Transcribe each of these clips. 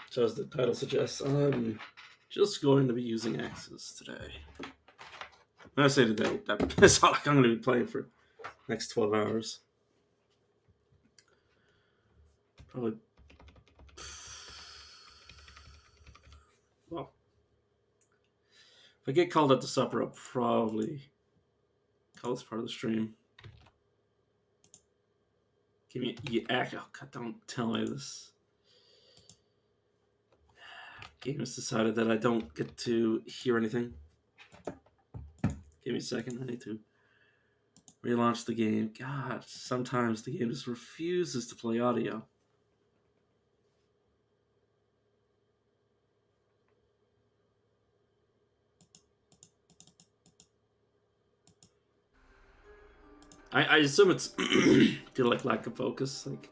So as the title suggests, I'm just going to be using axes today. When I say today, that's not like I'm going to be playing for the next 12 hours. Probably. Well, if I get called out to supper, I'll probably call this part of the stream. Give me oh God, don't tell me this. Game has decided that I don't get to hear anything. Give me a second. I need to relaunch the game. God, sometimes the game just refuses to play audio. I assume it's due to like lack of focus. Like,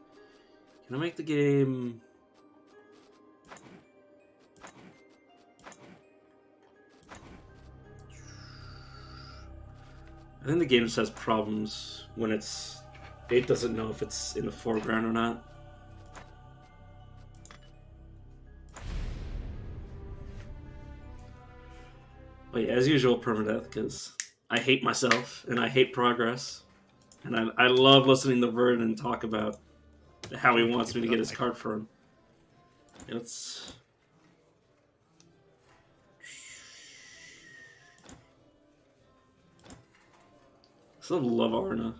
can I make the game? I think the game just has problems when it doesn't know if it's in the foreground or not. But yeah, as usual, permadeath, because I hate myself and I hate progress. And I love listening to Vernon talk about how he wants me to get his card for him. It's. I still love Arna.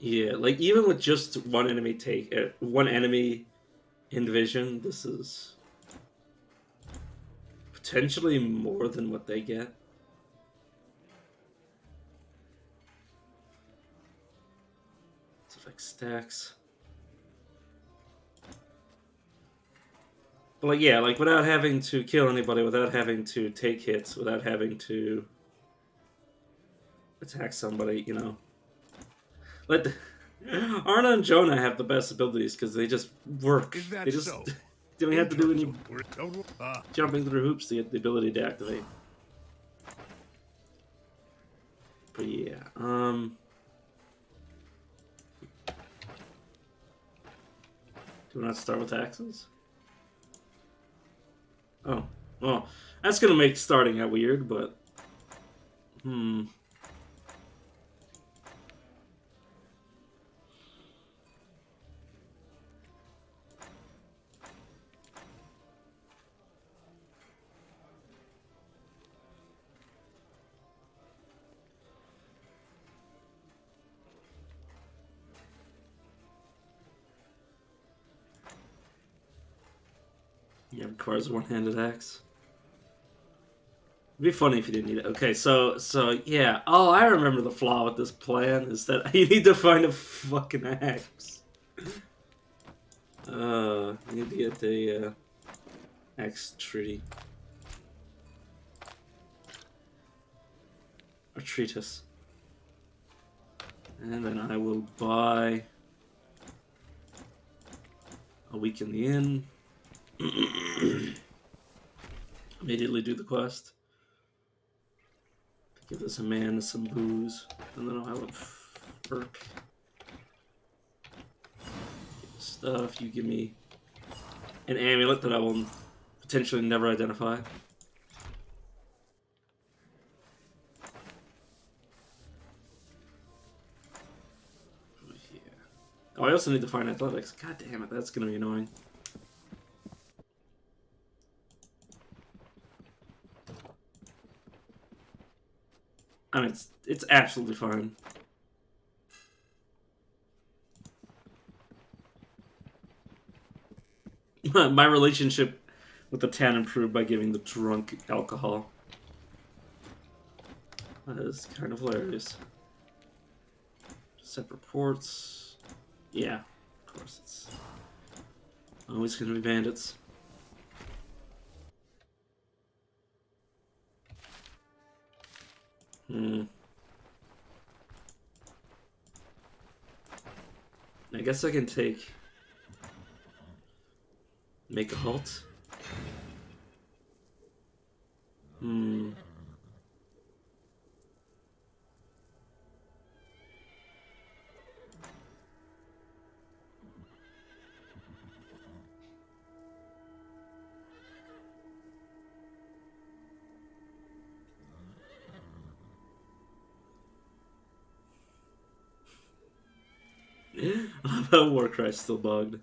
Yeah, like even with just one enemy in division, this is potentially more than what they get. It's like stacks. But like yeah, like without having to kill anybody, without having to take hits, without having to attack somebody, you know. Like Arna and Jonah have the best abilities because they just work. They just so? don't have to do any jumping through hoops to get the ability to activate. But yeah, do we not start with axes? Oh, well, that's gonna make starting out weird, but yeah, requires a one-handed axe. It'd be funny if you didn't need it. Okay, so yeah. Oh, I remember the flaw with this plan is that you need to find a fucking axe. You need to get the axe treaty. Or treatise. And then I will buy a week in the inn. Immediately do the quest. Give this a man some booze. And then I'll have a perk. Stuff. You give me an amulet that I will potentially never identify. Oh, I also need to find athletics. God damn it, that's gonna be annoying. I mean, it's absolutely fine. My relationship with the town improved by giving the drunk alcohol. That is kind of hilarious. Separate ports. Yeah, of course it's always gonna be bandits. I guess I can take Make a halt. Hmm. How about Warcry's still bugged?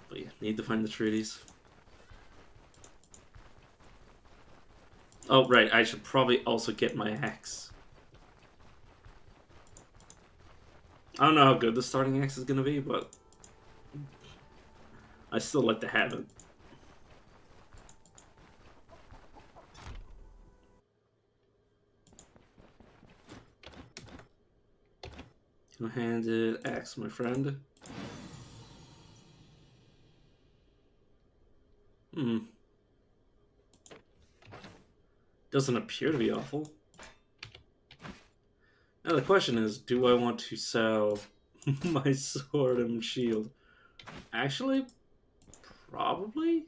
But yeah, need to find the treaties. Oh, right, I should probably also get my axe. I don't know how good the starting axe is gonna be, but I still like to have it. Two-handed axe, my friend. Hmm. Doesn't appear to be awful. Now the question is, do I want to sell my sword and shield? Actually, probably.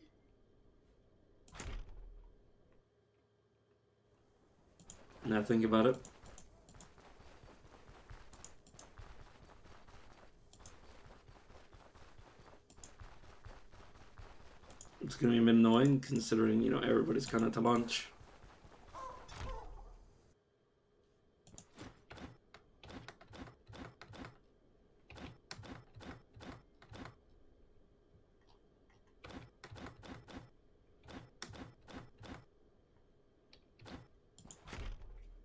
Now think about it. It's gonna be a bit annoying considering, you know, everybody's kind of to lunch.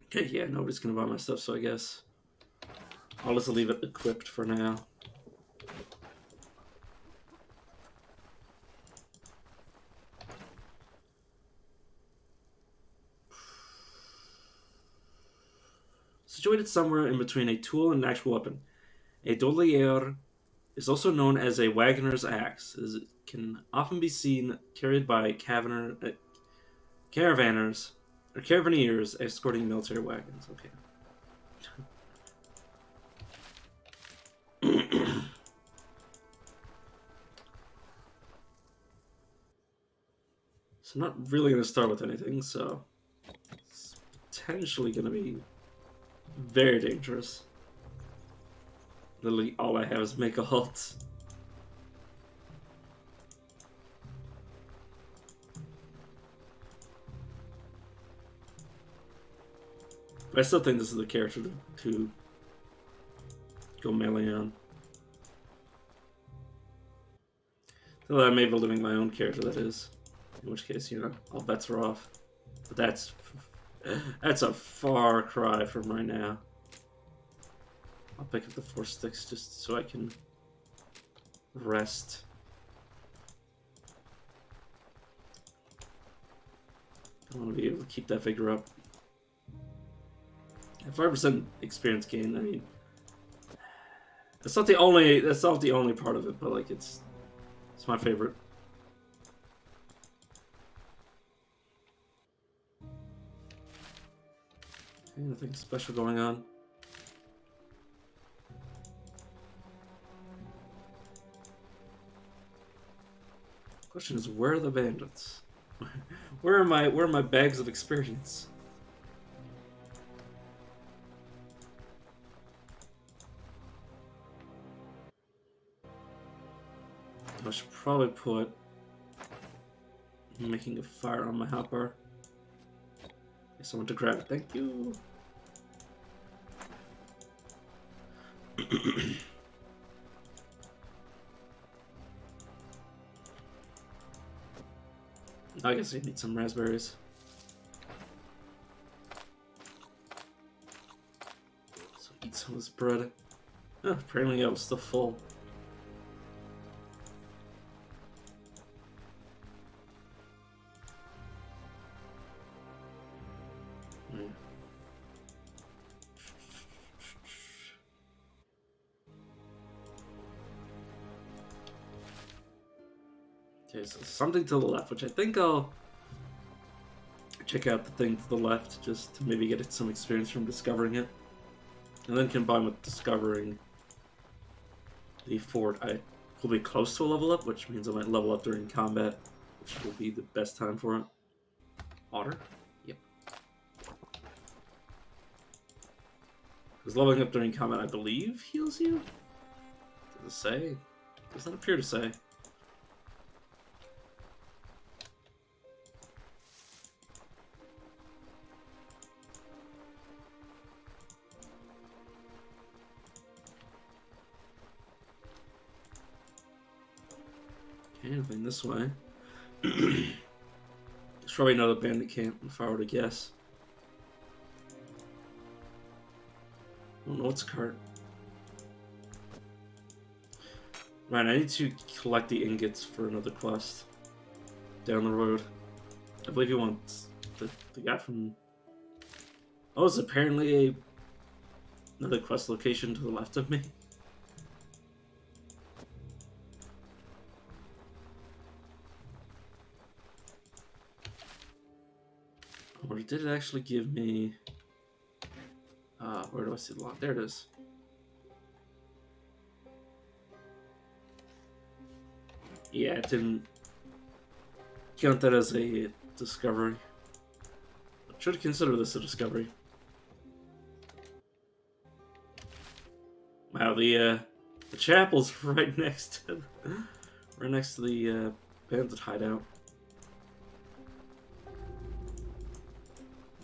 Okay, yeah, nobody's gonna buy my stuff, so I guess I'll just leave it equipped for now. Situated somewhere in between a tool and an actual weapon, a dolier is also known as a wagoner's axe. It can often be seen carried by caravanners or caravaneers escorting military wagons. Okay. So I'm not really going to start with anything, so it's potentially going to be very dangerous. Literally all I have is make a halt. But I still think this is the character to go melee on. Though I may be living my own character, that is. In which case, you know, all bets are off. But that's a far cry from right now. I'll pick up the 4 sticks just so I can rest. I want to be able to keep that vigor up. 5% experience gain. I mean, that's not the only part of it, but like it's my favorite. Okay, nothing special going on. Question is, where are the bandits? Where are my bags of experience? I should probably put making a fire on my hotbar. Get someone to grab it. Thank you. I guess I need some raspberries. So eat some of this bread. Oh, apparently I was still full. Okay, so something to the left, which I think check out the thing to the left, just to maybe get some experience from discovering it. And then combined with discovering the fort, I will be close to a level up, which means I might level up during combat, which will be the best time for it. Water? Yep. Because leveling up during combat, I believe, heals you? Does it say? Does not appear to say. Okay, nothing this way. There's probably another bandit camp, if I were to guess. I don't know what's a cart. Right, I need to collect the ingots for another quest down the road. I believe he wants the guy from... Oh, it's apparently another quest location to the left of me. Or did it actually give me... where do I see the log? There it is. Yeah, it didn't count that as a discovery. I should consider this a discovery. Wow, the chapel's right next to the bandit hideout.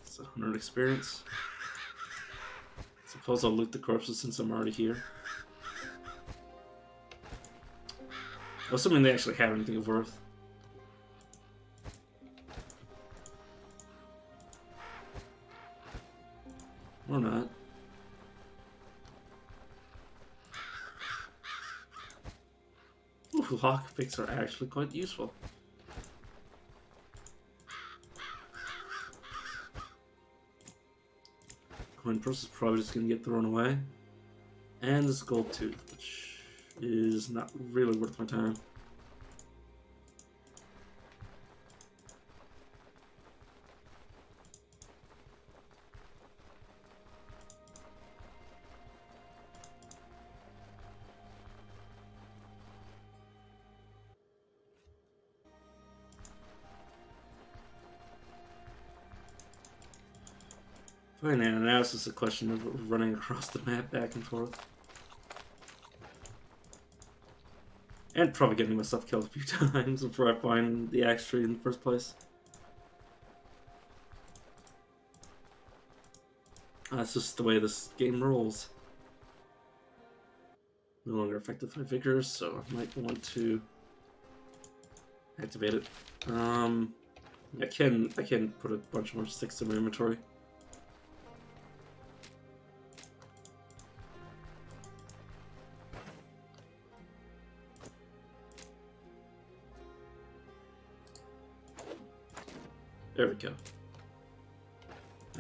It's 100 experience. Suppose I'll loot the corpses since I'm already here. Assuming they actually have anything of worth. Or not. Ooh, lockpicks are actually quite useful. Coin purse is probably just gonna get thrown away. And this gold tooth, which is not really worth my time. Fine, and now it's just a question of running across the map back and forth. And probably getting myself killed a few times before I find the axe tree in the first place. That's just the way this game rolls. No longer effective 5 vigors, so I might want to activate it. I can put a bunch more sticks in my inventory. There we go.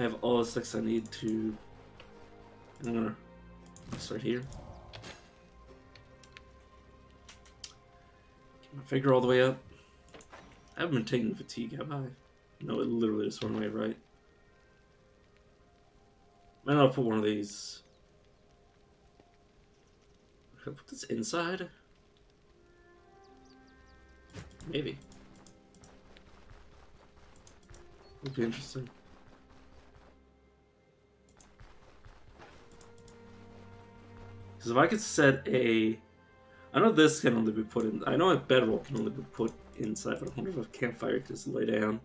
I have all the sticks I need to... I'm gonna start here. Get my figure all the way up. I haven't been taking fatigue, have I? No, it literally just went away, right? Maybe I'll put one of these... Can I put this inside? Maybe. Would be interesting. Because if I could set a... I know this can only be put in... I know a bedroll can only be put inside, but I wonder if a campfire can just lay down.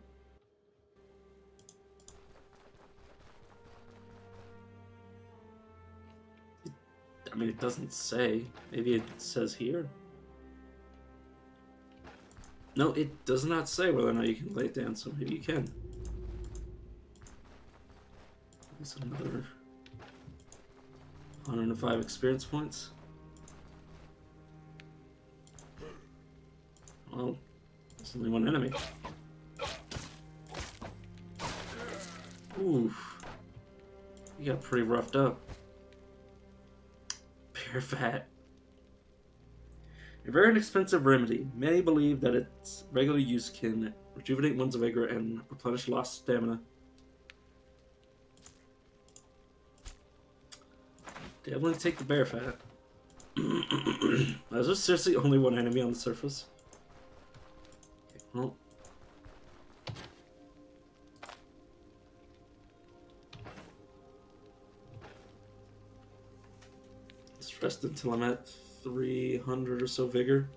I mean, it doesn't say. Maybe it says here. No, it does not say whether or not you can lay it down, so maybe you can. That's another 105 experience points. Well, there's only one enemy. Oof. You got pretty roughed up. Pear fat. A very inexpensive remedy. Many believe that its regular use can Rejuvenate one's vigor and replenish lost stamina. Definitely take the bear fat. Is there seriously only one enemy on the surface? Okay, well. Let's rest until I'm at 300 or so vigor.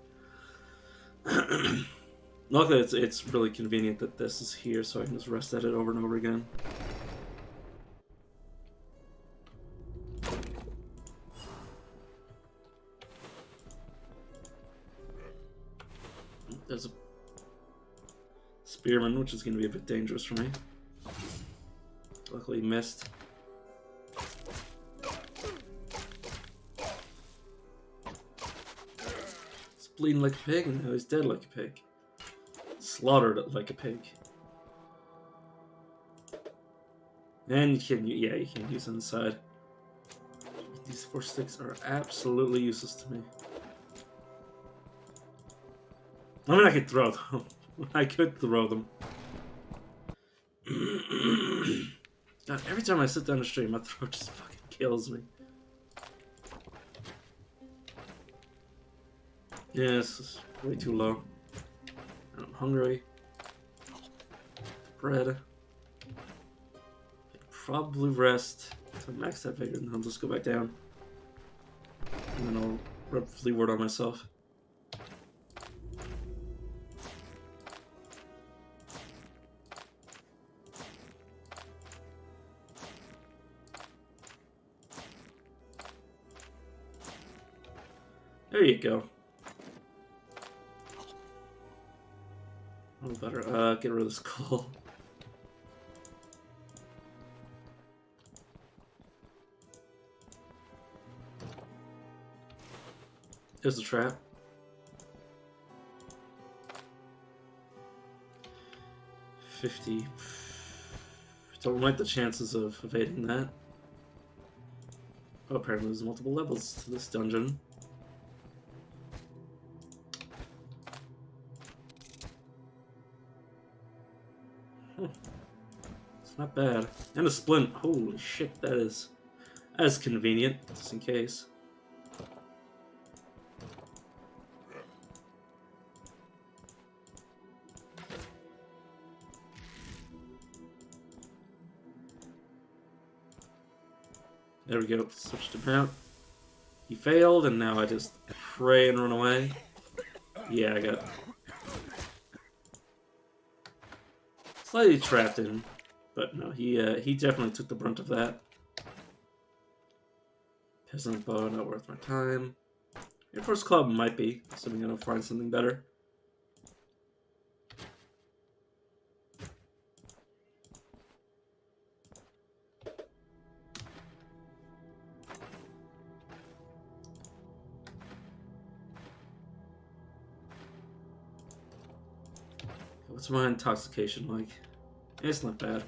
Luckily, it's really convenient that this is here, so I can just rest at it over and over again. There's a spearman, which is going to be a bit dangerous for me. Luckily, missed. He's bleeding like a pig, and now he's dead like a pig. Slaughtered like a pig. And you can use it inside. These 4 sticks are absolutely useless to me. I mean, I could throw them. I could throw them. God, every time I sit down to stream, my throat just fucking kills me. Yeah, this is way too low. And I'm hungry. Bread. Probably rest to max that vigor, and then I'll just go back down. And then I'll rub flea ward on myself. There you go. Oh, better get rid of this coal. There's the trap. $50. Don't like the chances of evading that. Oh, apparently there's multiple levels to this dungeon. Huh. It's not bad. And a splint. Holy shit, that is convenient, just in case. There we go, switched him out. He failed, and now I just pray and run away. Yeah, I got slightly trapped in, but no, he definitely took the brunt of that. Peasant bow, not worth my time. Air Force Club might be, assuming I don't find something better. What's my intoxication like? It's not bad.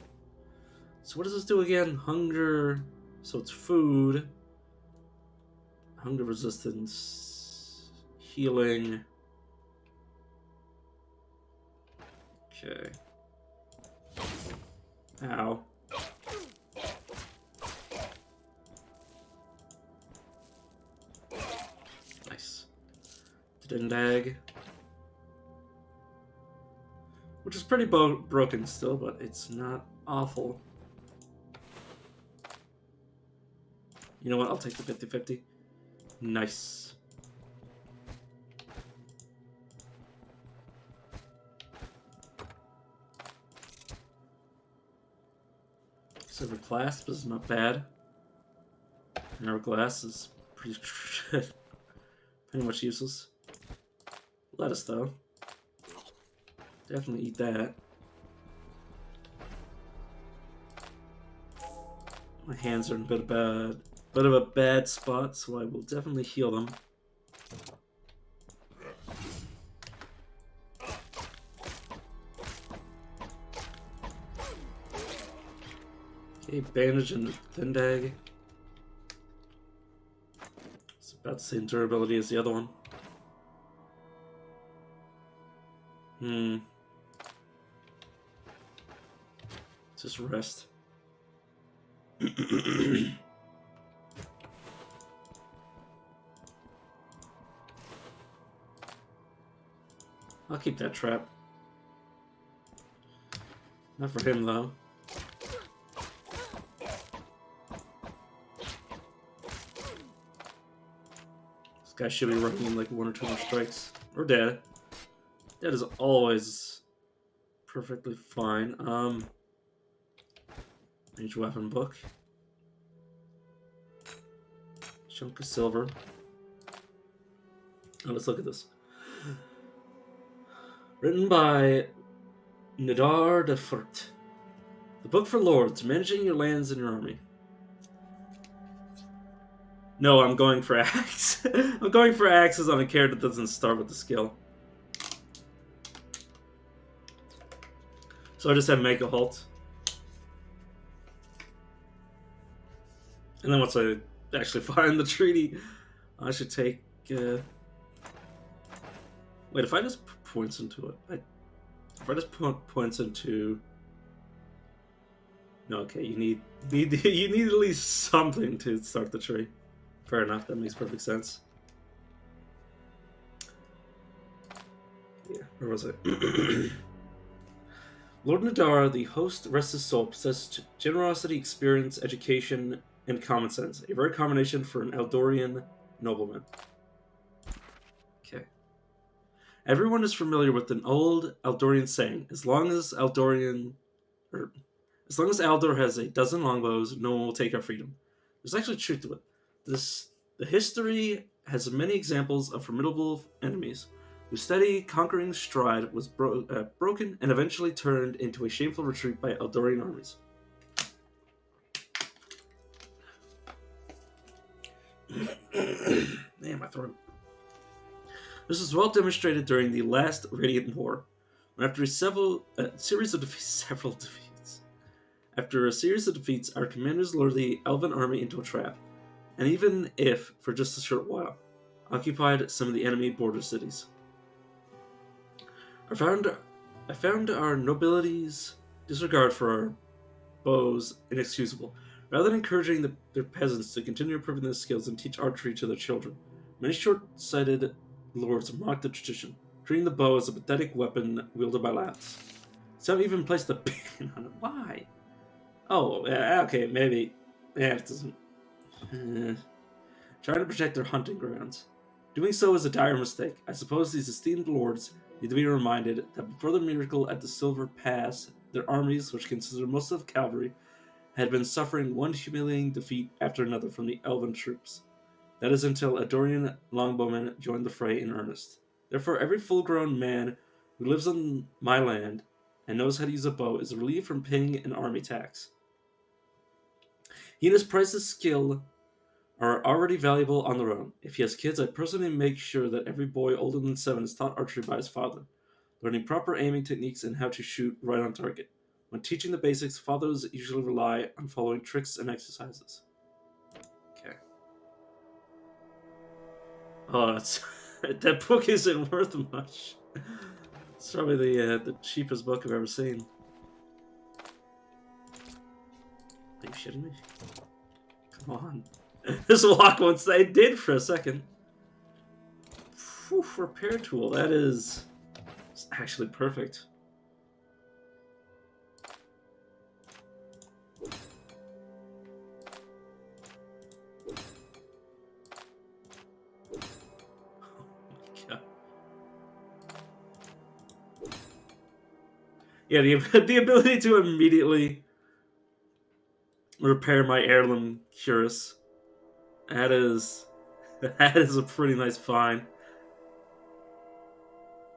So what does this do again? Hunger. So it's food. Hunger resistance. Healing. Okay. Ow. Nice. Dindag. Which is pretty broken still, but it's not awful. You know what? I'll take the 50-50. Nice. Silver clasp is not bad. Hourglass is pretty much useless. Lettuce though. Definitely eat that. My hands are in a bit of a bad spot, so I will definitely heal them. Okay, bandage and Dindag. It's about the same durability as the other one. Just rest. I'll keep that trap. Not for him, though. This guy should be running in like 1 or 2 more strikes. Or dead. Dead is always perfectly fine. Range weapon book. Chunk of silver. Oh, let's look at this. Written by Nadar de Furt. The book for lords, managing your lands and your army. No, I'm going for axe. I'm going for axes on a character that doesn't start with the skill. So I just have make a halt. And then once I actually find the treaty, I should take... Wait, if I just put points into it... If I just put points into... No, okay, you need at least something to start the tree. Fair enough, that makes perfect sense. Yeah, where was it? Lord Nadar, the host, rests his soul, possessed generosity, experience, education, and common sense. A rare combination for an Eldorian nobleman. Okay. Everyone is familiar with an old Eldorian saying, as long as Aldor has a dozen longbows, no one will take our freedom. There's actually truth to it. The history has many examples of formidable enemies whose steady, conquering stride was broken and eventually turned into a shameful retreat by Eldorian armies. Man, my throat. This was well demonstrated during the last Radiant War, when after a series of defeats, our commanders lured the Elven army into a trap, and even if, for just a short while, occupied some of the enemy border cities. I found our nobility's disregard for our bows inexcusable. Rather than encouraging their peasants to continue improving their skills and teach archery to their children, many short-sighted lords mocked the tradition, treating the bow as a pathetic weapon wielded by lads. Some even placed a pin on it. Why? Oh, okay, maybe. Yeah, it doesn't... trying to protect their hunting grounds. Doing so is a dire mistake. I suppose these esteemed lords need to be reminded that before the miracle at the Silver Pass, their armies, which consisted most of cavalry, had been suffering one humiliating defeat after another from the Elven troops. That is until Eldorian longbowmen joined the fray in earnest. Therefore, every full-grown man who lives on my land and knows how to use a bow is relieved from paying an army tax. He and his priceless skill are already valuable on their own. If he has kids, I personally make sure that every boy older than 7 is taught archery by his father, learning proper aiming techniques and how to shoot right on target. When teaching the basics, fathers usually rely on following tricks and exercises. Okay. Oh, that book isn't worth much. It's probably the cheapest book I've ever seen. Are you shitting me? Come on. This lock once I did for a second. Whew, repair tool. That is actually perfect. Yeah, the ability to immediately repair my heirloom cuirass. That is a pretty nice find.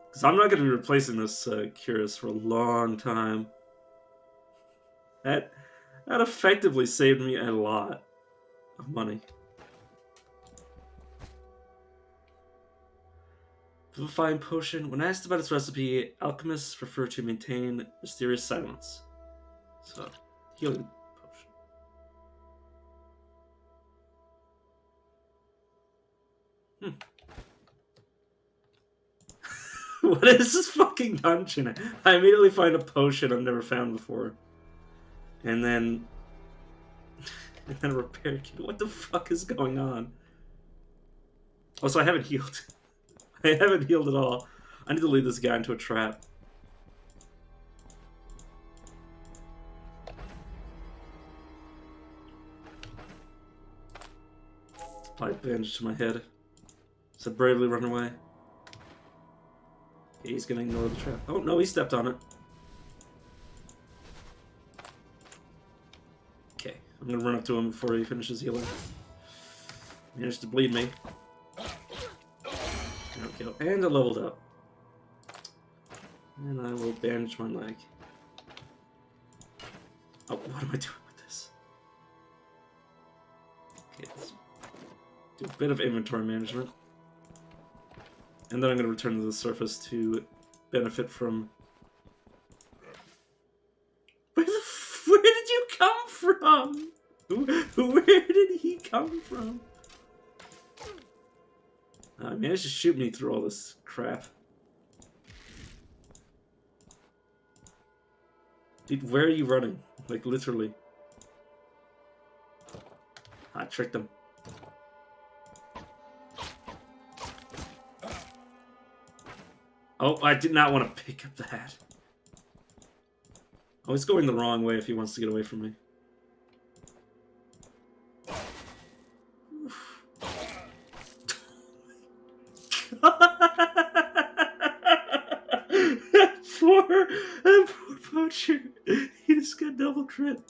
Because I'm not going to be replacing this cuirass for a long time. That effectively saved me a lot of money. Vivifying potion. When asked about its recipe, alchemists prefer to maintain mysterious silence. So, healing potion. What is this fucking dungeon? I immediately find a potion I've never found before. And then... and then a repair kit. What the fuck is going on? Also, I haven't healed. I haven't healed at all. I need to lead this guy into a trap. Apply bandage to my head. Said bravely run away. Okay, he's gonna ignore the trap. Oh no, he stepped on it. Okay, I'm gonna run up to him before he finishes healing. Managed to bleed me. There we go. And I leveled up. And I will bandage my leg. Oh, what am I doing with this? Okay, let's do a bit of inventory management. And then I'm going to return to the surface to benefit from... Where did you come from? Where did he come from? He managed to shoot me through all this crap. Dude, where are you running? Like, literally. I tricked him. Oh, I did not want to pick up that. Oh, he's going the wrong way if he wants to get away from me. that poor poacher. He just got double crit.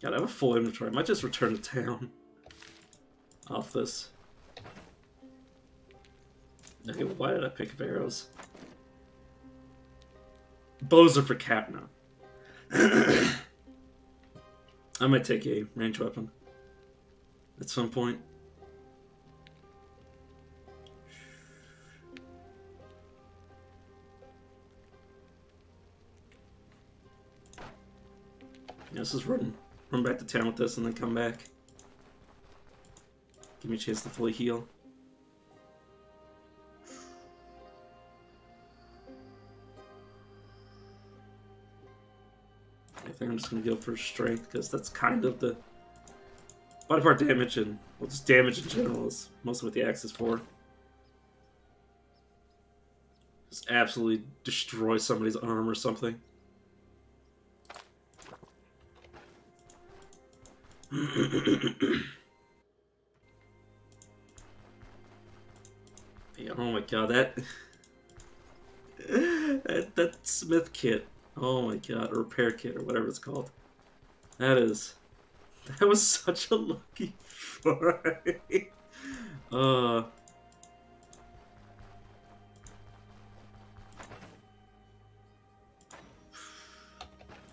God, I have a full inventory. I might just return to town off this. Okay, well, why did I pick up arrows? Bows are for cap now. I might take a ranged weapon at some point. Yeah, let's just run back to town with this and then come back. Give me a chance to fully heal. I think I'm just going to go for strength, because that's kind of the body part damage, and well, just damage in general is mostly what the axe is for. Just absolutely destroy somebody's arm or something. Yeah, oh my god, that smith kit. Oh my god, or repair kit, or whatever it's called. That was such a lucky fight.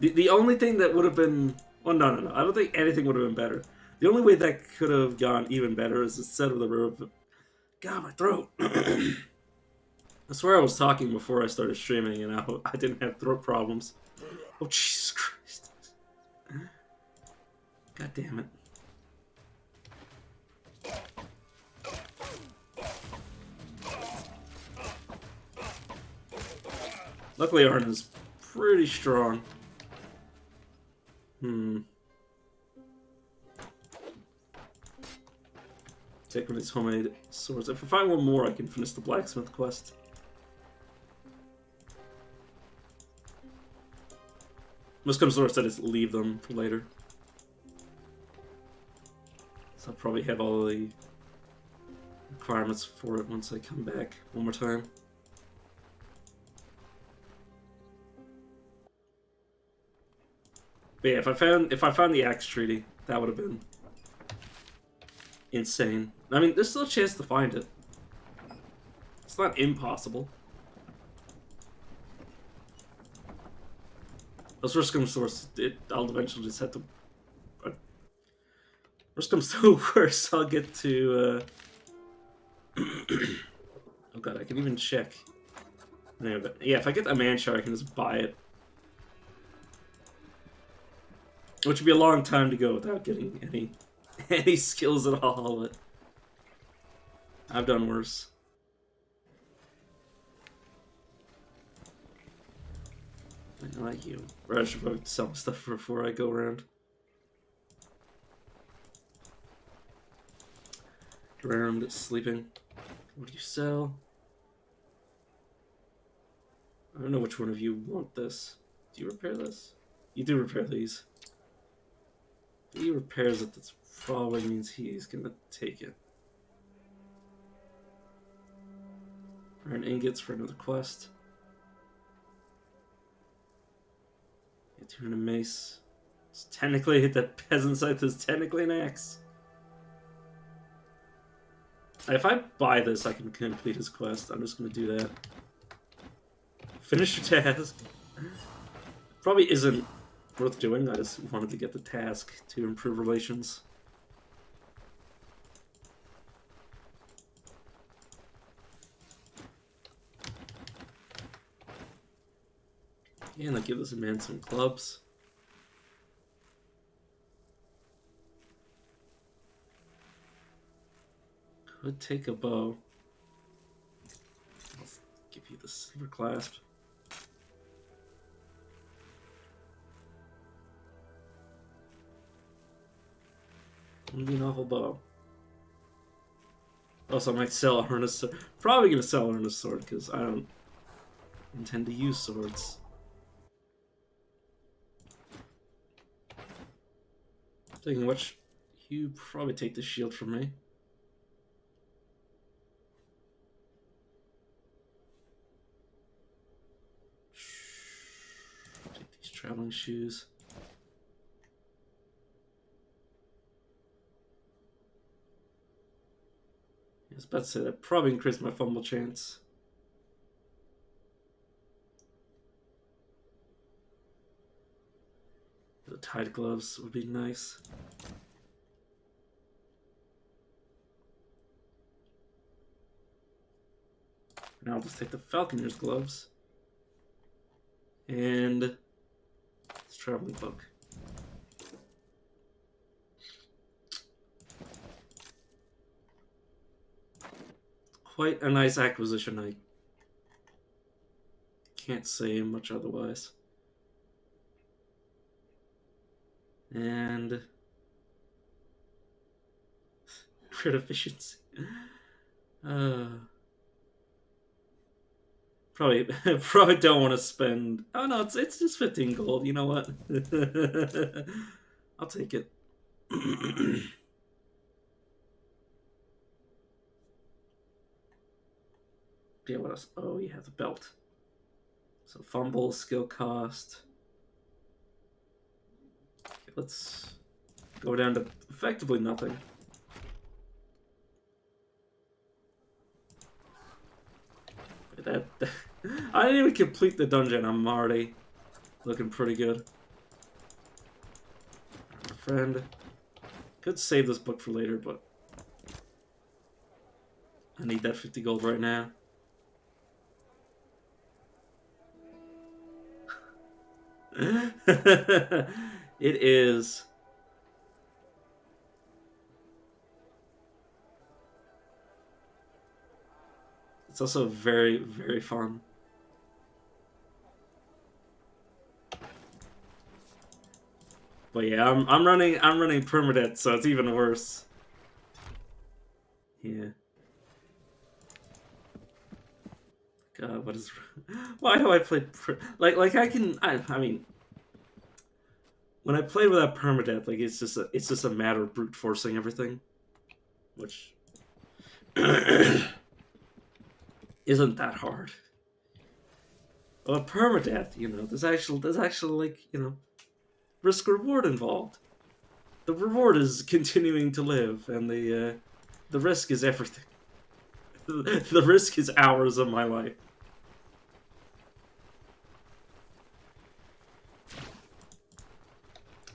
The only thing that would have been... Well, no. I don't think anything would have been better. The only way that could have gone even better is instead of the river... God, my throat! I swear I was talking before I started streaming and I didn't have throat problems. Oh, Jesus Christ. God damn it. Luckily, Arna's pretty strong. Take one of these homemade swords. If I find one more, I can finish the blacksmith quest. Most comes to I just leave them for later. So I'll probably have all the requirements for it once I come back one more time. But yeah, if I found the axe treaty, that would have been insane. I mean, there's still a chance to find it. It's not impossible. Those worst comes to worst, I'll eventually just have to... worst comes to worst, I'll get to... oh god, I can even check. Anyway, but yeah, if I get a man shard, I can just buy it. Which would be a long time to go without getting any skills at all, but... I've done worse. I like you. Or I should probably sell stuff before I go around. Around sleeping. What do you sell? I don't know which one of you want this. Do you repair this? You do repair these. If he repairs it, that's probably means he's gonna take it. Earn ingots for another quest. Get 200 mace. It's technically hit that peasant scythe is technically an axe. If I buy this, I can complete his quest. I'm just gonna do that. Finish your task. Probably isn't worth doing. I just wanted to get the task to improve relations. And I'll give this man some clubs. Could take a bow. I'll give you the silver clasp. Wouldn't be an awful bow. Also, I might sell a harness sword. Probably gonna sell a harness sword because I don't intend to use swords. Thinking which, you probably take the shield from me. Take these traveling shoes. I was about to say that probably increased my fumble chance. The tide gloves would be nice. Now I'll just take the falconer's gloves. And this traveling cloak. Quite a nice acquisition. I can't say much otherwise. And crit efficiency. Probably don't want to spend. Oh no, it's just 15 gold. You know what? I'll take it. Yeah, what else? Oh, yeah, the belt. So fumble, skill cost. Okay, let's go down to effectively nothing. That I didn't even complete the dungeon. I'm already looking pretty good. Friend. Could save this book for later, but I need that 50 gold right now. It is. It's also very, very fun. But yeah, I'm running permadeath, so it's even worse. Yeah. God, what is? Why do I play like I mean, when I play without permadeath, like it's just a matter of brute forcing everything, which isn't that hard. But permadeath, you know, there's actually like, you know, risk reward involved. The reward is continuing to live, and the risk is everything. The risk is hours of my life.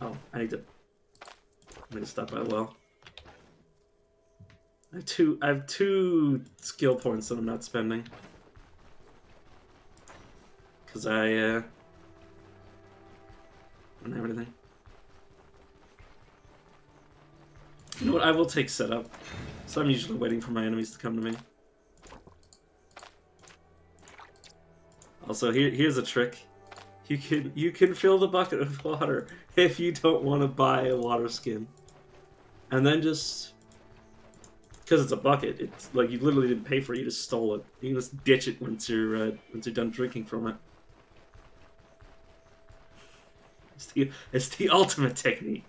Oh, I need to stop by well. I have two skill points that I'm not spending. Cause I don't have anything. You know what? I will take setup. So I'm usually waiting for my enemies to come to me. Also, here's a trick. You can fill the bucket with water if you don't want to buy a water skin, and then just because it's a bucket, it's like you literally didn't pay for it. You just stole it. You can just ditch it once you're done drinking from it. It's the ultimate technique.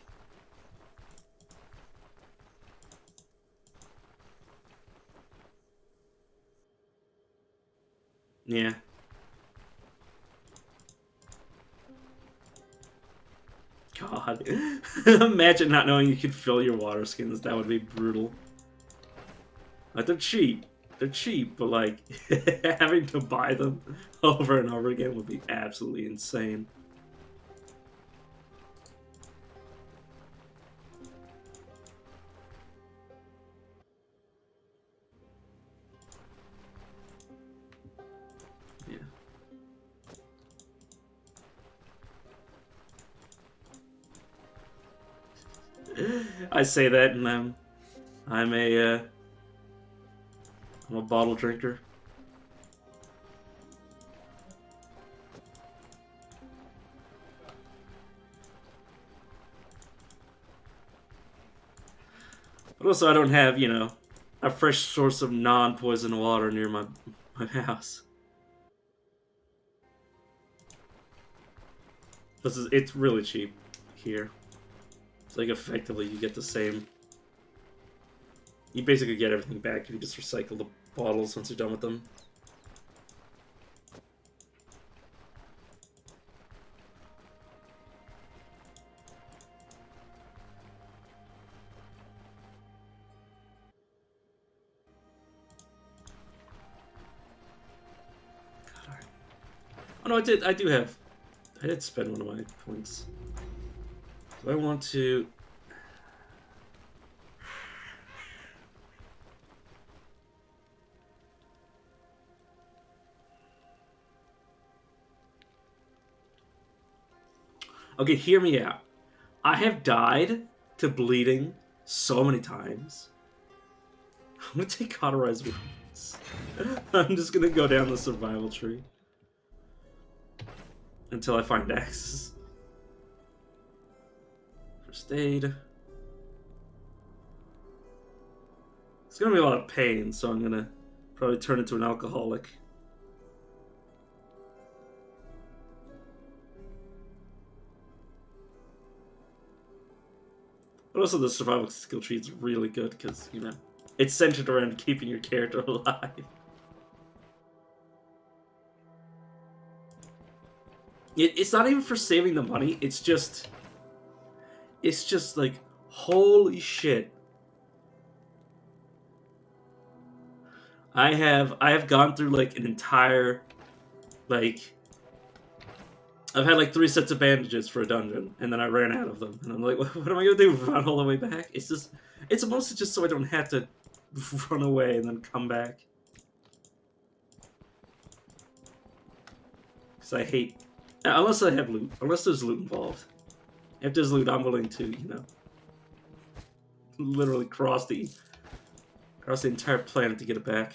Yeah. God. Imagine not knowing you could fill your water skins. That would be brutal. Like, they're cheap. They're cheap, but like having to buy them over and over again would be absolutely insane. Yeah. I say that, and I'm a bottle drinker. But also, I don't have, you know, a fresh source of non-poison water near my house. It's really cheap here. It's like effectively you get the same. You basically get everything back if you just recycle the bottles once you're done with them. Oh no, I did spend one of my points. So I want to... Okay, hear me out. I have died to bleeding so many times. I'm gonna take cauterized wounds. I'm just gonna go down the survival tree. Until I find axes. First aid. It's gonna be a lot of pain, so I'm gonna probably turn into an alcoholic. But also the survival skill tree is really good because, you know, it's centered around keeping your character alive. It's not even for saving the money, it's just like, holy shit. I have gone through like an entire, like, I've had like 3 sets of bandages for a dungeon, and then I ran out of them, and I'm like, what am I gonna do? Run all the way back? It's mostly just so I don't have to run away and then come back. Because I hate, unless I have loot, unless there's loot involved. If there's loot, I'm willing to, you know, literally cross the entire planet to get it back.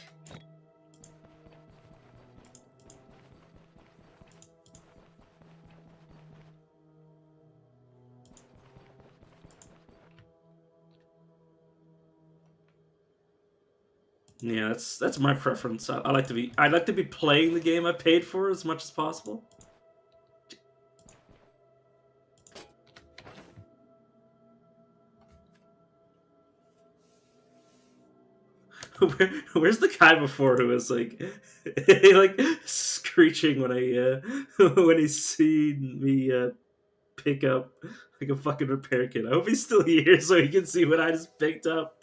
Yeah, that's my preference. I like to be playing the game I paid for as much as possible. Where's the guy before who was like, like screeching when when he seen me pick up like a fucking repair kit? I hope he's still here so he can see what I just picked up.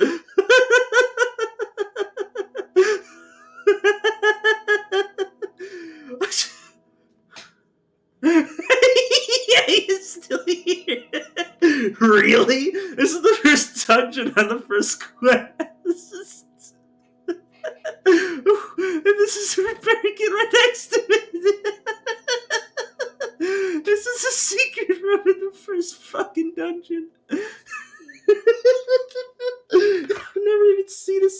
Yeah, he's still here. Really? This is the first dungeon on the first quest. And this is a repair kit right next to it. This is a secret room in the first fucking dungeon.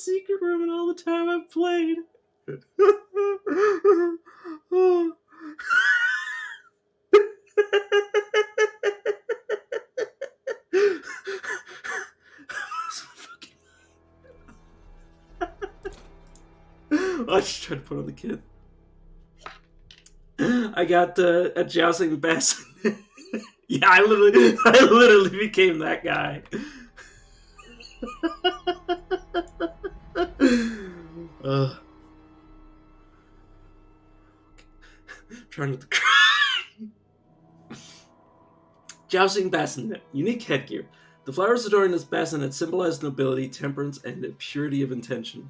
secret room in all the time I've played. I just tried to put on the kid. I got a jousting bass. Yeah, I literally became that guy. Trying not to cry. Jousting bassinet, unique headgear. The flowers adorning this bassinet symbolize nobility, temperance, and purity of intention.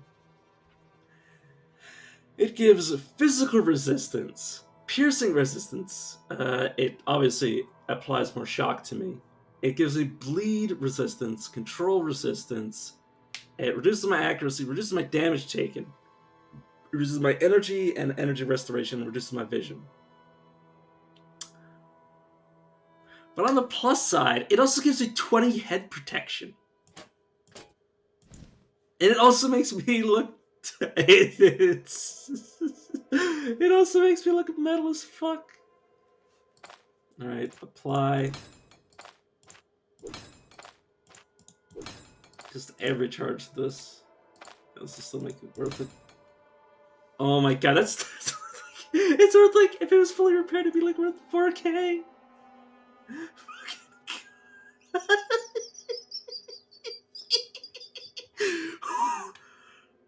It gives physical resistance, piercing resistance. It obviously applies more shock to me. It gives me bleed resistance, control resistance. It reduces my accuracy, reduces my damage taken, reduces my energy and energy restoration, reduces my vision. But on the plus side, it also gives me 20 head protection. And it also makes me look... It also makes me look metal as fuck. Alright, apply. Just every charge this. This will still make it worth it. Oh my god, that's it's worth like, if it was fully repaired, it'd be like worth 4K.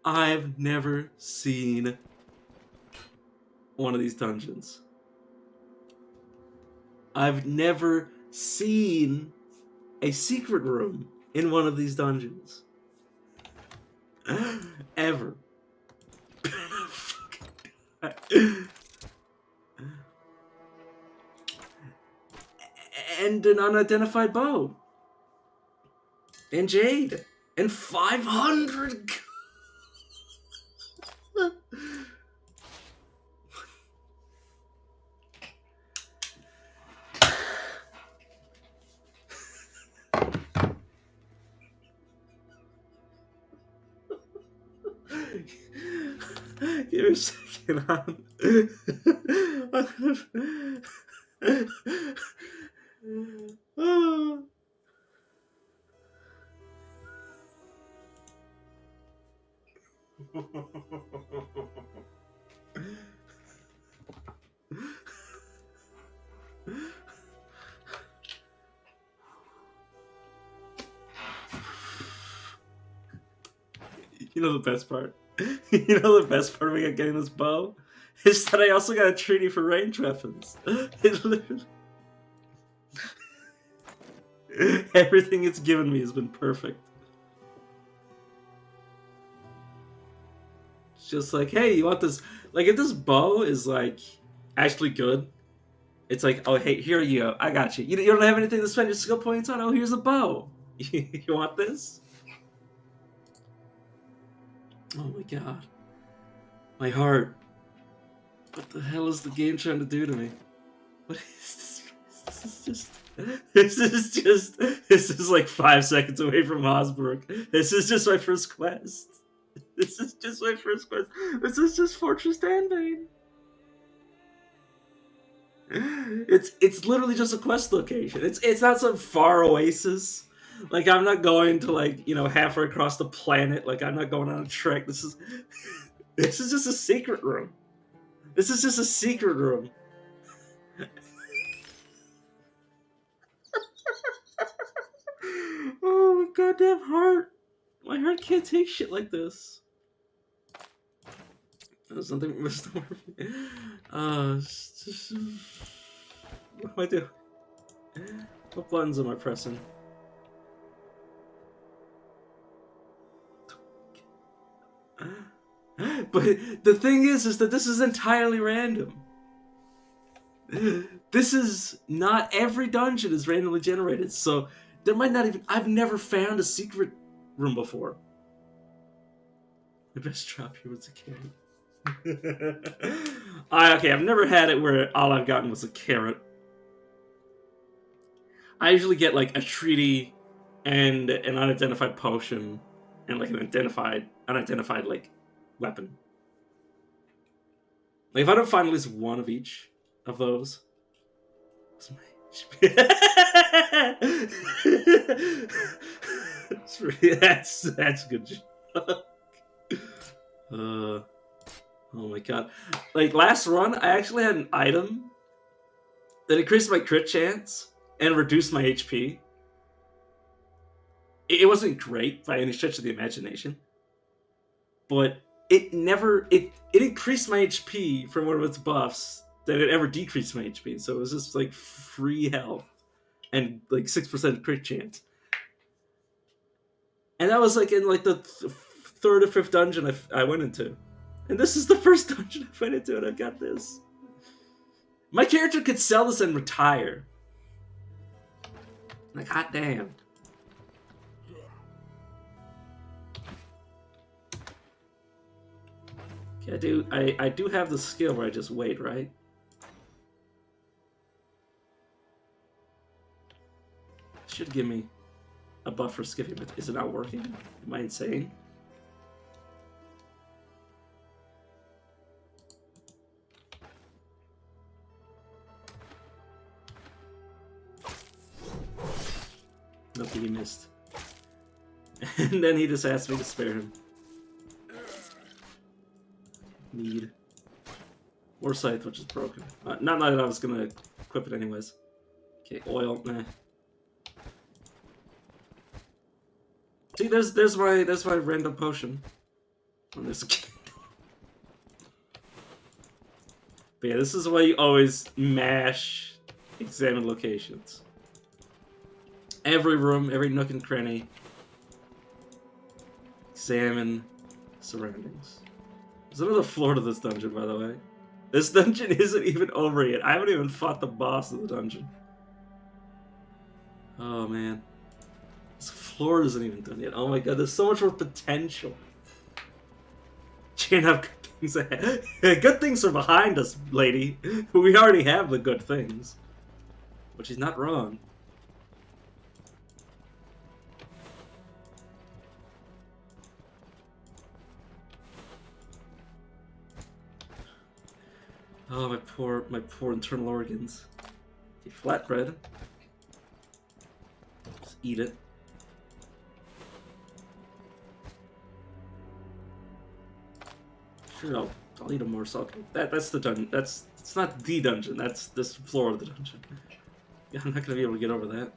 I've never seen one of these dungeons. I've never seen a secret room in one of these dungeons. Ever. And an unidentified bow. And jade. And 500. Give me a second. Oh. You know the best part? You know the best part about getting this bow? Is that I also got a treaty for range weapons. It literally... Everything it's given me has been perfect. It's just like, hey, you want this? Like, if this bow is, like, actually good, it's like, oh, hey, here you go. I got you. You don't have anything to spend your skill points on? Oh, here's a bow. You want this? Oh my god. My heart. What the hell is the game trying to do to me? What is this? This is like 5 seconds away from Osberg. This is just my first quest. This is just my first quest. This is just Fortress Danbane. It's literally just a quest location. It's not some far oasis. Like, I'm not going to, like, you know, halfway across the planet. Like, I'm not going on a trek. This is just a secret room. This is just a secret room. Oh, my goddamn heart. My heart can't take shit like this. There's nothing... what do I do? What buttons am I pressing? But the thing is that this is entirely random. This is not every dungeon is randomly generated, so there might not even... I've never found a secret room before. The best drop here was a carrot. Okay, I've never had it where all I've gotten was a carrot. I usually get like a treaty and an unidentified potion and like an identified unidentified like weapon. Like if I don't find at least one of each of those, that's good. Oh my god! Like last run, I actually had an item that increased my crit chance and reduced my HP. It wasn't great by any stretch of the imagination, but it increased my HP from one of its buffs that it ever decreased my HP. So it was just like free health and like 6% crit chance. And that was like in like the third or fifth dungeon I went into. And this is the first dungeon I went into and I got this. My character could sell this and retire. Like, hot damn. Okay, I do have the skill where I just wait, right? Should give me a buff for skipping, but is it not working? Am I insane? Nothing he missed. And then he just asked me to spare him. Need more scythe, which is broken. Not that I was gonna equip it anyways. Okay, oil. Nah. See, there's my random potion. Oh, there's a candle. But yeah, this is why you always mash examine locations. Every room, every nook and cranny. Examine surroundings. There's another floor to this dungeon, by the way. This dungeon isn't even over yet. I haven't even fought the boss of the dungeon. Oh, man. This floor isn't even done yet. Oh my god, there's so much more potential. Can't have good things ahead. Good things are behind us, lady. We already have the good things. But she's not wrong. Oh, my poor internal organs. Okay, flatbread. Just eat it. Sure, I'll eat a morsel. Okay, that's the dungeon. It's not the dungeon. That's this floor of the dungeon. Yeah, I'm not gonna be able to get over that.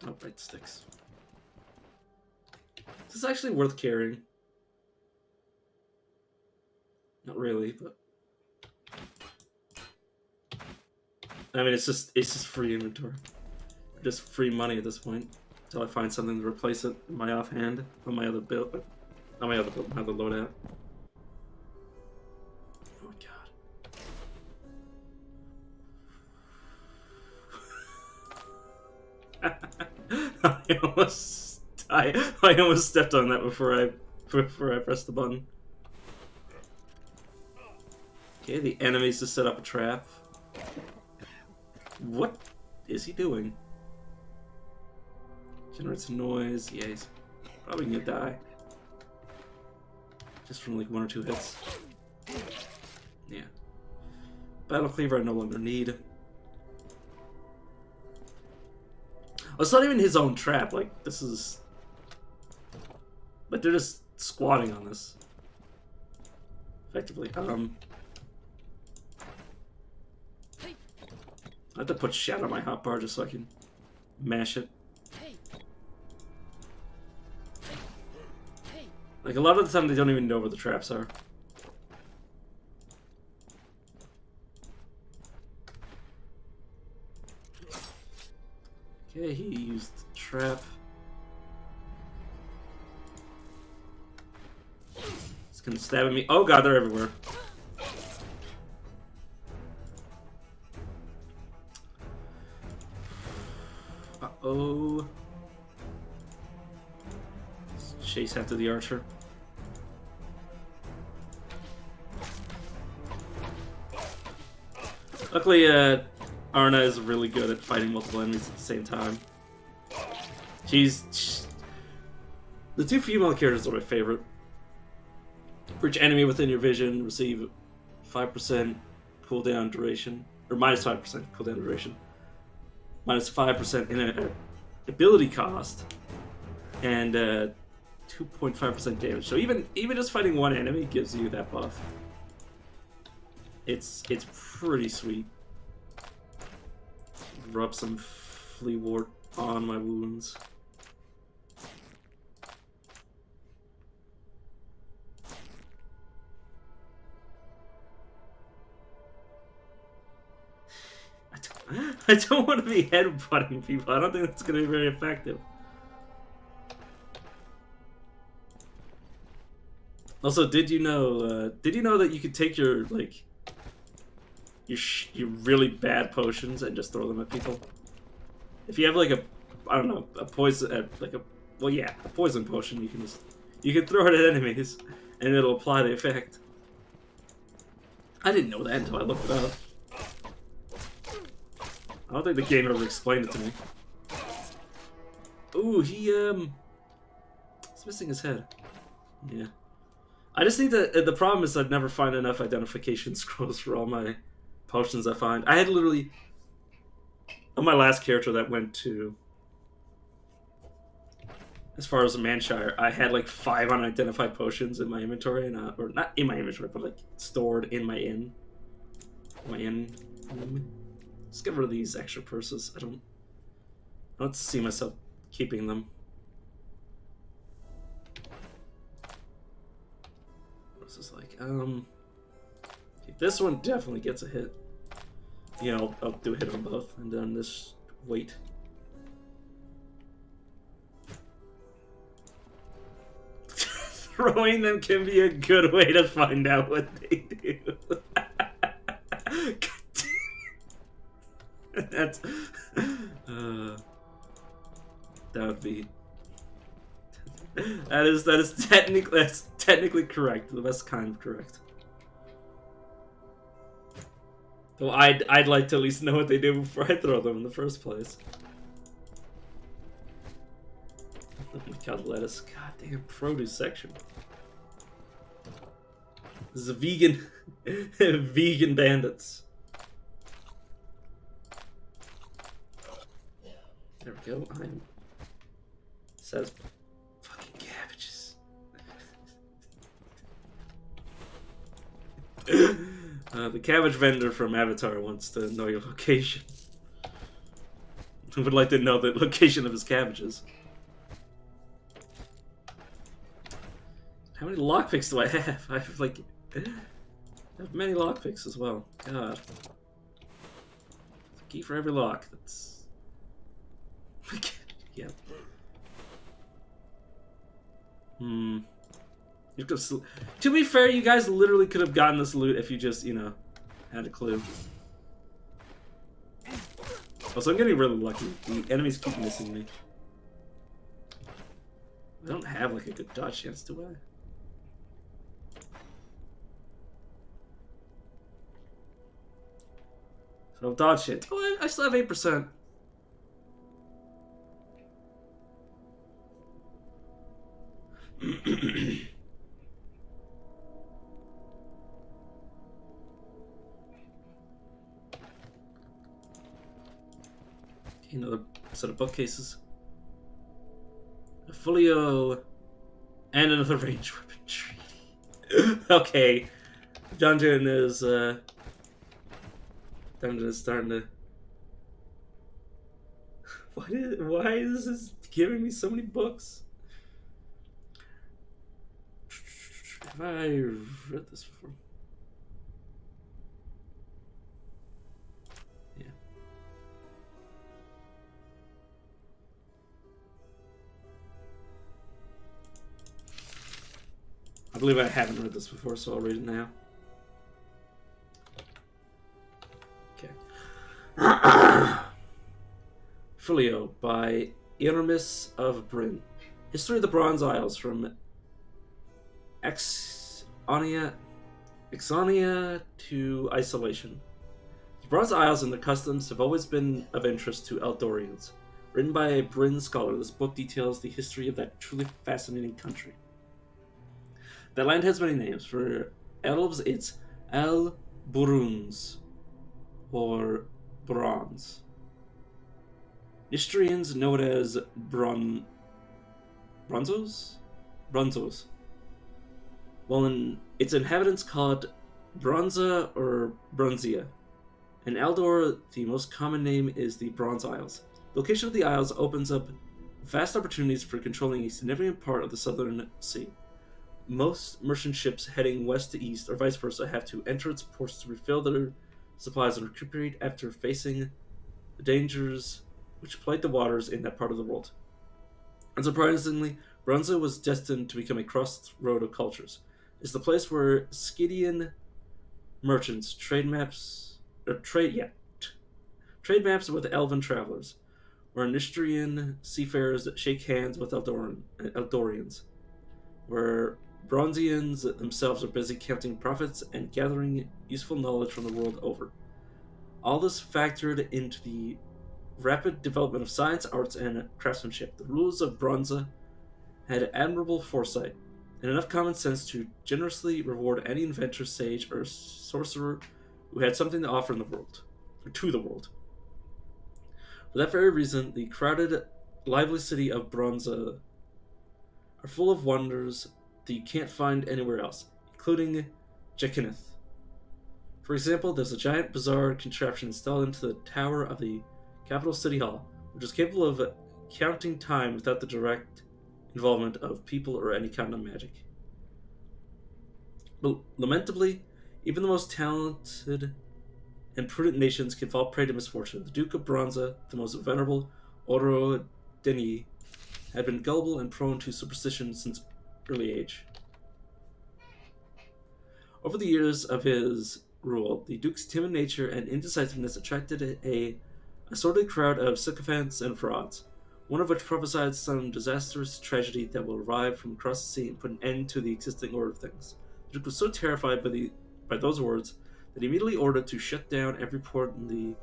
Oh, right, sticks. This is actually worth carrying. Not really, but. I mean, it's just free inventory, just free money at this point until I find something to replace it in my offhand on my other build, my other loadout. Oh my god! I almost stepped on that before I pressed the button. Okay, the enemies just set up a trap. What is he doing? Generates noise. Yeah, he's probably gonna die. Just from like 1 or 2 hits. Yeah. Battle Cleaver I no longer need. Oh, it's not even his own trap. Like, this is... Like, they're just squatting on this. Effectively. I have to put shadow on my hotbar just so I can mash it. Like, a lot of the time they don't even know where the traps are. Okay, he used the trap. He's gonna stab at me. Oh god, they're everywhere. Uh-oh. Let's chase after the archer. Luckily, Arna is really good at fighting multiple enemies at the same time. The two female characters are my favorite. For each enemy within your vision, receive 5% cooldown duration, or minus 5% cooldown duration, minus 5% in ability cost, and 2.5% damage. So even just fighting one enemy gives you that buff. It's pretty sweet. Rub some flea wart on my wounds. I don't want to be headbutting people. I don't think that's going to be very effective. Also, did you know that you could take your like your really bad potions and just throw them at people? If you have like a poison a poison potion, you can throw it at enemies and it'll apply the effect. I didn't know that until I looked it up. I don't think the game ever explained it to me. Ooh, he's missing his head. Yeah. I just think that the problem is I'd never find enough identification scrolls for all my potions I find. I had literally, on my last character that went to, as far as the Manshire, I had like 5 unidentified potions in my inventory, and or not in my inventory, but like stored in my inn. Let's get rid of these extra purses. I don't see myself keeping them. What's this like? This one definitely gets a hit. Yeah, I'll do a hit on both, and then this weight. Throwing them can be a good way to find out what they do. That's that would be that's technically correct, the best kind of correct. Well, I'd like to at least know what they do before I throw them in the first place. God, lettuce, goddamn produce section. This is a vegan vegan bandits. There we go. It says fucking cabbages. The cabbage vendor from Avatar wants to know your location. Would like to know the location of his cabbages. How many lockpicks do I have? I have like I have many lockpicks as well. God. There's a key for every lock. That's yeah. To be fair, you guys literally could have gotten this loot if you just, had a clue. Also, I'm getting really lucky. The enemies keep missing me. I don't have like a good dodge chance, do I? So dodge shit. Oh, I still have 8%. Another set of bookcases. A folio and another range weapon treaty. Okay. Dungeon is starting to why is this giving me so many books? Have I read this before? Yeah. I believe I haven't read this before, so I'll read it now. Okay. Folio by Aramis of Bryn. History of the Bronze Isles from Ixania to Isolation. The Bronze Isles and their customs have always been of interest to Eldorians. Written by a Bryn scholar, this book details the history of that truly fascinating country. That land has many names. For elves, it's El Buruns, or Bronze. Nistrians know it as Bronzos? Bronzos. While its inhabitants call it Bronza or Bronzia. In Eldor, the most common name is the Bronze Isles. The location of the isles opens up vast opportunities for controlling a significant part of the southern sea. Most merchant ships heading west to east, or vice versa, have to enter its ports to refill their supplies and recuperate after facing the dangers which plague the waters in that part of the world. Unsurprisingly, Bronza was destined to become a crossroad of cultures. It's the place where Scythian merchants trade maps with elven travelers, where Nistrian seafarers shake hands with Eldorians, where Bronzians themselves are busy counting profits and gathering useful knowledge from the world over. All this factored into the rapid development of science, arts, and craftsmanship. The rulers of Bronza had admirable foresight and enough common sense to generously reward any inventor, sage, or sorcerer who had something to offer in the world, or to the world. For that very reason, the crowded, lively city of Bronza are full of wonders that you can't find anywhere else, including Jekineth. For example, there's a giant bizarre contraption installed into the tower of the capital city hall, which is capable of counting time without the direct involvement of people or any kind of magic. But lamentably, even the most talented and prudent nations can fall prey to misfortune. The Duke of Bronza, the most venerable Oro Deni, had been gullible and prone to superstition since early age. Over the years of his rule, the Duke's timid nature and indecisiveness attracted a assorted crowd of sycophants and frauds, one of which prophesied some disastrous tragedy that will arrive from across the sea and put an end to the existing order of things. The Duke was so terrified by those words that he immediately ordered to shut down every port in the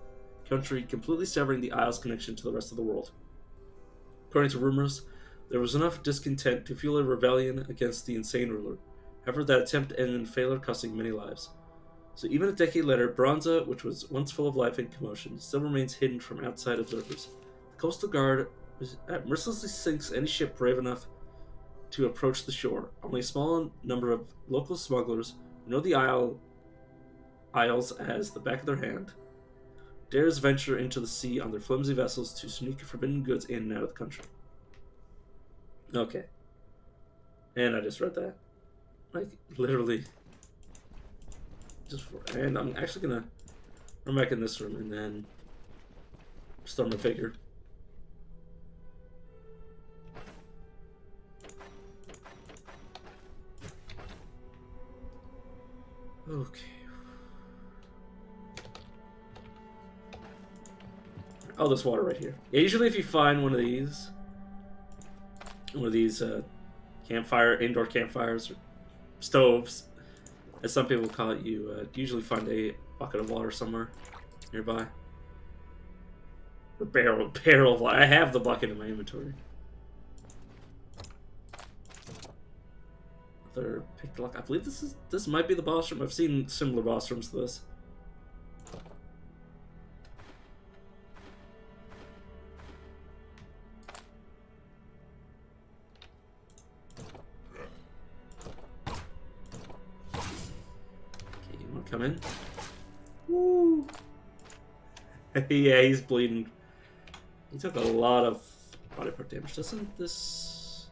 country, completely severing the Isle's connection to the rest of the world. According to rumors, there was enough discontent to fuel a rebellion against the insane ruler. However, that attempt ended in failure, costing many lives. So even a decade later, Bronza, which was once full of life and commotion, still remains hidden from outside observers. The Coastal Guard mercilessly sinks any ship brave enough to approach the shore. Only a small number of local smugglers, who know the isles as the back of their hand, dares venture into the sea on their flimsy vessels to sneak forbidden goods in and out of the country. Okay. And I just read that. Like, literally. And I'm actually gonna run back in this room and then start my figure. Okay. Oh, this water right here. Yeah, usually if you find one of these indoor campfires, or stoves, as some people call it, you usually find a bucket of water somewhere nearby. Or barrel of water. I have the bucket in my inventory. Another pick the lock. I believe this might be the boss room. I've seen similar boss rooms to this. Come in. Woo! Yeah, he's bleeding. He took a lot of body part damage. Doesn't this...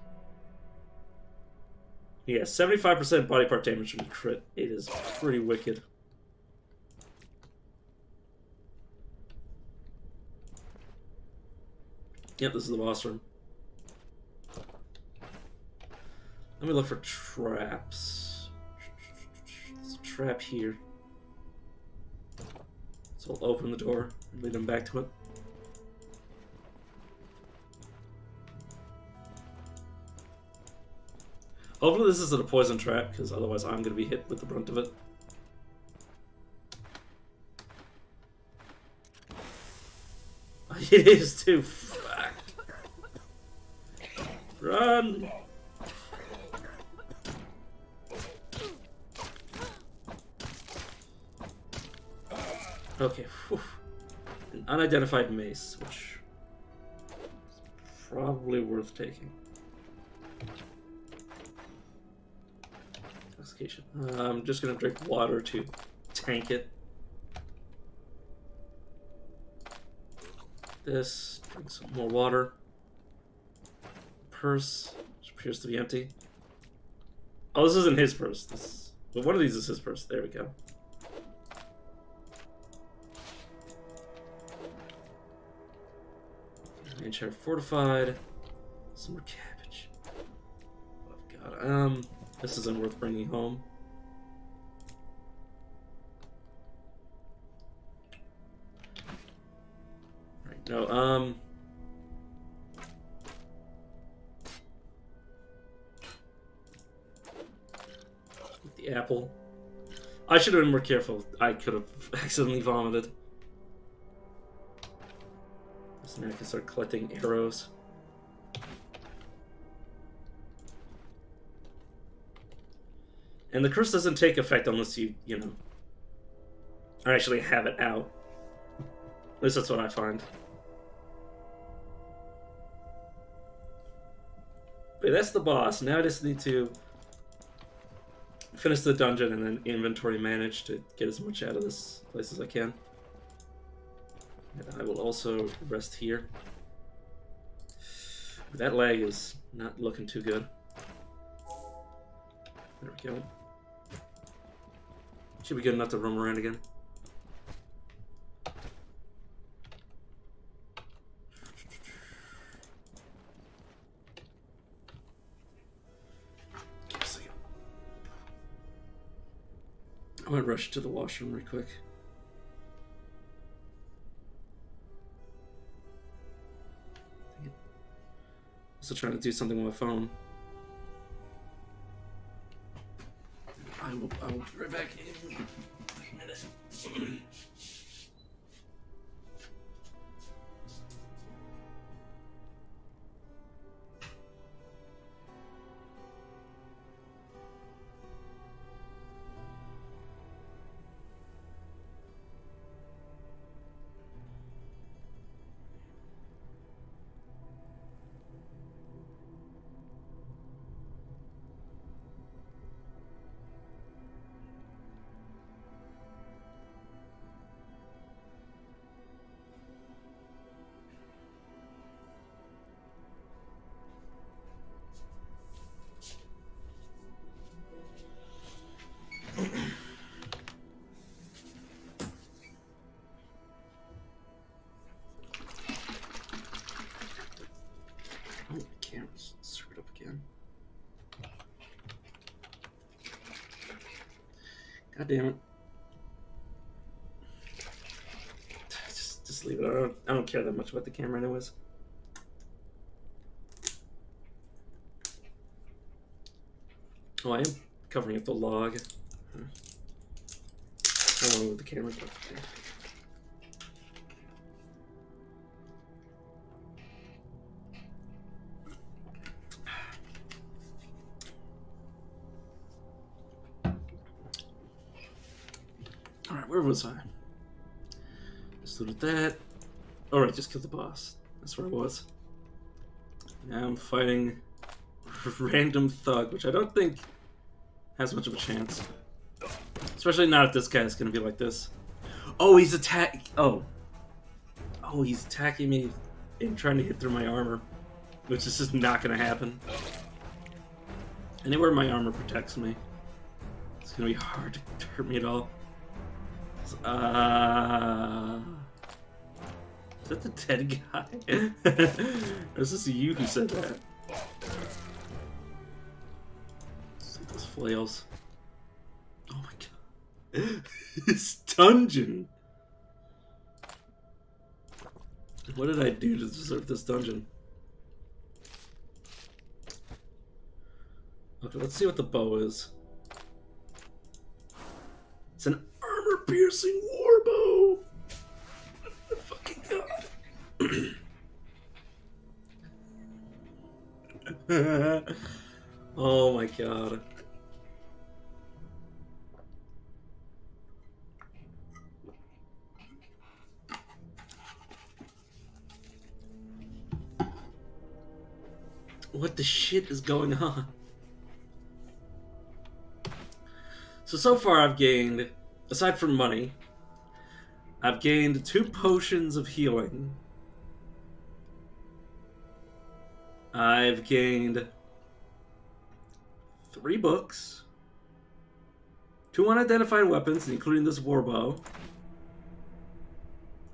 Yeah, 75% body part damage from the crit. It is pretty wicked. Yep, this is the boss room. Let me look for traps. There's a trap here. So I'll open the door and lead him back to it. Hopefully this isn't a poison trap, because otherwise I'm going to be hit with the brunt of it. It is too. Fuck. Run! Okay, whew. An unidentified mace, which is probably worth taking. Intoxication. I'm just gonna drink water to tank it. This, drink some more water. Purse, which appears to be empty. Oh, this isn't his purse. This, well, one of these is his purse. There we go. Stoneshard fortified. Some more cabbage. Oh god. This isn't worth bringing home. Right, no, the apple. I should have been more careful. I could have accidentally vomited. This man can start collecting arrows. And the curse doesn't take effect unless you know, or actually have it out. At least that's what I find. But that's the boss. Now I just need to finish the dungeon and then inventory manage to get as much out of this place as I can. And I will also rest here. That lag is not looking too good. There we go. Should be good enough to roam around again. Give me a second. I might rush to the washroom real quick. Also trying to do something with my phone. I will be right back in a minute. Oh, the camera's screwed up again. God damn it. Just leave it. I don't care that much about the camera anyways. Oh, I am covering up the log. I don't want to move the camera. But okay. Alright, where was I? Just looted that. Alright, just killed the boss. That's where I was. Now I'm fighting a random thug, which I don't think has much of a chance. Especially not if this guy's gonna be like this. Oh, he's Oh, he's attacking me and trying to hit through my armor, which is just not gonna happen. Anywhere my armor protects me, it's gonna be hard to hurt me at all. Is that the dead guy? Or is this you who said that? See those flails. Oh my god. This dungeon! What did I do to deserve this dungeon? Okay, let's see what the bow is. It's an armor-piercing warbow! Oh, fucking god. Oh my god. What the shit is going on? So far I've gained, aside from money, I've gained 2 potions of healing. I've gained 3 books, 2 unidentified weapons, including this warbow.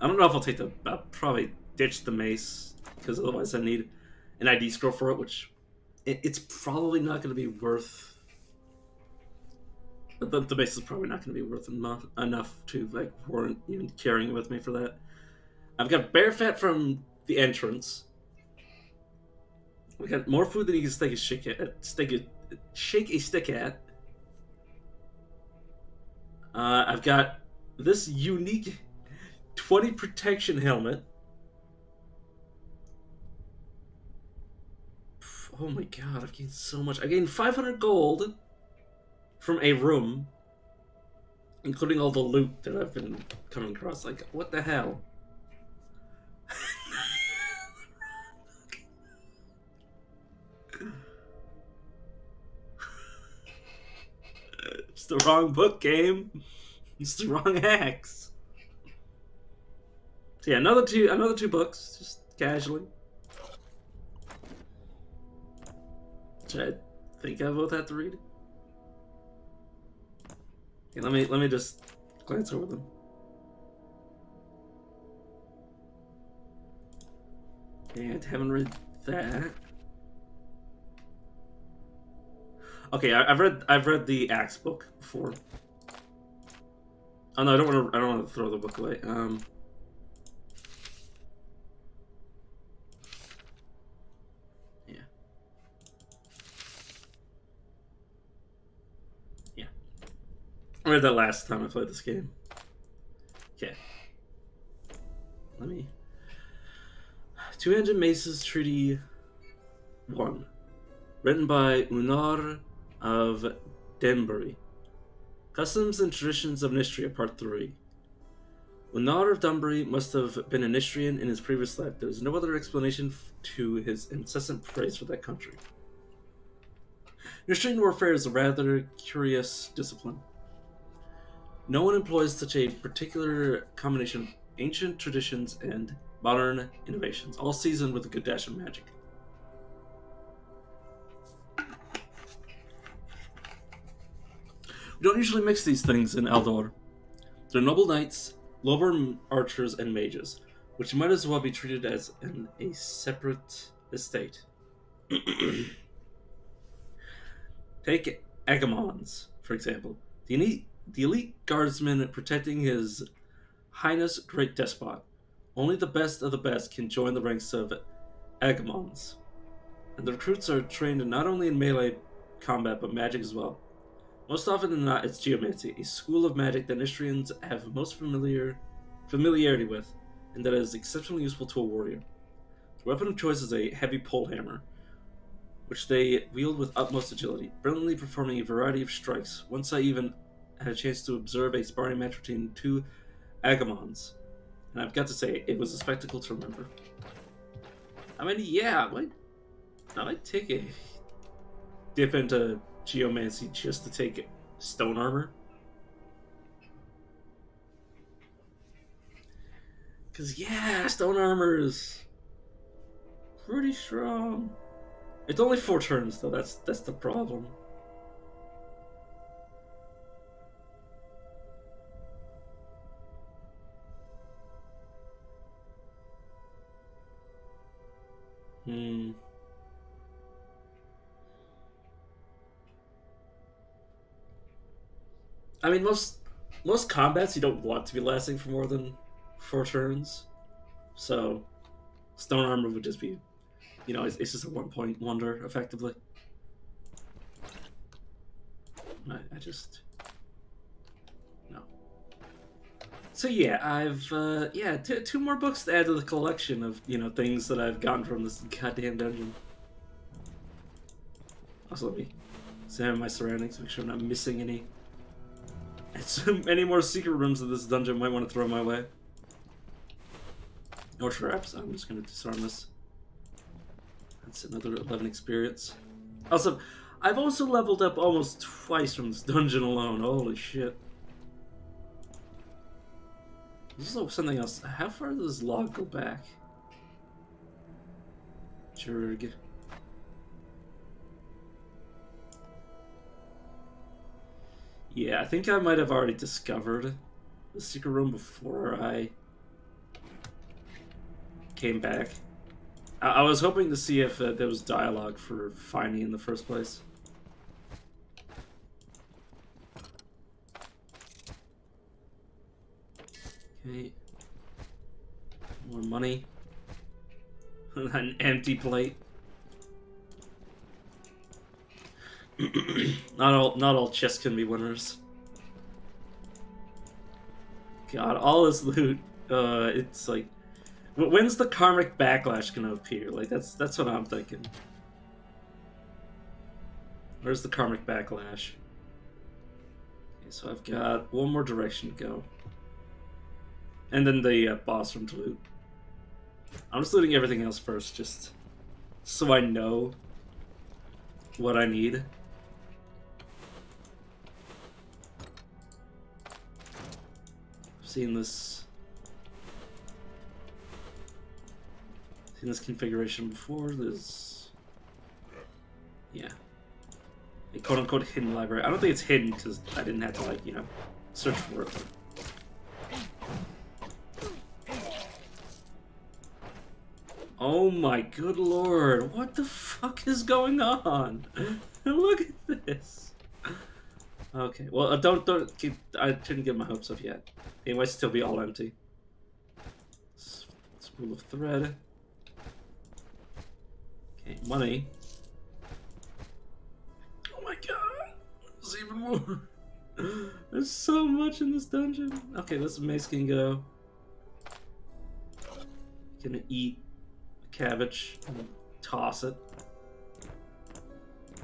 I don't know if I'll take the... I'll probably ditch the mace, because otherwise I need an ID scroll for it, which... It's probably not going to be worth... The mace is probably not going to be worth enough to, like, warrant even carrying it with me for that. I've got bear fat from the entrance. We got more food than you can shake a stick at. I've got this unique 20 protection helmet. Oh my god, I've gained so much. I gained 500 gold from a room, including all the loot that I've been coming across. Like, what the hell? It's the wrong book, game. It's the wrong axe. So yeah, another two books, just casually. Which I think I both have to read. Okay, let me just glance over them. And haven't read that. Okay, I've read the Axe book before. Oh no, I don't want to throw the book away. Yeah. Yeah. I read that last time I played this game. Okay. Let me... Two-Handed Maces Treaty 1. Written by Unar of Denbury. Customs and Traditions of Nistria, Part 3. Unar of Dunbury must have been a Nistrian in his previous life. There is no other explanation to his incessant praise for that country. Nistrian warfare is a rather curious discipline. No one employs such a particular combination of ancient traditions and modern innovations, all seasoned with a good dash of magic. We don't usually mix these things in Eldor. They're noble knights, lowborn archers, and mages, which might as well be treated as a separate estate. Take Agamons, for example. The elite guardsman protecting his Highness Great Despot. Only the best of the best can join the ranks of Agamons. And the recruits are trained not only in melee combat, but magic as well. Most often than not, it's geomancy, a school of magic that Nistrians have most familiarity with, and that is exceptionally useful to a warrior. The weapon of choice is a heavy pole hammer, which they wield with utmost agility, brilliantly performing a variety of strikes. Once I even had a chance to observe a sparring match between 2 Agamons, and I've got to say, it was a spectacle to remember. I mean, yeah, I might take a dip into geomancy just to take stone armor. Because, yeah, stone armor is pretty strong. It's only 4 turns, though. That's the problem. I mean, most combats you don't want to be lasting for more than 4 turns, so stone armor would just be, it's just a 1-point wonder, effectively. I just no. So yeah, I've 2 more books to add to the collection of things that I've gotten from this goddamn dungeon. Also, let me examine my surroundings, make sure I'm not missing any more secret rooms of this dungeon might want to throw my way. Or traps. I'm just going to disarm this. That's another 11 experience. Also, I've also leveled up almost twice from this dungeon alone. Holy shit. This is something else. How far does this log go back? Jurg. Yeah, I think I might have already discovered the secret room before I came back. I was hoping to see if there was dialogue for finding in the first place. Okay. More money. An empty plate. Not all chests can be winners. God, all this loot. It's like, when's the karmic backlash gonna appear? Like that's what I'm thinking. Where's the karmic backlash? Okay, so I've got one more direction to go, and then the boss room to loot. I'm just looting everything else first, just so I know what I need. I've seen this configuration before. There's, yeah, a quote-unquote hidden library. I don't think it's hidden because I didn't have to, like, you know, search for it. Oh my good lord, what the fuck is going on? Look at this. Okay, well, I shouldn't get my hopes up yet. It might still be all empty. Spool of thread. Okay, money. Oh my god, there's even more. There's so much in this dungeon. Okay, this mace can go. Gonna eat cabbage and toss it.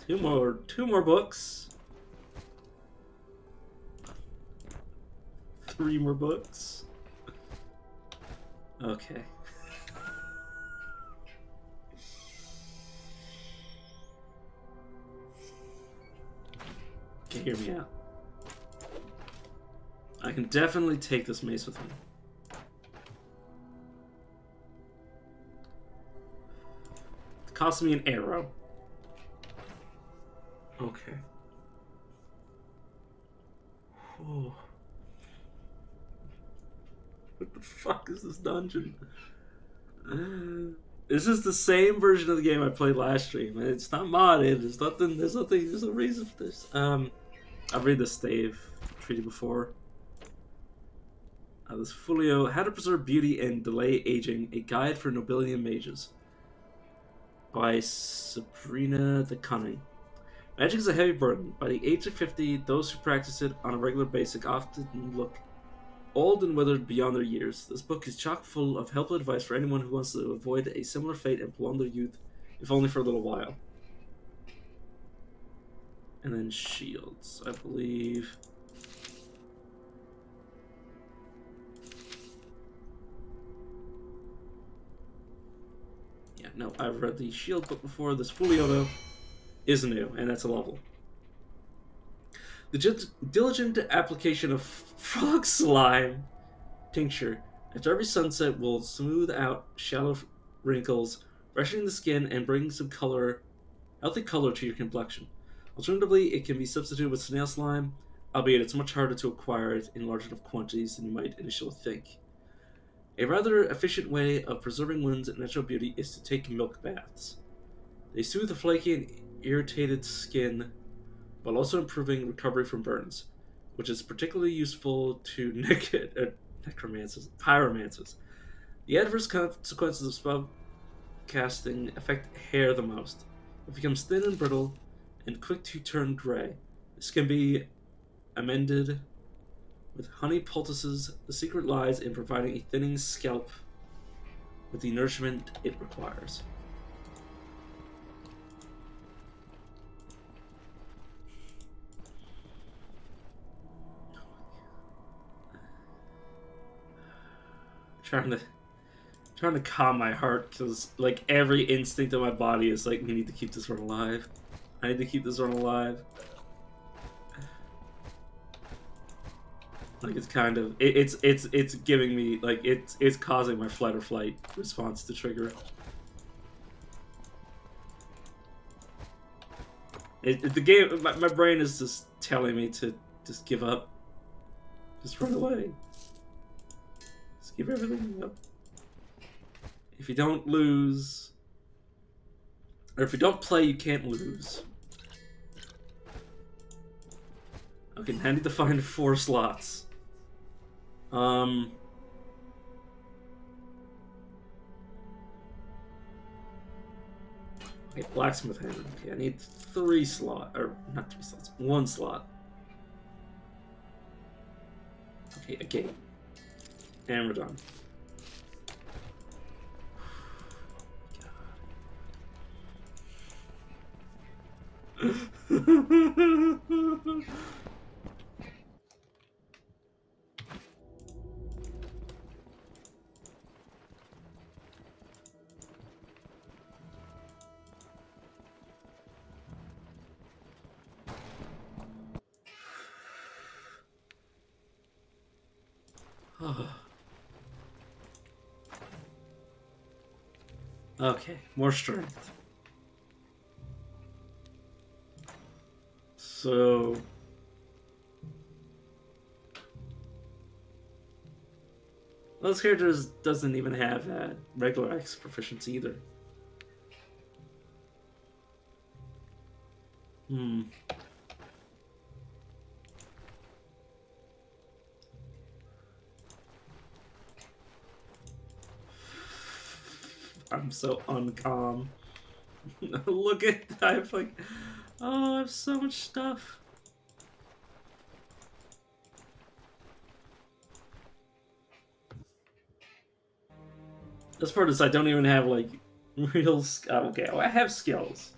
Two more books. 3 more books. Okay. Okay, hear me out. I can definitely take this mace with me. It cost me an arrow. Okay. Oh. What the fuck is this dungeon? This is the same version of the game I played last stream. It's not modded. There's no reason for this. I've read the stave treaty before. This folio, How to Preserve Beauty and Delay Aging, a Guide for Nobility and Mages, by Sabrina the Cunning. Magic is a heavy burden. By the age of 50, those who practice it on a regular basis often look old and withered beyond their years. This book is chock full of helpful advice for anyone who wants to avoid a similar fate and prolong their youth, if only for a little while. And then shields, I believe. Yeah, no, I've read the shield book before. This folio, though, is new, and that's a level. The diligent application of frog slime tincture after every sunset will smooth out shallow wrinkles, freshening the skin and bringing some healthy color to your complexion. Alternatively, it can be substituted with snail slime, albeit it's much harder to acquire it in large enough quantities than you might initially think. A rather efficient way of preserving wounds and natural beauty is to take milk baths. They soothe the flaky and irritated skin, while also improving recovery from burns, which is particularly useful to pyromancers. The adverse consequences of spell casting affect hair the most. It becomes thin and brittle, and quick to turn gray. This can be amended with honey poultices. The secret lies in providing a thinning scalp with the nourishment it requires. trying to calm my heart because like every instinct of my body is like we need to keep this one alive. I need to keep this one alive. Like it's kind of it's giving me like it's causing my flight or flight response to trigger. The game, my brain is just telling me to just give up, just run away, just give everything up. If you don't lose, or if you don't play, you can't lose. Okay, now I need to find 4 slots. Okay, blacksmith hammer. Okay, I need 3 slots, or not 3 slots, 1 slot. Okay, a gate. And we're done. Okay, more strength. So those characters doesn't even have regular X proficiency either. I'm so uncalm. Look at I have like, oh, I have so much stuff. This part is I don't even have like real. Okay, well, I have skills.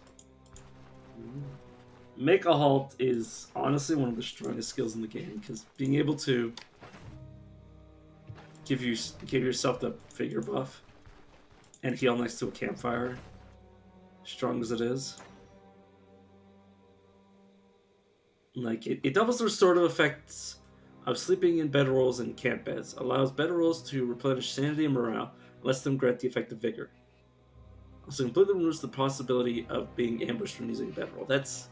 Make a halt is honestly one of the strongest skills in the game because being able to give yourself the figure buff and heal next to a campfire, strong as it is. Like it doubles the restorative effects of sleeping in bedrolls and camp beds, allows bedrolls to replenish sanity and morale, lets them grant the effect of vigor. Also completely removes the possibility of being ambushed when using a bedroll. That's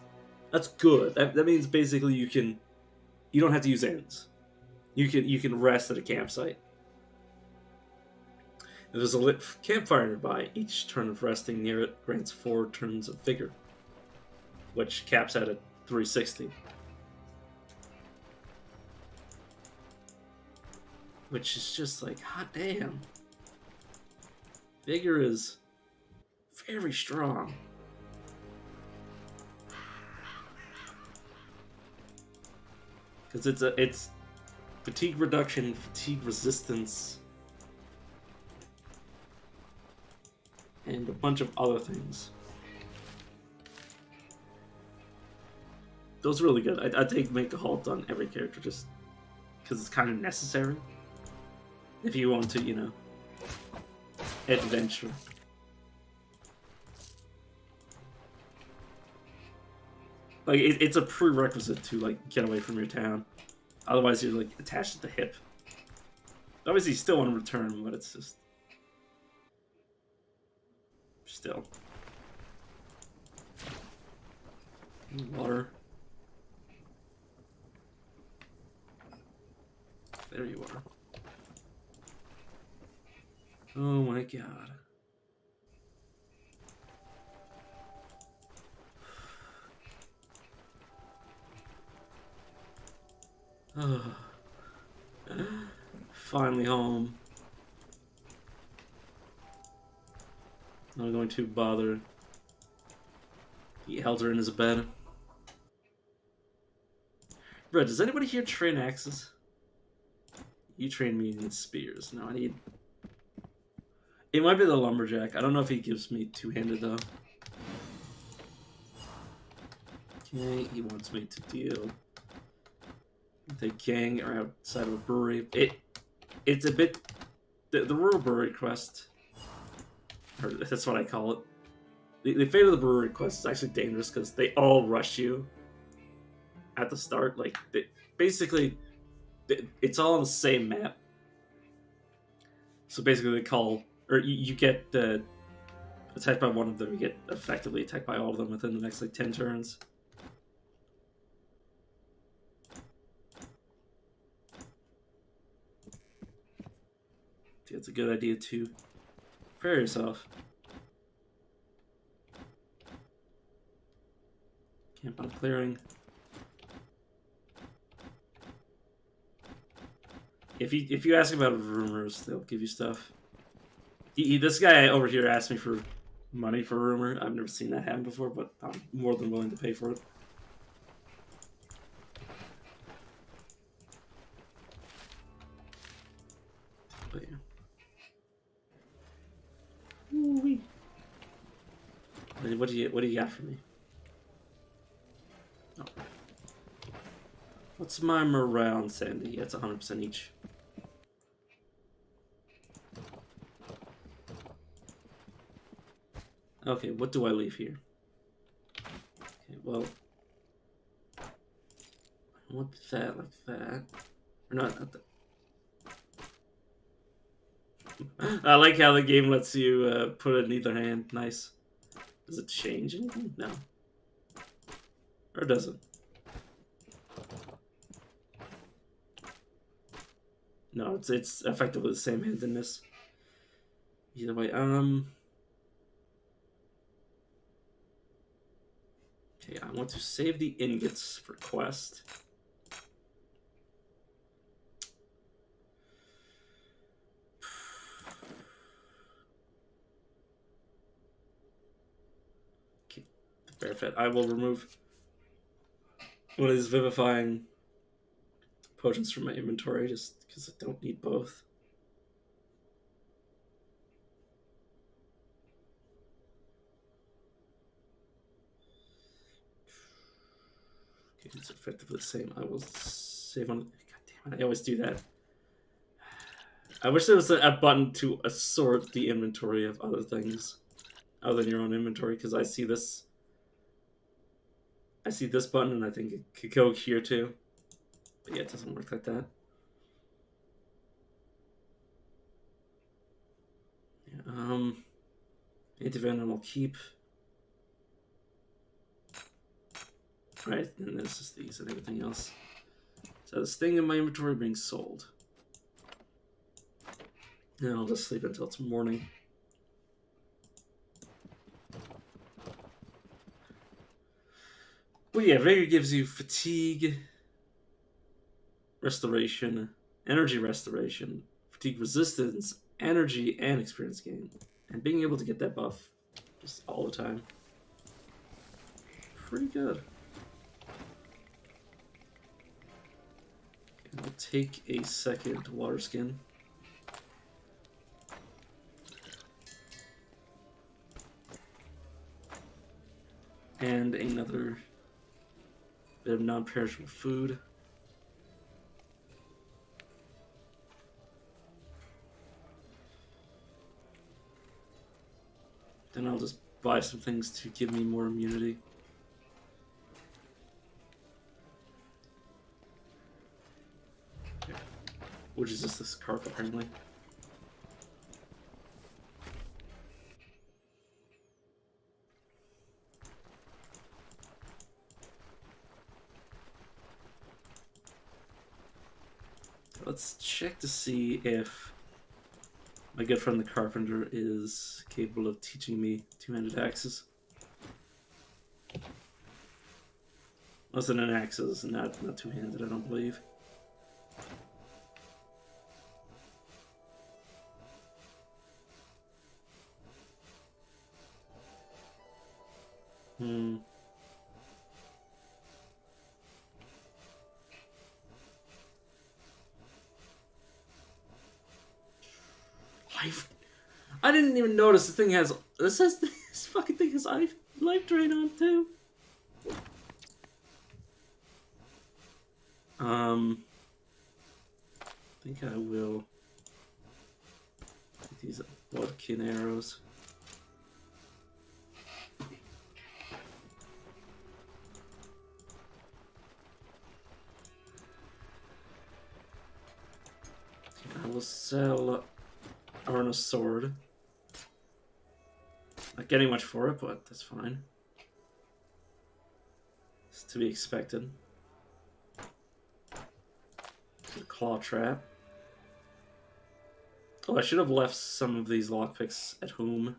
good. That means basically you don't have to use ends. You can rest at a campsite. If there's a lit campfire nearby, each turn of resting near it grants 4 turns of vigor, which caps out at 360. Which is just like, hot damn. Vigor is very strong. Because it's fatigue reduction, fatigue resistance, and a bunch of other things. Those are really good. I'd take make a halt on every character just because it's kind of necessary. If you want to, you know, adventure. Like, it's a prerequisite to, like, get away from your town. Otherwise, you're, like, attached at the hip. Obviously, you still want to return, but it's just... Still. Water. There you are. Oh my god. Finally home. Not going to bother. He held her in his bed. Bro, does anybody here train axes? You train me in spears. No, I need... It might be the lumberjack. I don't know if he gives me two-handed though. Okay, he wants me to deal with a gang or outside of a brewery. It's a bit the rural brewery quest, or that's what I call it. The fate of the brewery quest is actually dangerous because they all rush you at the start. Like, basically, it's all on the same map. So basically, they call, or you get attacked by one of them, you get effectively attacked by all of them within the next like 10 turns. It's a good idea to prepare yourself. Camp on clearing. If you ask about rumors, they'll give you stuff. This guy over here asked me for money for a rumor. I've never seen that happen before, but I'm more than willing to pay for it. But yeah. Ooh-wee. What do you got for me? Oh. What's my morale and sanity? Yeah, it's 100% each. Okay, what do I leave here? Okay, well, I want that like that. Or not that. I like how the game lets you put it in either hand. Nice. Does it change anything? No. Or does it? No, it's effectively the same hand in this. Either way, okay, I want to save the ingots for quest. Okay, the bear fat. I will remove one of these vivifying potions from my inventory just because I don't need both. Okay, it's effectively the same. I will save on. God damn it! I always do that. I wish there was a button to assort the inventory of other things other than your own inventory, because I see this button and I think it could go here too. But yeah, it doesn't work like that. Yeah, anti-venom I'll keep. Right, and this is these and everything else. So this thing in my inventory being sold. And I'll just sleep until it's morning. But yeah, Vigor gives you fatigue, restoration, energy restoration, fatigue resistance, energy, and experience gain. And being able to get that buff just all the time. Pretty good. Okay, I'll take a second water skin. And another bit of non-perishable food. Then I'll just buy some things to give me more immunity. Okay. Which is just this carp, apparently. Let's check to see if my good friend the carpenter is capable of teaching me two-handed axes. Less than an axe is not two-handed, I don't believe. Life. I didn't even notice the thing has. This fucking thing has life drain on too. I think I will These bloodkin arrows. I will sell Arna's sword. Not getting much for it, but that's fine. It's to be expected. The claw trap. Oh, I should have left some of these lockpicks at home.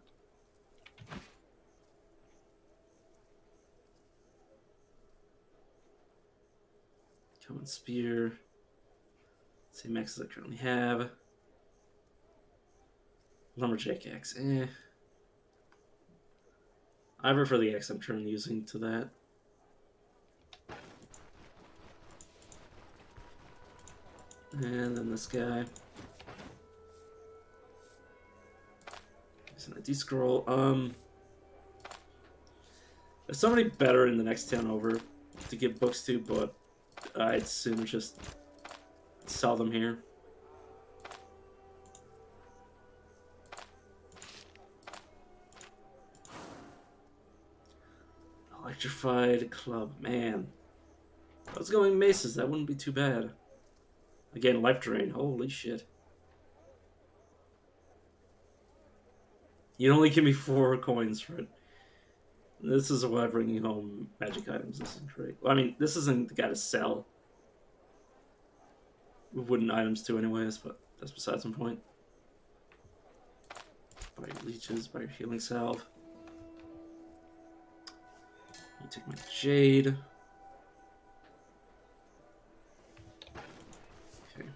Common spear. Same axe as I currently have. Lumberjack axe. I prefer the axe I'm currently using to that. And then this guy. There's an ID scroll. There's somebody better in the next town over to give books to, but I'd sooner just sell them here. Electrified club, man. If I was going maces, that wouldn't be too bad. Again, life drain. Holy shit. You'd only give me 4 coins for it. This is why bringing home magic items isn't great. Well, I mean, this isn't the guy to sell wooden items to anyways, but that's besides the point. Buy your leeches, buy your healing salve. You take my jade. Okay.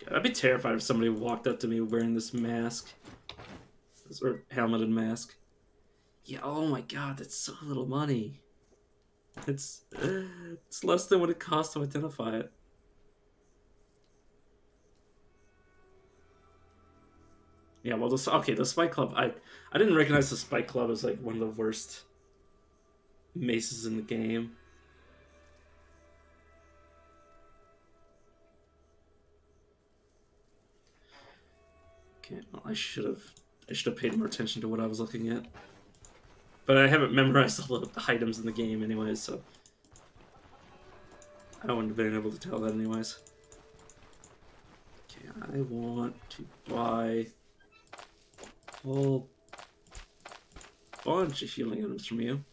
God, I'd be terrified if somebody walked up to me wearing this mask. Or helmeted mask. Yeah, oh my god, that's so little money. It's less than what it costs to identify it. Yeah, well, the Spike Club. I didn't recognize the Spike Club as like one of the worst maces in the game. Okay, well, I should have paid more attention to what I was looking at. But I haven't memorized all the items in the game anyways, so I wouldn't have been able to tell that anyways. Okay, I want to buy a whole bunch of healing items from you.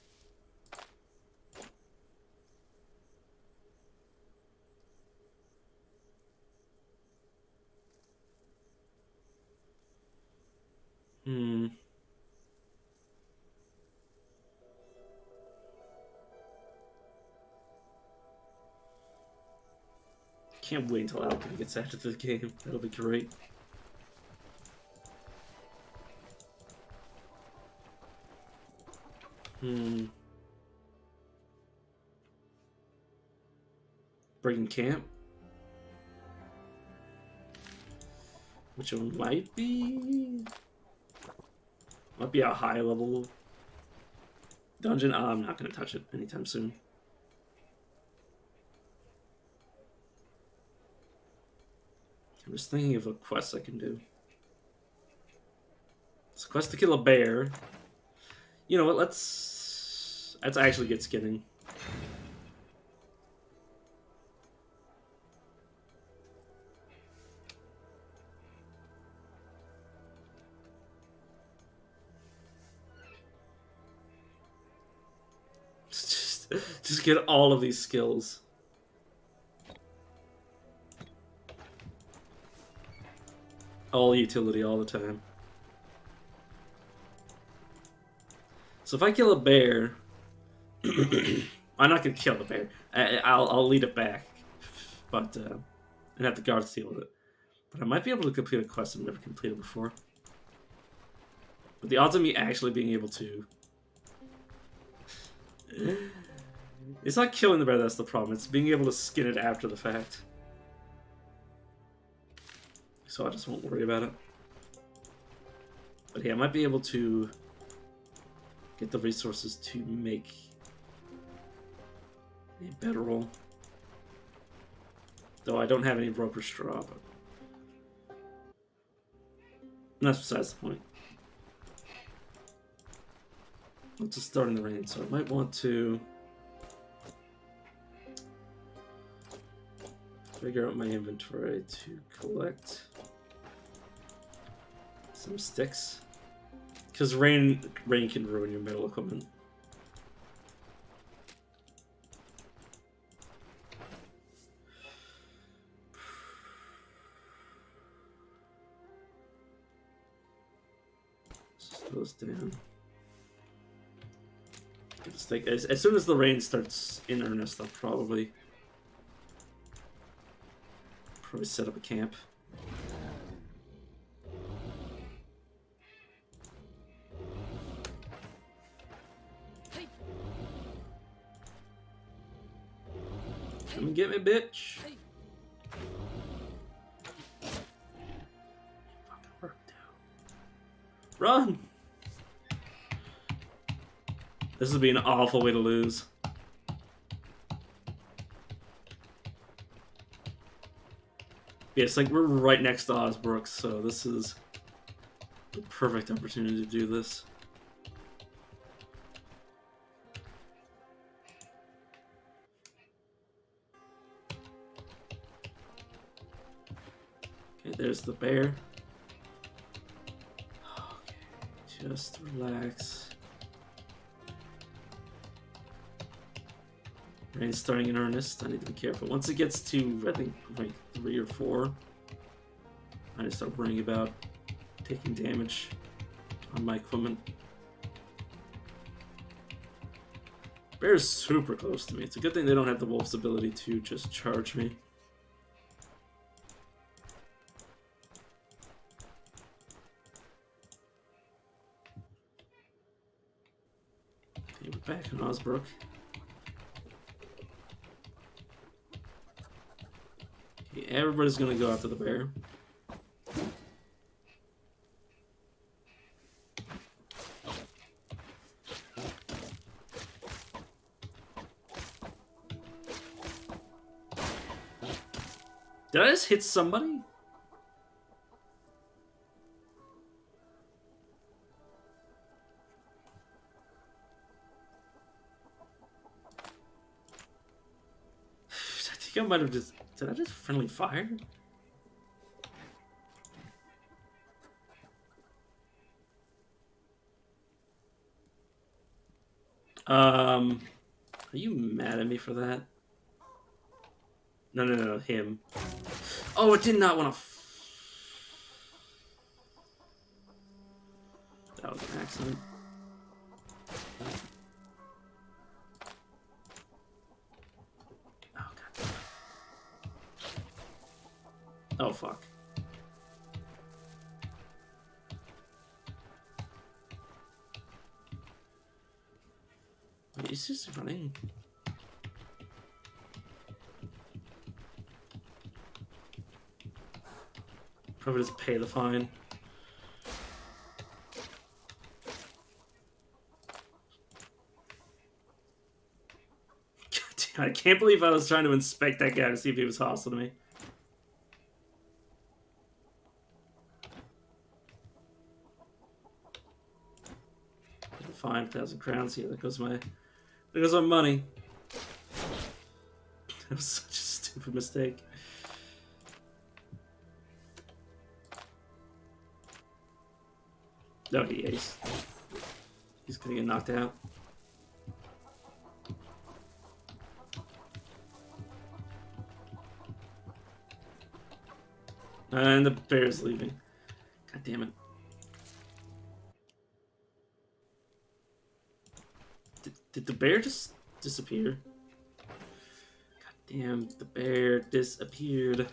Can't wait until Alchemy gets added to the game. That'll be great. Breaking camp. Which one might be a high level dungeon. I'm not gonna touch it anytime soon. I'm just thinking of a quest I can do. It's a quest to kill a bear. You know what, let's actually get skinning. Just get all of these skills. All utility all the time. So if I kill a bear, I'm not gonna kill the bear. I'll lead it back, but and have the guards deal with it. But I might be able to complete a quest I've never completed before. But the odds of me actually being able to, it's not killing the bear that's the problem. It's being able to skin it after the fact. So I just won't worry about it. But yeah, I might be able to get the resources to make a better roll. Though I don't have any rope or straw, but that's besides the point. It's just starting to rain, so I might want to figure out my inventory to collect some sticks. Because rain can ruin your metal equipment. Just throw this down. Get the stick. As soon as the rain starts in earnest, I'll probably set up a camp. Come and get me, bitch. Fucking worked out. Run! This would be an awful way to lose. Yeah, it's like we're right next to Osbrook, so this is the perfect opportunity to do this. Okay, there's the bear. Okay, just relax. Rain's starting in earnest. I need to be careful. Once it gets to, I think, like 3 or 4, I need to start worrying about taking damage on my equipment. Bear's super close to me. It's a good thing they don't have the wolf's ability to just charge me. Okay, we're back in Osbrook. Okay, everybody's gonna go after the bear. Did I just hit somebody? I think I might have just... Did I just friendly fire? Are you mad at me for that? No, him. Oh, it did not want to... That was an accident. Oh, God. Oh, fuck. Wait, he's just running. Probably just pay the fine. God damn, I can't believe I was trying to inspect that guy to see if he was hostile to me. Fine, 1,000 crowns. Yeah, there goes my money. That was such a stupid mistake. No, he's gonna get knocked out. And the bear's leaving. God damn it. Did the bear just disappear? God damn, the bear disappeared.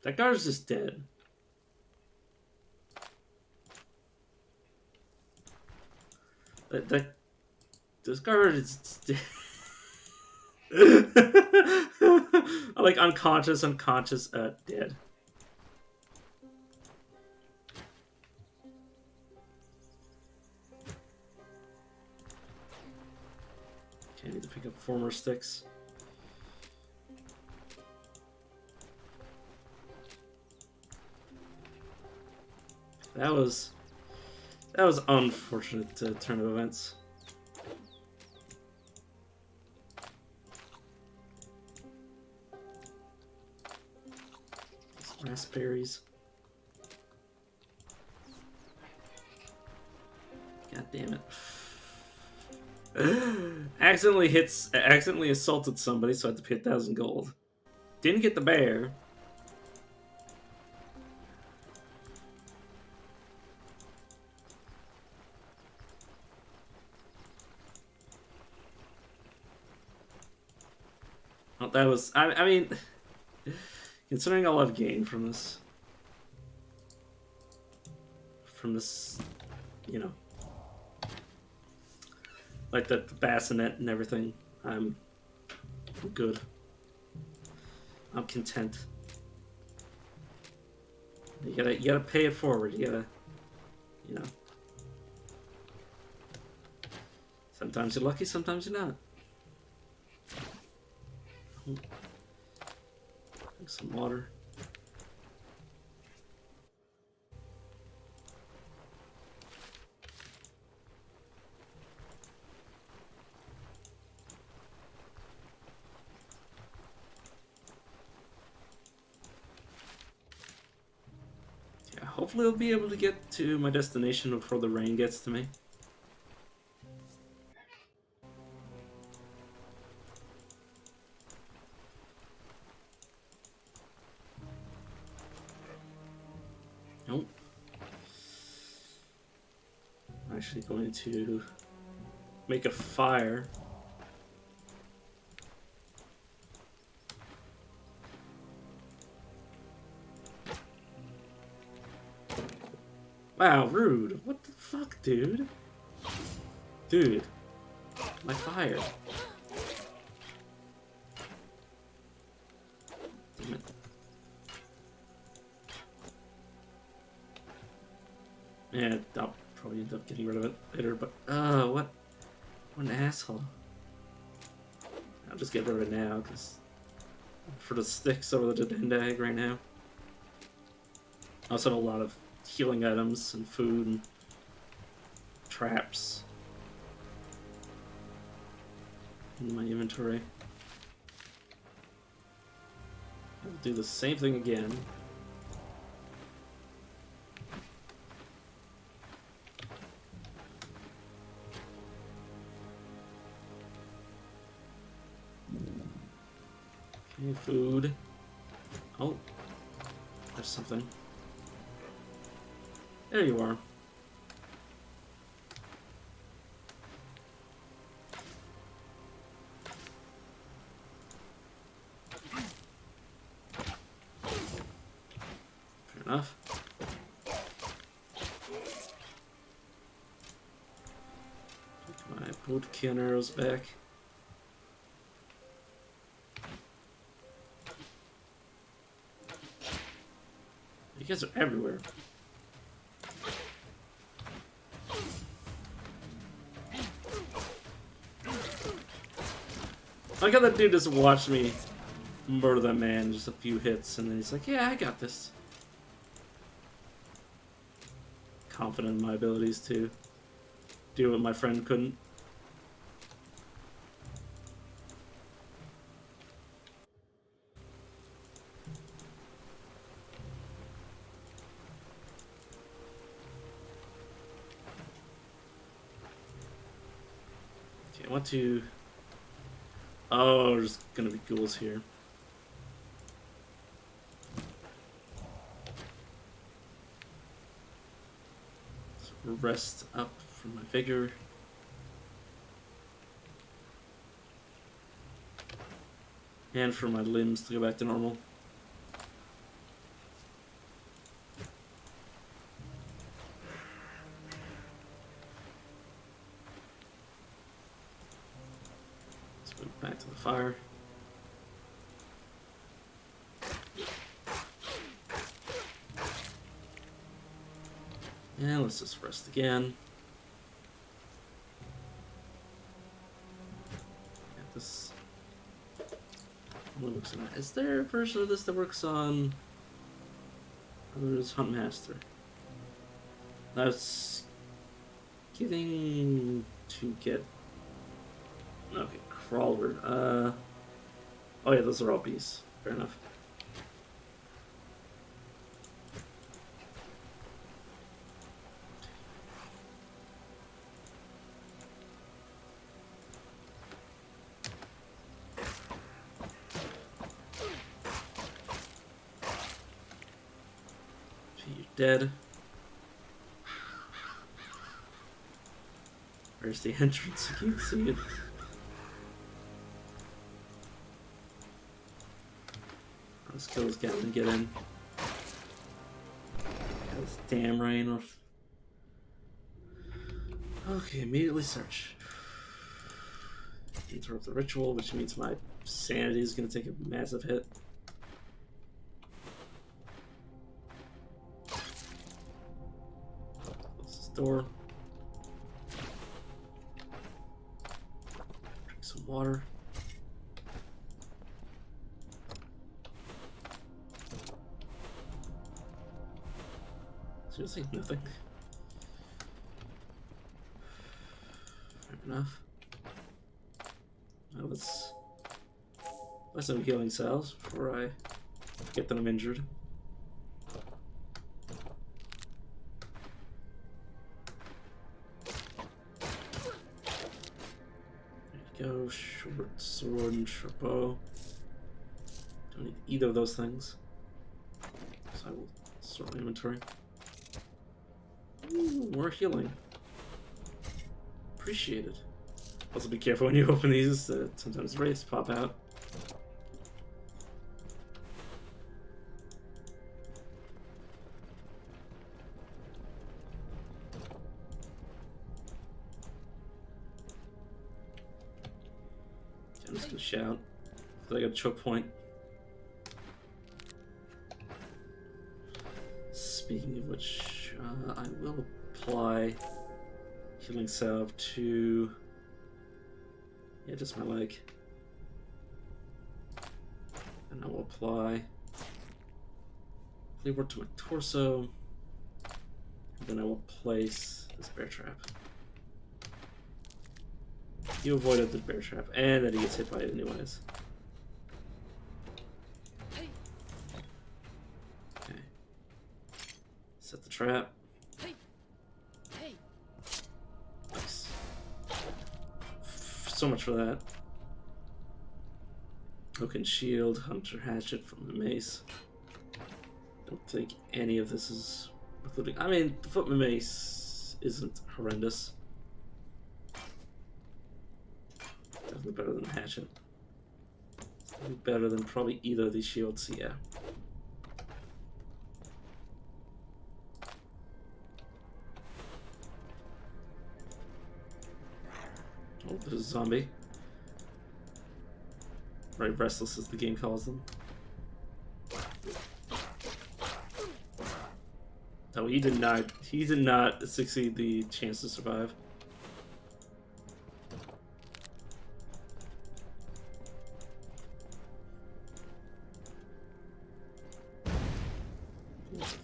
That guard's just dead. This guard is dead. Like unconscious, dead. Okay, I need to pick up 4 more sticks. That was unfortunate turn of events. These raspberries. God damn it. Accidentally assaulted somebody, so I had to pay 1,000 gold. Didn't get the bear. Well, that was... I mean... Considering all I've gained from this... you know... Like the bassinet and everything, I'm good. I'm content. You gotta pay it forward. You gotta, you know... Sometimes you're lucky, sometimes you're not. Drink some water. Yeah, hopefully I'll be able to get to my destination before the rain gets to me. Nope. I'm actually going to make a fire. Wow, rude. What the fuck, dude? Dude. My fire. Damn it. Yeah, I'll probably end up getting rid of it later, but what an asshole. I'll just get rid of it now, because for the sticks over the dead egg right now. I also have a lot of healing items and food and traps in my inventory. I'll do the same thing again. Okay, food. Oh, there's something. There you are. Fair enough. Put my bootkin arrows back. You guys are everywhere. I like how that dude just watched me murder that man in just a few hits, and then he's like, yeah, I got this. Confident in my abilities to do what my friend couldn't. Okay, I want to... Oh, there's gonna be ghouls here. So rest up from my vigor. And for my limbs to go back to normal. Let's move back to the fire. And let's just rest again. Got this. Is there a version of this that works on? There's Hunt Master. That's getting to get. Okay, Crawler. Oh yeah, those are all beasts. Fair enough. Dead. Where's the entrance? You can't see it. Let's kill this guy and get in. This damn rain off. Okay, immediately search. Interrupt the ritual, which means my sanity is going to take a massive hit. Door. Drink some water. Seriously, nothing. Fair enough. Now let's buy some healing cells before I forget that I'm injured. Go, short sword and short bow. Don't need either of those things. So I will sort my inventory. Ooh, more healing. Appreciate it. Also be careful when you open these, sometimes wraiths pop out. I'm just gonna shout, because I got a choke point. Speaking of which, I will apply healing salve to, yeah, just my leg. And I will apply flavor to my torso. And then I will place this bear trap. You avoided the bear trap, and then he gets hit by it anyways. Okay. Set the trap. Nice. So much for that. Hook and shield, hunter hatchet from the mace. Don't think any of this is worth looting. I mean, the footman mace isn't horrendous. Definitely better than the hatchet. Definitely better than probably either of these shields, yeah. Oh, there's a zombie. Right, restless as the game calls them. No, he did not succeed the chance to survive.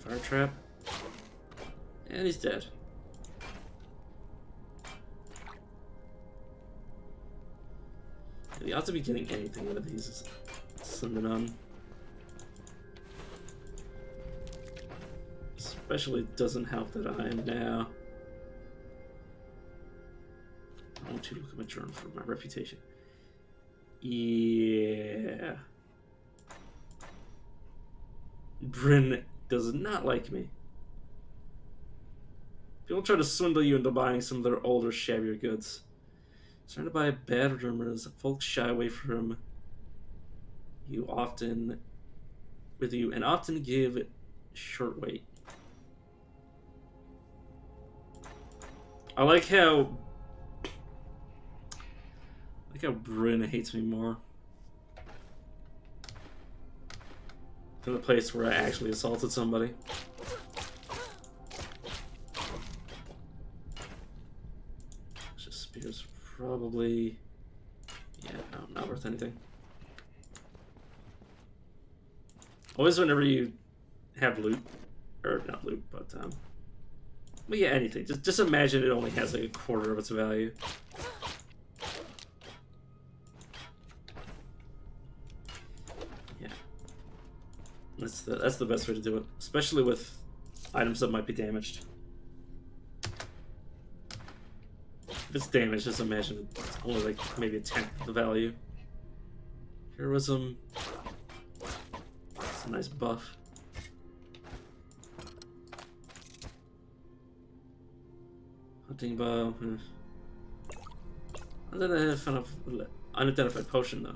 Fire trap. And he's dead. The odds of me getting anything out of these is slim to none. Especially it doesn't help that I am now. I want to look at my journal for my reputation. Yeah. Bryn does not like me. People try to swindle you into buying some of their older, shabbier goods. Surrounded by bad rumors, folks shy away from You often with you and often give short weight. I like how Bryn hates me more than the place where I actually assaulted somebody. Just spears probably, yeah, no, not worth anything. Always whenever you have loot, or not loot, but yeah, anything. Just imagine it only has like a quarter of its value. Yeah, that's the best way to do it, especially with items that might be damaged. If it's damaged, just imagine it's only like maybe a tenth of the value. Heroism. It's a nice buff. Hunting bow. And then I found an unidentified potion though.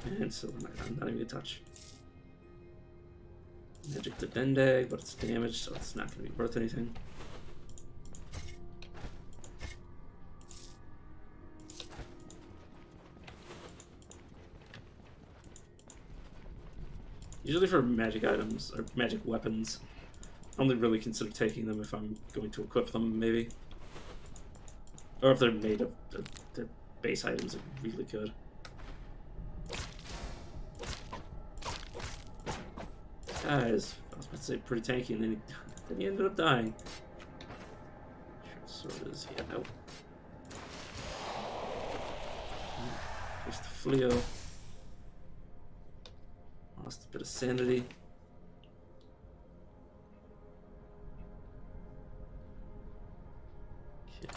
And so I'm not even gonna touch. Magic to Dendag, but it's damaged, so it's not gonna be worth anything. Usually for magic items, or magic weapons, I only really consider taking them if I'm going to equip them, maybe. Or if they're made of, their base items are really good. Guys, I was about to say pretty tanky, and then he ended up dying. Short sword is, yeah, nope. Here's the Fleo. Lost a bit of sanity. Okay.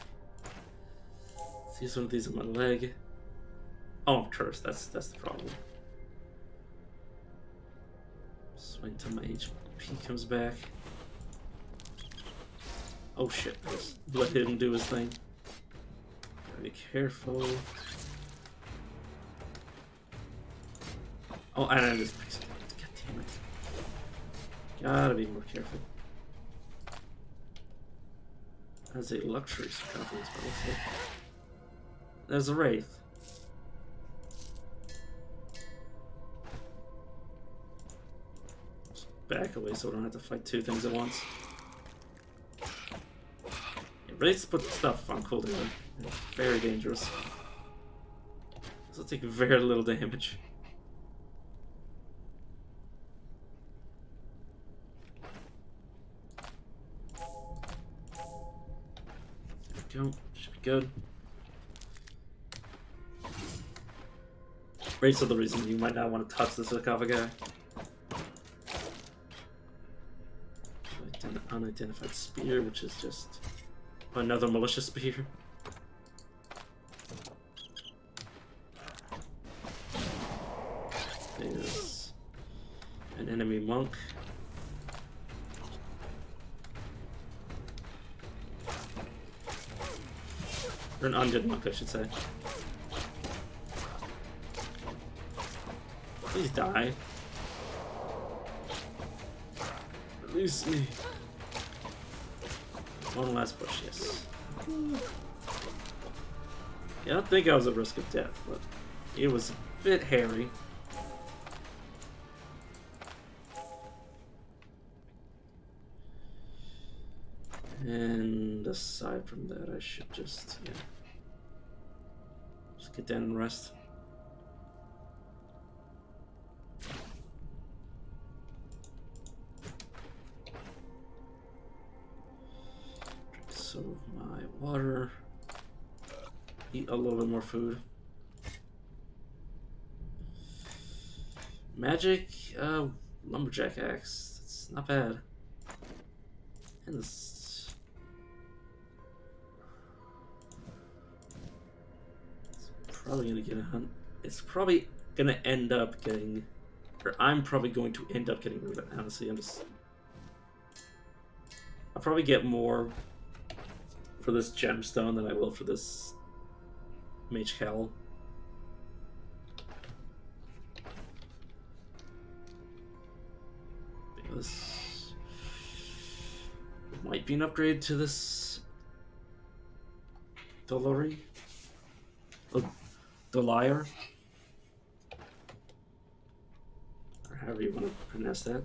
Let's use one of these on my leg. Oh, I'm cursed. That's the problem. Just wait until my HP comes back. Oh shit! Just let him do his thing. Gotta be careful. Oh, and I just picked it up. God damn it. Gotta be more careful. That's a luxury sarcophagus, but let's see. There's a wraith. Just back away so I don't have to fight two things at once. Yeah, wraiths put stuff on cooldown. They're very dangerous. This will take very little damage. Go. Should be good. Wraiths are the reason you might not want to touch the sarcophagi. Unidentified spear, which is just another malicious spear. There's an enemy monk. Or an undead monk, I should say. Please die. Release me. One last push, yes. Yeah, I don't think I was at risk of death, but it was a bit hairy. And aside from that, I should just, yeah. Just get down and rest. Drink some of my water. Eat a little bit more food. Magic, lumberjack axe. It's not bad. And this. Probably gonna get a hunt. It's probably gonna end up getting, or I'm probably going to end up getting rid of it. Honestly, I'll probably get more for this gemstone than I will for this mage cowl. might be an upgrade to this Dolori. Oh, Doliar. Or however you want to pronounce that.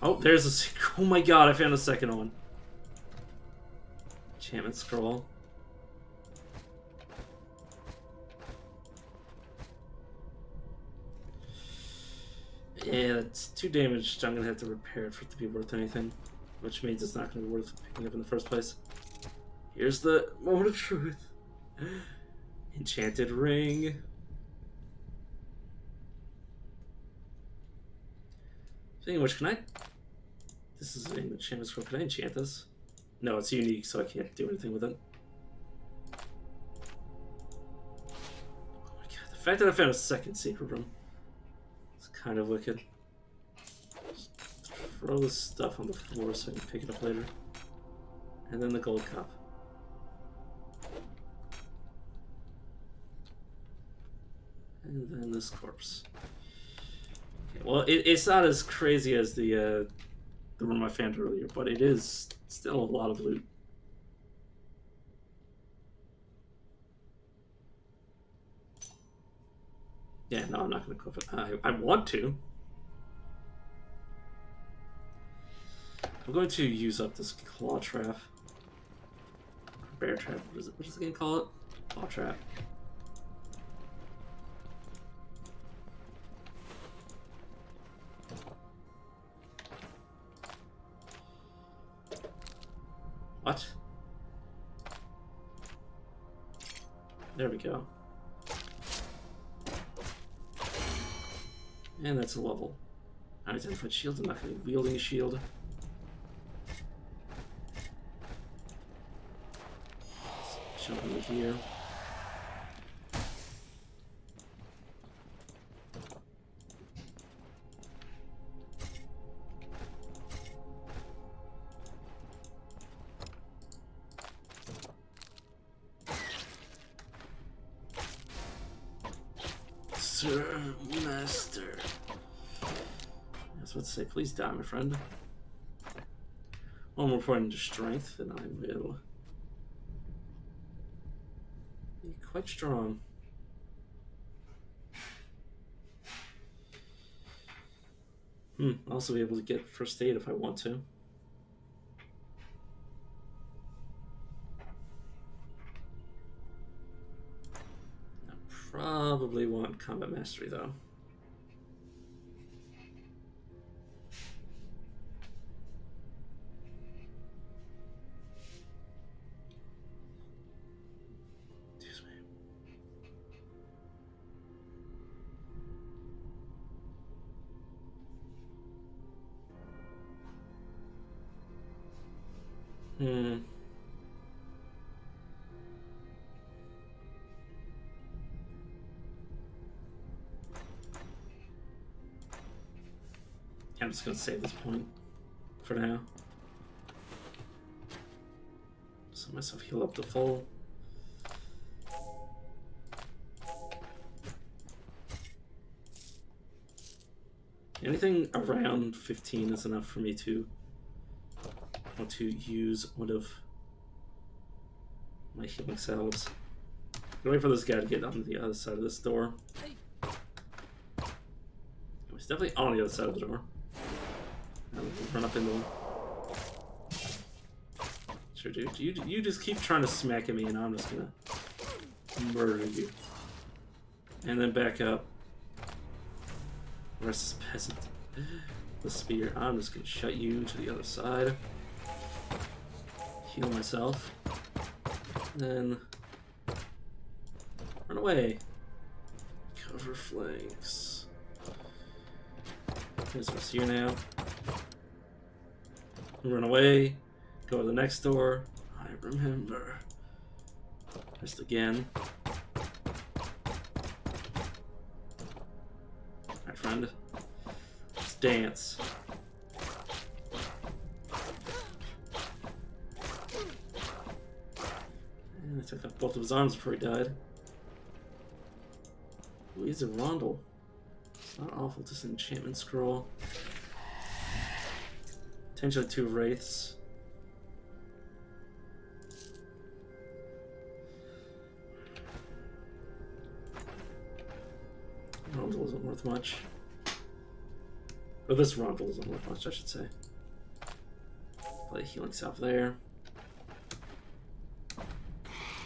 Oh, there's a secret. Oh my god, I found a second one. Enchantment scroll. Yeah, that's 2 damage. I'm gonna have to repair it for it to be worth anything, which means it's not gonna be worth picking up in the first place. Here's the moment of truth. Enchanted ring. Speaking of which, can I? This is an enchantment scroll. Can I enchant this? No, it's unique, so I can't do anything with it. Oh my god, the fact that I found a second secret room. Kind of wicked. Just throw this stuff on the floor so I can pick it up later. And then the gold cup. And then this corpse. Okay, well, it's not as crazy as the room I found earlier, but it is still a lot of loot. Yeah, no, I'm not going to equip it. I want to. I'm going to use up this claw trap. Bear trap. What does the game call it? Claw trap. What? There we go. And that's a level. Unidentified shield. I'm not going to be wielding a shield. Let's jump into here. Sir, master. I was about to say, please die, my friend. One more point into strength, and I will be quite strong. I'll also be able to get first aid if I want to. Probably want combat mastery though. Excuse me. I'm just gonna save this point for now. So myself heal up to full. Anything around 15 is enough for me to want to use one of my healing salves. I'm wait for this guy to get on the other side of this door. He's definitely on the other side of the door. Run up into him. Sure, dude. You just keep trying to smack at me, and I'm just gonna murder you. And then back up. Rest this peasant. The spear. I'm just gonna shut you to the other side. Heal myself. And then run away. Cover flanks. There's us here now. Run away. Go to the next door. I remember. Rest again. Alright, friend. Let's dance. And I took out both of his arms before he died. He's a Rondel. It's not awful. Just an enchantment scroll. Potentially 2 wraiths. Rondel isn't worth much. Or this Rondel isn't worth much, I should say. Play Healing Salve there.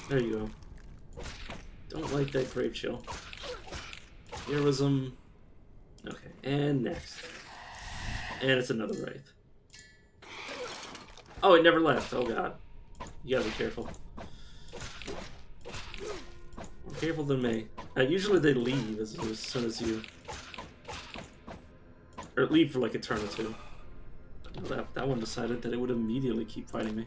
There you go. Don't like that Grave Chill. Heroism. Okay, and next. And it's another Wraith. Oh, it never left. Oh god. You gotta be careful. More careful than me. Usually they leave as soon as you... Or leave for like a turn or two. That one decided that it would immediately keep fighting me.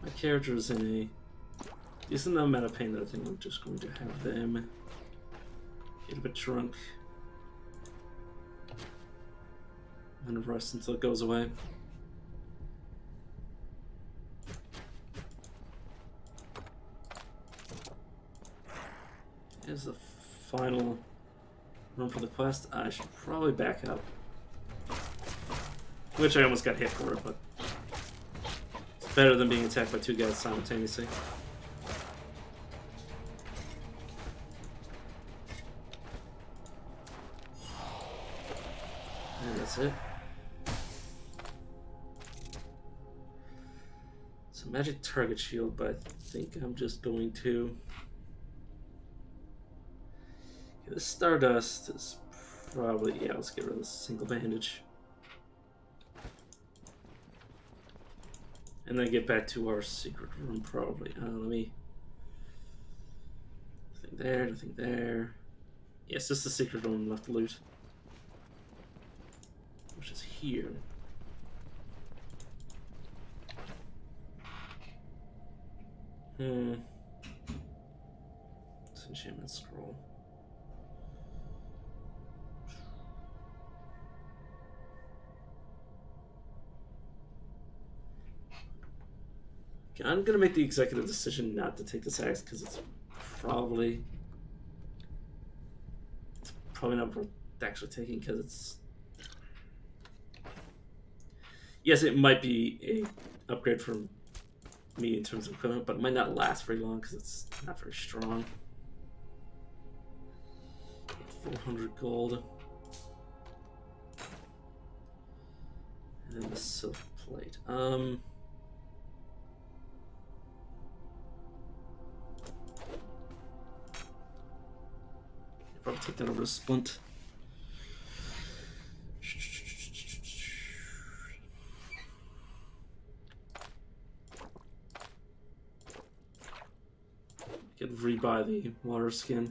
My character is in a decent amount of pain that I think I'm just going to have them get a bit drunk and rest until it goes away. Here's the final run for the quest. I should probably back up. Which I almost got hit for it, but it's better than being attacked by 2 guys simultaneously. And that's it. So magic target shield, but I think I'm just going to... This Stardust is probably... Yeah, let's get rid of this single bandage. And then get back to our secret room, probably. Let me... Nothing there, nothing there. Yes, just the secret room left to loot. Which is here. It's enchantment scroll. I'm gonna make the executive decision not to take this axe because it's probably not worth actually taking because it's... Yes, it might be a upgrade for me in terms of equipment, but it might not last very long because it's not very strong. 400 gold. And then the silver plate. Probably take that over to Splint. Could rebuy the water skin.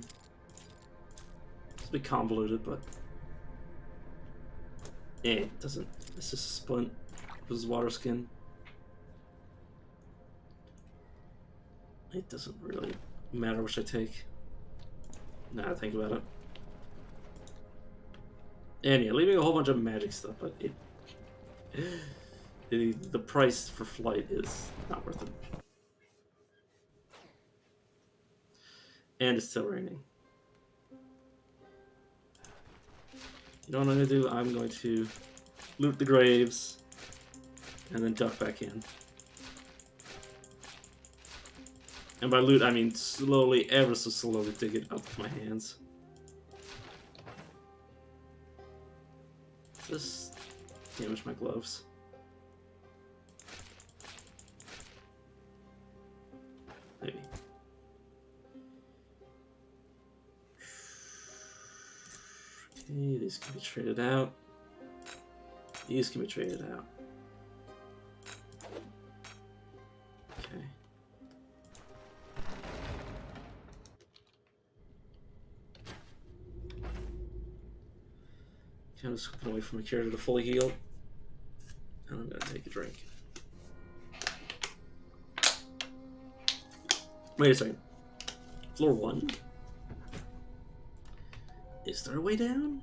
It's a bit convoluted, but it doesn't. It's just a Splint versus water skin. It doesn't really matter which I take. Now I think about it. And yeah, leaving a whole bunch of magic stuff, but the price for flight is not worth it. And it's still raining. You know what I'm going to do? I'm going to loot the graves and then duck back in. And by loot, I mean slowly, ever so slowly dig it up with my hands. Just damage my gloves. Maybe. Okay, these can be traded out. These can be traded out. Okay. I'm just looking away from my character to fully heal. And I'm gonna take a drink. Wait a second. Floor 1? Is there a way down?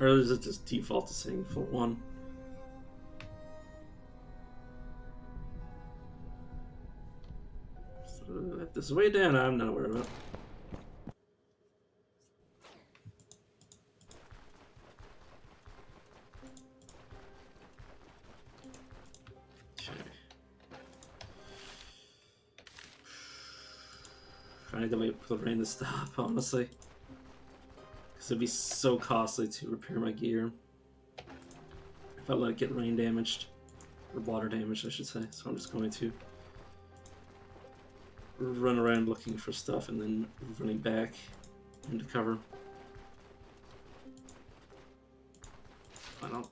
Or is it just default to saying floor 1? Yep, this is way down. I'm not aware of it. I need to wait for the rain to stop, honestly. Because it'd be so costly to repair my gear if I let it get rain damaged. Or water damaged, I should say. So I'm just going to run around looking for stuff and then running back into cover. Fine, I'll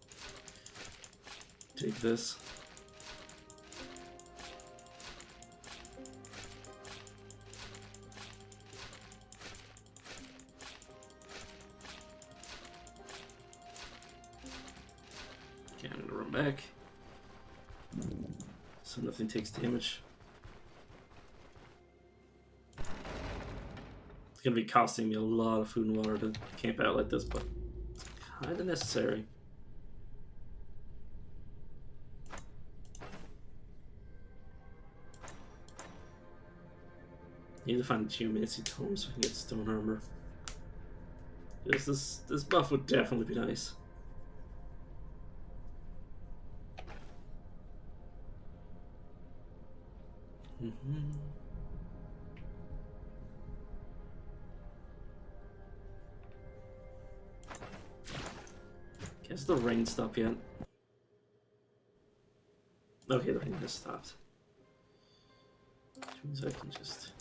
take this. Okay, I'm gonna run back so nothing takes damage. It's gonna be costing me a lot of food and water to camp out like this, but it's kinda necessary. Need to find a geomancy tome so I can get stone armor. Yes, this buff would definitely be nice. Has the rain stopped yet? Okay, the rain has stopped. Which means I can just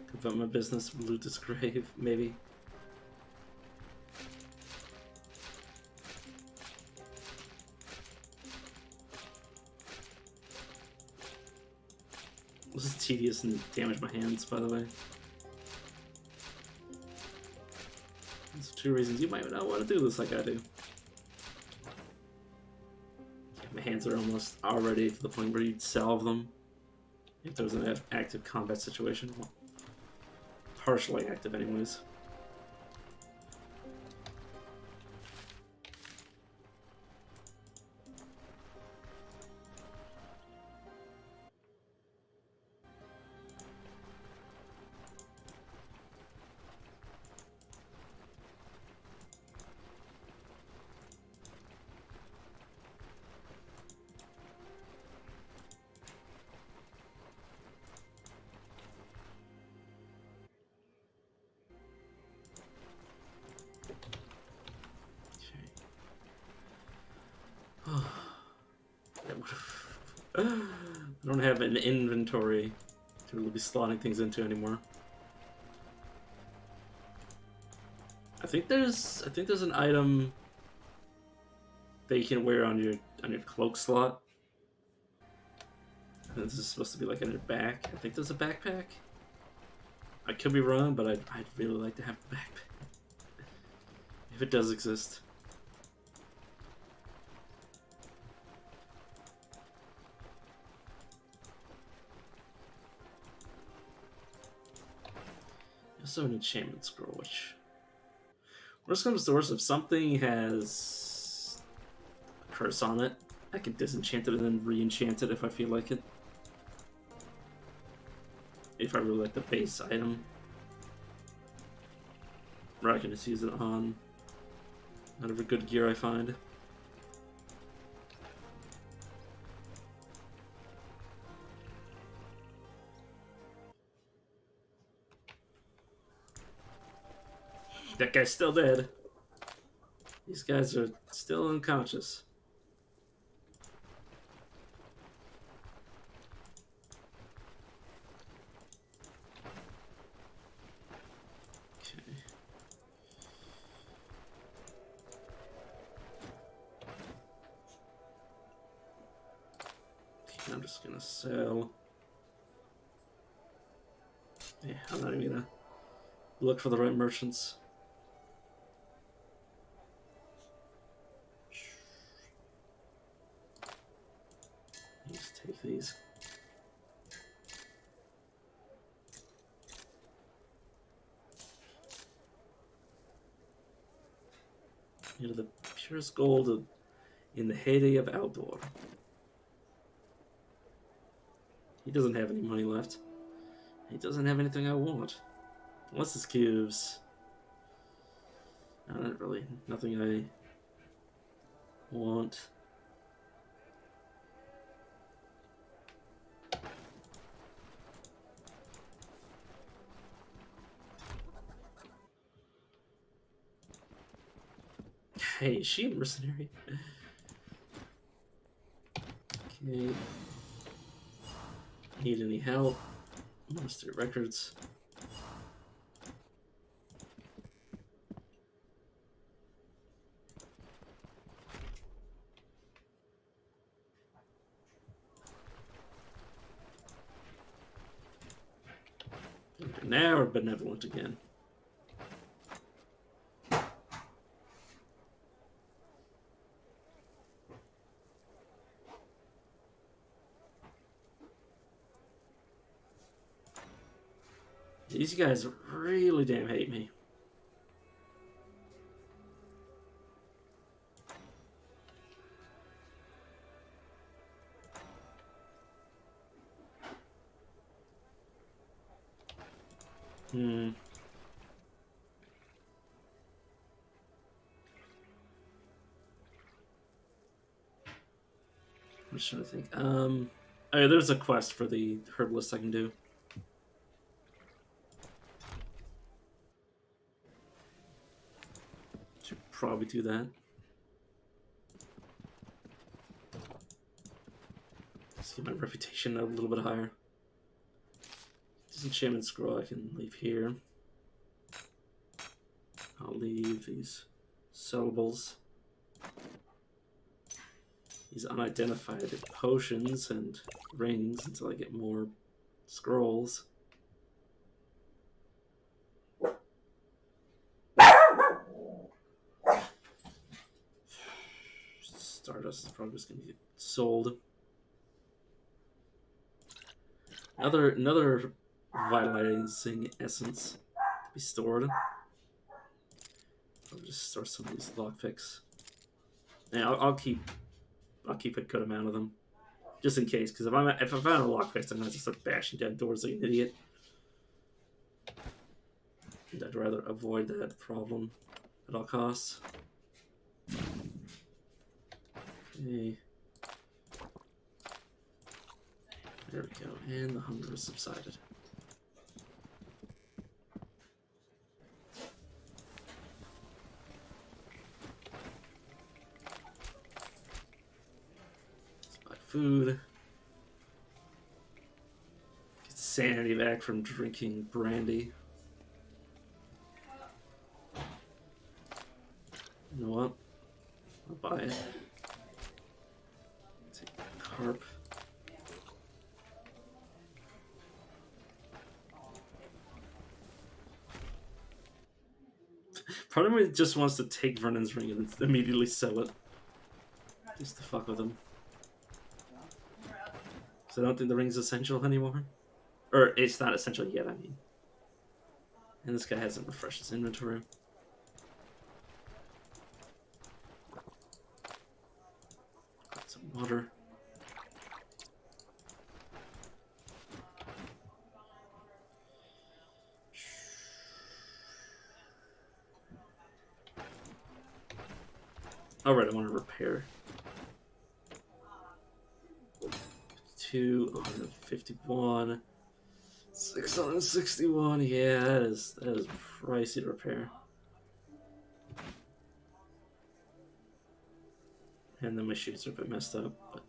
go about my business, loot this grave, maybe. This is tedious and damage my hands, by the way. There's 2 reasons you might not want to do this like I do. My hands are almost already to the point where you'd salve them if there was an active combat situation. Well, partially active anyways. I don't have an inventory to really be slotting things into anymore. I think there's an item that you can wear on your cloak slot. And this is supposed to be like on your back. I think there's a backpack. I could be wrong, but I'd really like to have the backpack if it does exist. Also an enchantment scroll, which worst comes to worst, if something has a curse on it, I can disenchant it and then re-enchant it if I feel like it. If I really like the base item. Or I can just use it on whatever good gear I find. That guy's still dead. These guys are still unconscious. Okay. I'm just gonna sell. Yeah, I'm not even gonna look for the right merchants. Just take these. Into the purest gold in the heyday of Aldor. He doesn't have any money left. He doesn't have anything I want. Unless it's cubes. No, not really. Nothing I want. Hey, is she a mercenary? Okay. Need any help? Monastery records. Now we're benevolent again. These guys really damn hate me. I'm just trying to think. Oh yeah, there's a quest for the herbalist I can do. Should probably do that. Just get my reputation a little bit higher. Disenchantment scroll I can leave here. I'll leave these sellables. These unidentified potions and rings until I get more scrolls. Stardust is probably just gonna get sold. Another vitalizing essence to be stored. I'll just store some of these lockpicks. Yeah, I'll keep a good amount of them, just in case. Because if I found a lockpick, I'm gonna just start bashing down doors like an idiot. And I'd rather avoid that problem at all costs. Okay. There we go, and the hunger has subsided. Food. Get sanity back from drinking brandy. You know what? I'll buy it. Take a carp. Part of me just wants to take Vernon's ring and immediately sell it. Just to fuck with him. So I don't think the ring's essential anymore. Or it's not essential yet, I mean. And this guy hasn't refreshed his inventory. Got some water. Alright, I want to repair. 251. 661. Yeah, that is pricey to repair. And then my shoots are a bit messed up, but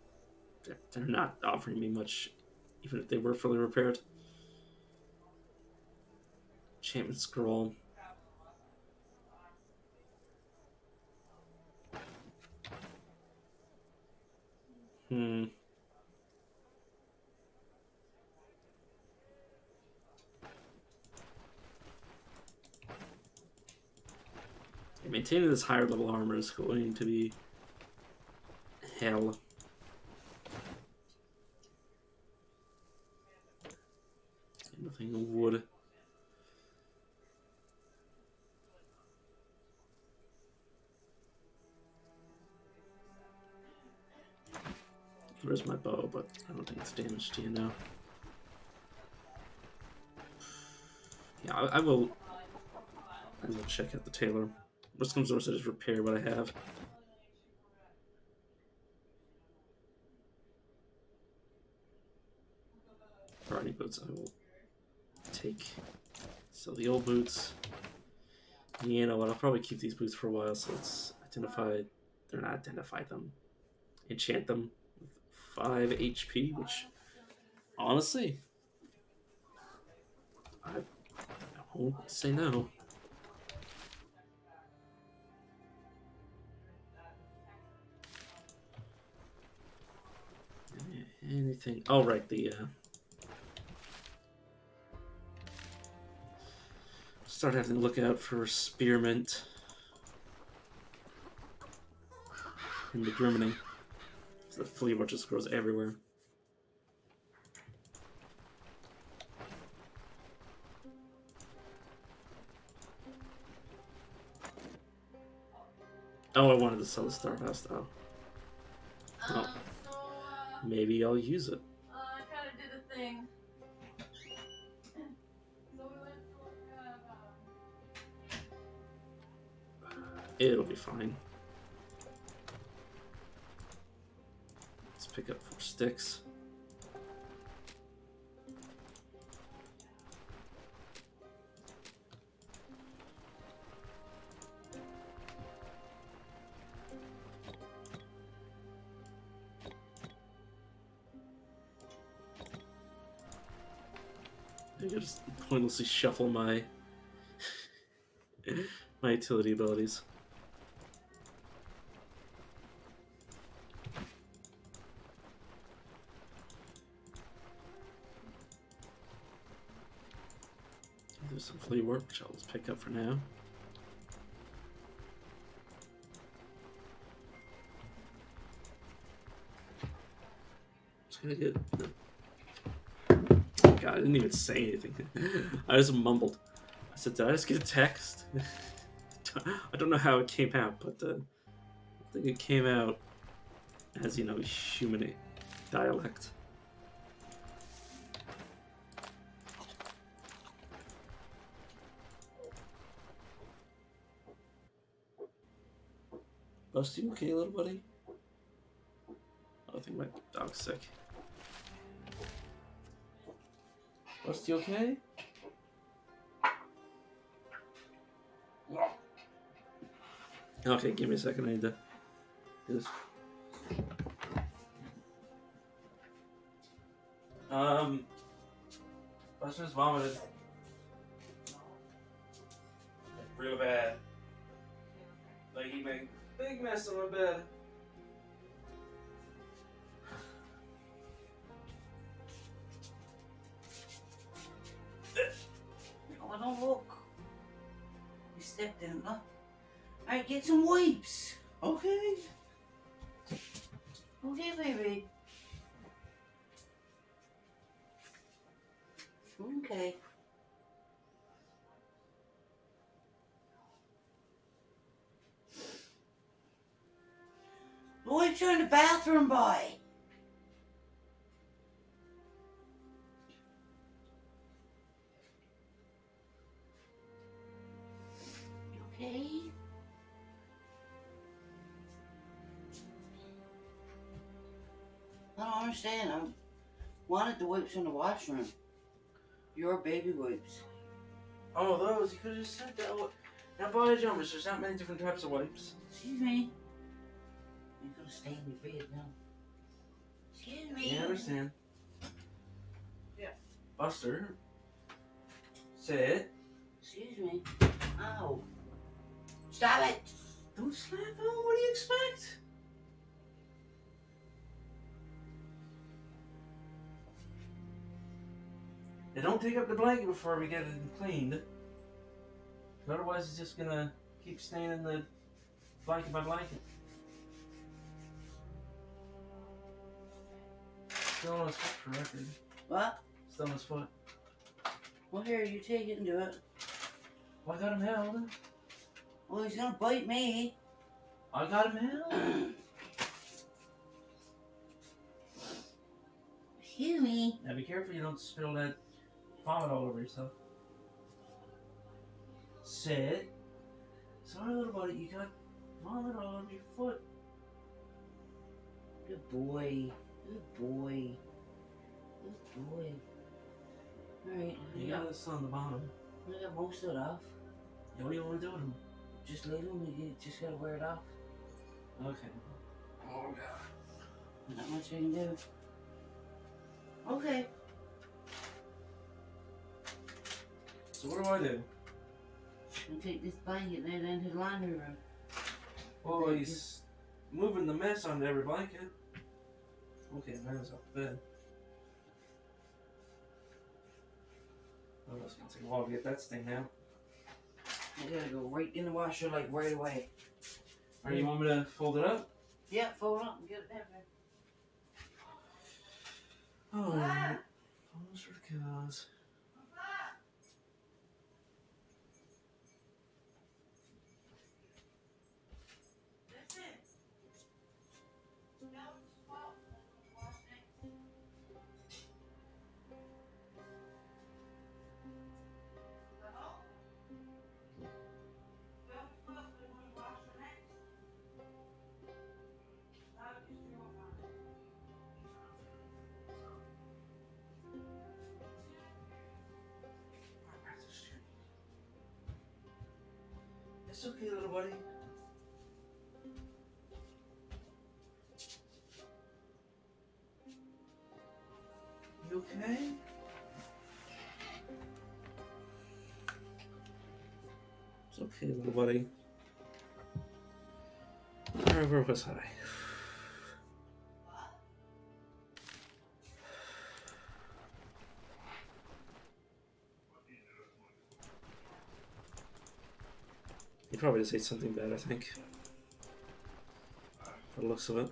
they're not offering me much, even if they were fully repaired. Enchantment scroll. Maintaining this higher level armor is going to be hell. Nothing wood. Where's my bow? But I don't think it's damaged, you know. Yeah, I will. I will check out the tailor. Worst comes to worst, I just repair what I have. Party boots. I will take. So the old boots. You know what? I'll probably keep these boots for a while. So let's identify. They're not identify them. Enchant them with 5 HP, which honestly, I won't say no. Anything? Oh, right. The start having to look out for spearmint and the grimmening. So the flea just grows everywhere. Oh, I wanted to sell the Stardust. Oh. Oh. Maybe I'll use it. I kind of did a thing. It'll be fine. Let's pick up 4 sticks. I can just pointlessly shuffle my my utility abilities. There's some flea work, which I'll just pick up for now. Just gonna get. God, I didn't even say anything. I just mumbled. I said, "Did I just get a text?" I don't know how it came out, but I think it came out as, you know, human dialect. Busty, you okay, little buddy? I think my dog's sick. Busty, okay? Okay, give me a second. I need to do this. Buster's vomited. Real bad. Like, he made a big mess on my bed. Oh, don't look. You stepped in, look. Alright, get some wipes. Okay. Okay, baby. Okay. The wipes are in the bathroom, boy. You okay? I don't understand. I wanted the wipes in the washroom. Your baby wipes. Oh, those. You could have just said that. Now, boy, jumpers, there's not many different types of wipes. Excuse me. You're gonna stay in your bed now. Excuse me. Yeah, I understand. Yeah. Buster. Say it. Excuse me. Ow. Stop it. Don't slap him. What do you expect? And don't take up the blanket before we get it cleaned. 'Cause otherwise, it's just gonna keep staying in the blanket by blanket. Still on his foot for record. What? Still on his foot. Well, here, you take it and do it. Well, I got him held. Well, he's gonna bite me. I got him held. Excuse me. Now be careful you don't spill that vomit all over yourself. sick. Sorry, little buddy, you got vomit all over your foot. Good boy. Good boy. Good boy. Alright, You got this on the bottom. I got most of it off. Yeah, what do you want to do with them? Just leave them, you just gotta wear it off. Okay. Oh, God. Not much I can do. Okay. So what do I do? You take this blanket there down to the laundry room. Oh, he's moving the mess onto every blanket. Okay, now it's off the bed. Oh, it's gonna take a while to get that stain out. I gotta go right in the washer, like right away. Alright, you want me to fold it up? Yeah, fold up and get it down there. Alright. Almost for the cows. That's it. It's okay, little buddy. You okay? It's okay, little buddy. Alright, where was I? He probably just ate something bad, I think. By the looks of it.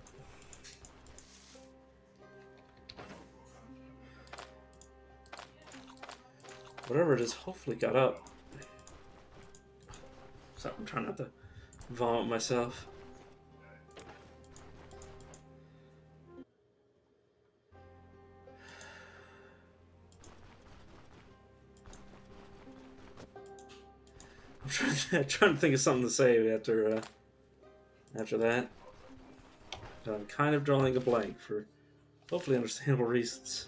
Whatever it is, hopefully got up. So I'm trying not to vomit myself. I'm trying to think of something to say after that. But I'm kind of drawing a blank for hopefully understandable reasons.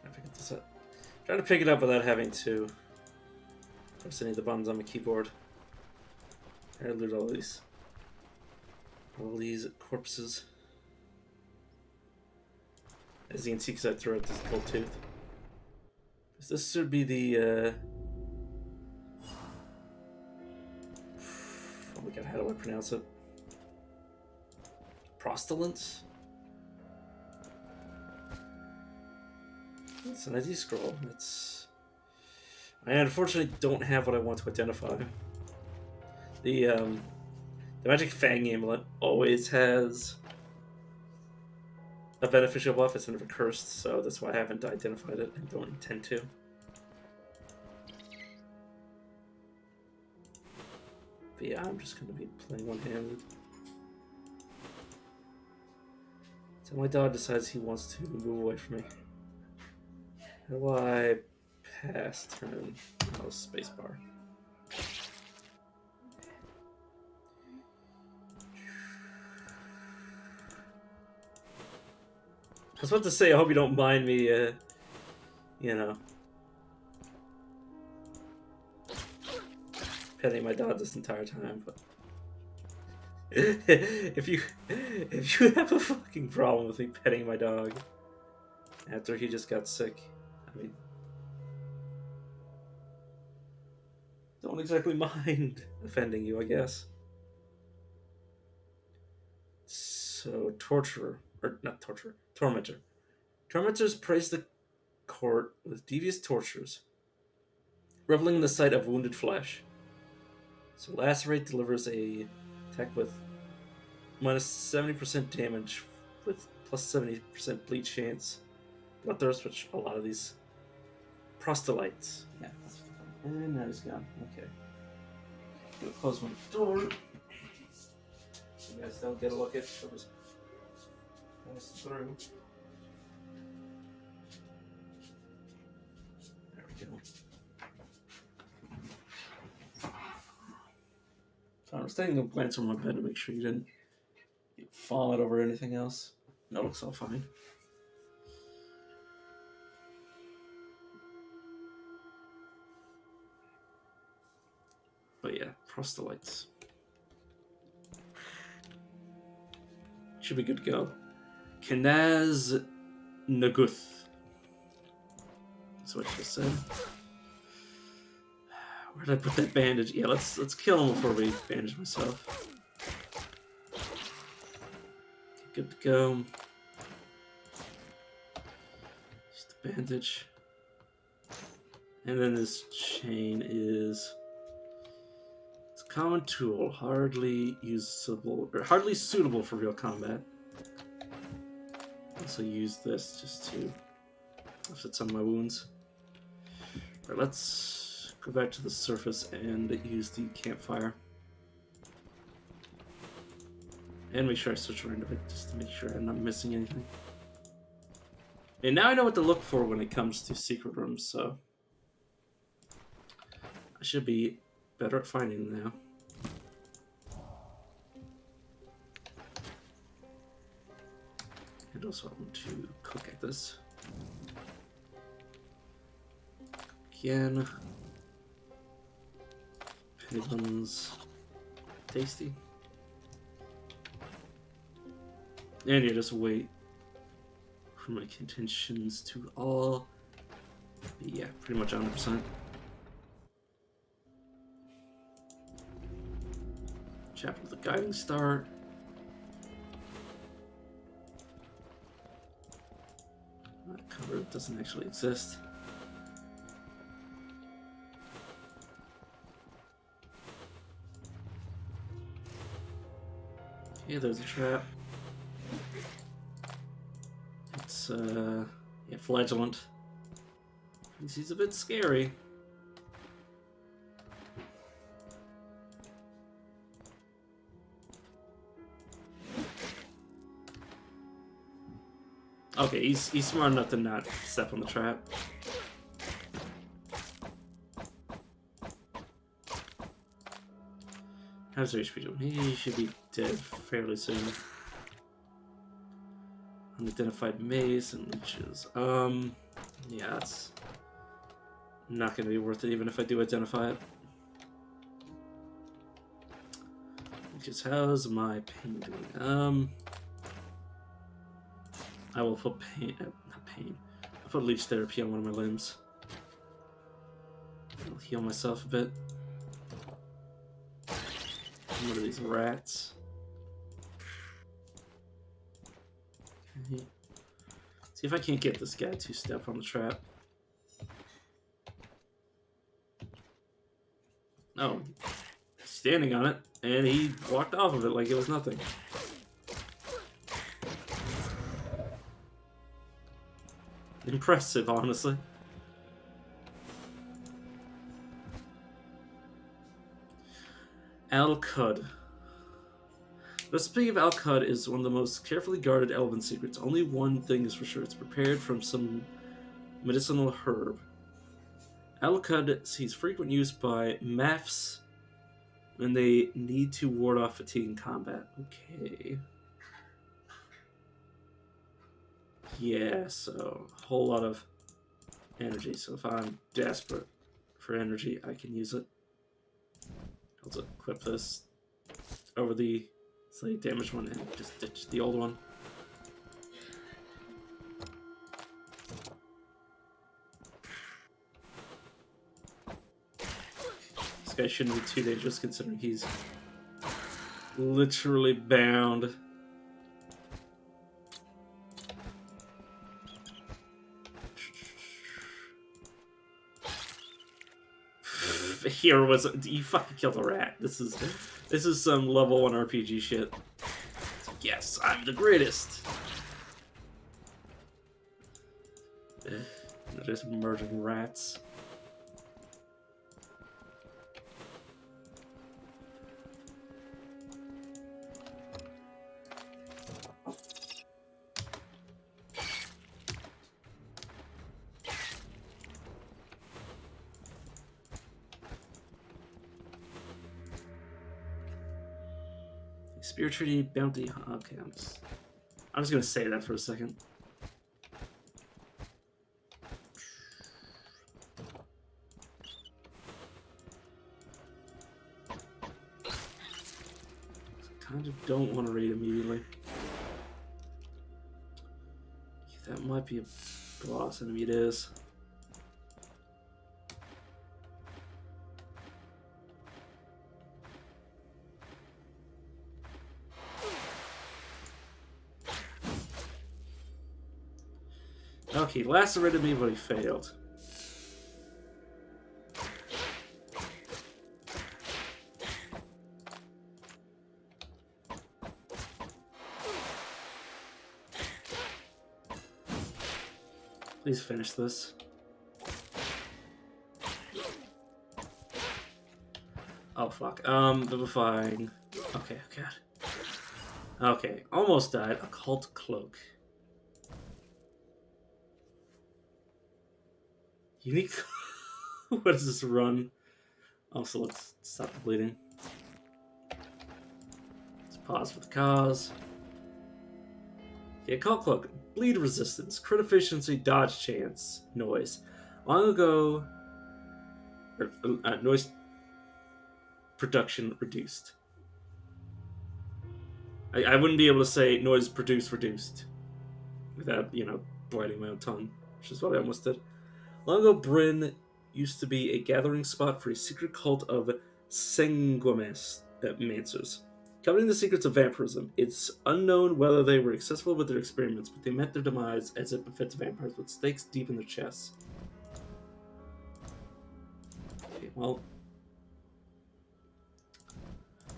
Can I pick this up? Trying to pick it up without having to press any of the buttons on my keyboard. I loot all these corpses. As you can see, because I threw out this gold tooth. This should be the, oh my god, how do I pronounce it? Prostolence? It's an ID scroll. I unfortunately don't have what I want to identify. The magic fang amulet always has a beneficial buff instead of a cursed, so that's why I haven't identified it and don't intend to. But yeah, I'm just going to be playing one-handed. So my dog decides he wants to move away from me. How do I pass turn? Oh, spacebar. I was about to say, I hope you don't mind me, you know, petting my dog this entire time, but if you have a fucking problem with me petting my dog after he just got sick, I mean, don't exactly mind offending you, I guess. So, torturer, or not torturer, tormentor. Tormentors praise the court with devious tortures, reveling in the sight of wounded flesh. So lacerate delivers a attack with minus 70% damage with plus 70% bleed chance. Bloodthirst, which a lot of these proselytes. Yeah, that's what and now he's gone. Okay. Gonna close my door. So you guys don't get a look at what was passed through. So I was taking a glance on my bed to make sure you didn't fall it over anything else. No, it looks all fine. But yeah, proselytes. Should be good to go. Kanaz Naguth. That's what you just said. Where did I put that bandage? Yeah, let's kill him before we bandage myself. Good to go. Just the bandage. And then this chain is... It's a common tool, hardly usable, or hardly suitable for real combat. Also use this just to offset some of my wounds. Alright, let's go back to the surface and use the campfire. And make sure I switch around a bit just to make sure I'm not missing anything. And now I know what to look for when it comes to secret rooms, so I should be better at finding them now. And also I want to cook at this. Again. Penny buns. Tasty. And yeah, just wait for my contentions to all be, yeah, pretty much 100%. Chapter of the Guiding Star. That cover doesn't actually exist. Okay, there's a trap. It's, yeah, flagellant. He's a bit scary. Okay, he's smart enough to not step on the trap. How's your HP doing? He should be dead fairly soon. Unidentified maze and leeches. Yeah, it's not gonna be worth it even if I do identify it. Because how's my pain doing? I will put pain, not pain. I'll put leech therapy on one of my limbs. I'll heal myself a bit. One of these rats. Okay. See if I can't get this guy to step on the trap. Oh, standing on it, and he walked off of it like it was nothing. Impressive, honestly. Al-Qud. The recipe of Al-Qud is one of the most carefully guarded elven secrets. Only one thing is for sure. It's prepared from some medicinal herb. Al-Qud sees frequent use by Mafs when they need to ward off fatigue in combat. Okay. Yeah, so a whole lot of energy. So if I'm desperate for energy, I can use it. I'll just equip this over the slightly damaged one and just ditch the old one. This guy shouldn't be too dangerous considering he's literally bound. Here was you fucking killed a rat. This is some level 1 RPG shit. Yes, I'm the greatest. They're just murdering rats. Spear Treaty, Bounty... Okay, I'm just gonna say that for a second. Kind of don't want to raid immediately. That might be a boss enemy. It is. Okay, lacerated me, but he failed. Please finish this. Oh fuck. Vivifying. Okay, God. Okay, almost died. Occult Cloak. Unique. What does this run? Also, let's stop the bleeding. Let's pause for the cause. Okay, Occult Cloak. Bleed resistance, crit efficiency, dodge chance, noise. Long ago, noise production reduced. I wouldn't be able to say noise produced reduced without, biting my own tongue, which is what I almost did. Long ago, Bryn used to be a gathering spot for a secret cult of Sanguimancers. Covering the secrets of vampirism, it's unknown whether they were successful with their experiments, but they met their demise as it befits vampires with stakes deep in their chests. Okay, well...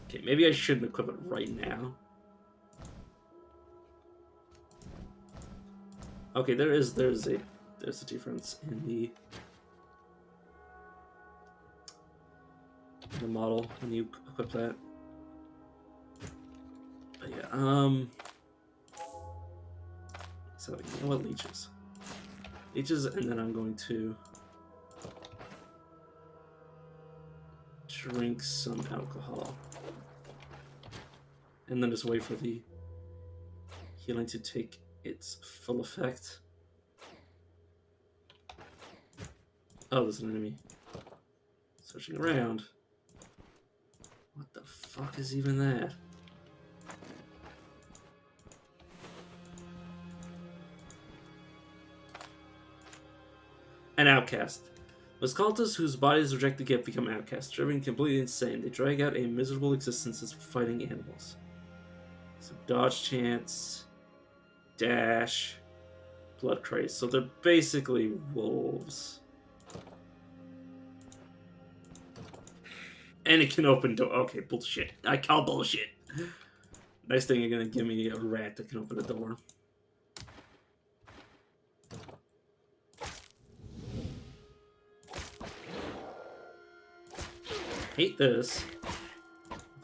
Okay, maybe I shouldn't equip it right now. Okay, there's a difference in the model when you equip that. But yeah, so you know what, leeches, and then I'm going to drink some alcohol, and then just wait for the healing to take its full effect. Oh, there's an enemy. Searching around. What the fuck is even that? An outcast. Those cultists whose bodies reject the gift become outcasts, driven completely insane. They drag out a miserable existence as fighting animals. So dodge chance, dash, blood craze. So they're basically wolves. And it can open door. Okay, bullshit. I call bullshit. Nice thing you're gonna give me a rat that can open a door. Hate this.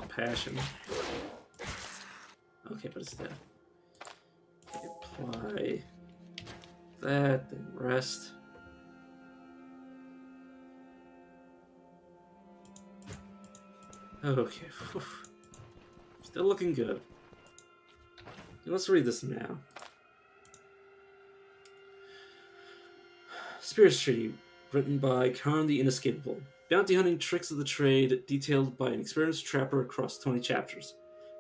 Passion. Okay, but it's dead. Okay, apply that, then rest. Okay. Whew. Still looking good. Okay, let's read this now. Spirits Treaty, written by Karn the Inescapable. Bounty hunting tricks of the trade, detailed by an experienced trapper across 20 chapters.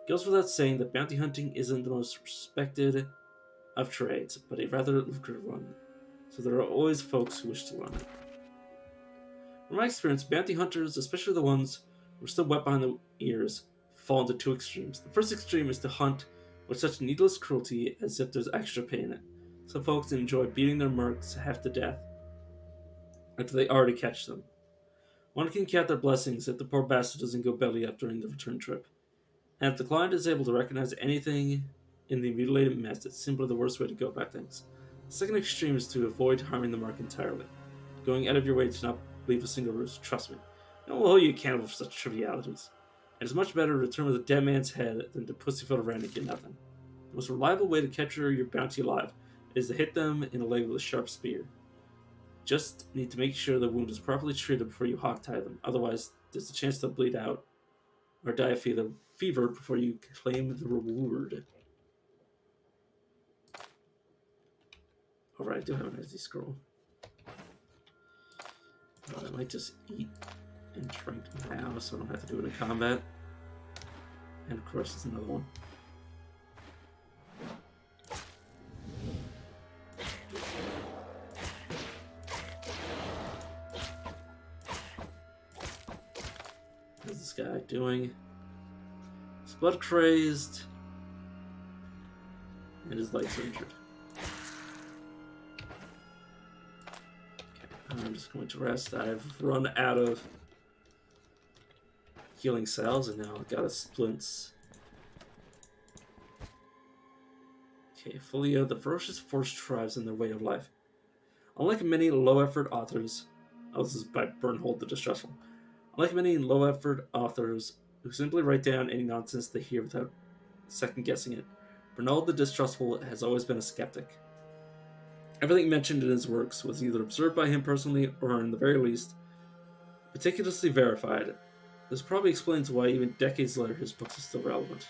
It goes without saying that bounty hunting isn't the most respected of trades, but a rather lucrative one, so there are always folks who wish to learn it. From my experience, bounty hunters, especially the ones who are still wet behind the ears, fall into two extremes. The first extreme is to hunt with such needless cruelty as if there's extra pay in it. Some folks enjoy beating their mercs half to death until they already catch them. One can count their blessings if the poor bastard doesn't go belly up during the return trip. And if the client is able to recognize anything in the mutilated mess, it's simply the worst way to go about things. The second extreme is to avoid harming the mark entirely, going out of your way to not leave a single roost. Trust me, no one will hold you accountable for such trivialities. It is much better to return with a dead man's head than to pussyfoot around and get nothing. The most reliable way to capture your bounty alive is to hit them in the leg with a sharp spear. Just need to make sure the wound is properly treated before you hogtie them, otherwise there's a chance they'll bleed out or die of fever before you claim the reward. Alright, I do have an SD scroll. I might just eat and drink now so I don't have to do it in combat. And of course, there's another one. What's this guy doing? He's blood crazed. And his legs are injured. Okay, I'm just going to rest. I've run out of healing cells and now I've got a splints. Okay, Folio, the ferocious forest tribes in their way of life. Unlike many low-effort authors, this is by Bernhold the Distressful. Unlike many low-effort authors who simply write down any nonsense they hear without second-guessing it, Bernhold the Distrustful has always been a skeptic. Everything mentioned in his works was either observed by him personally or, in the very least, meticulously verified. This probably explains why, even decades later, his books are still relevant.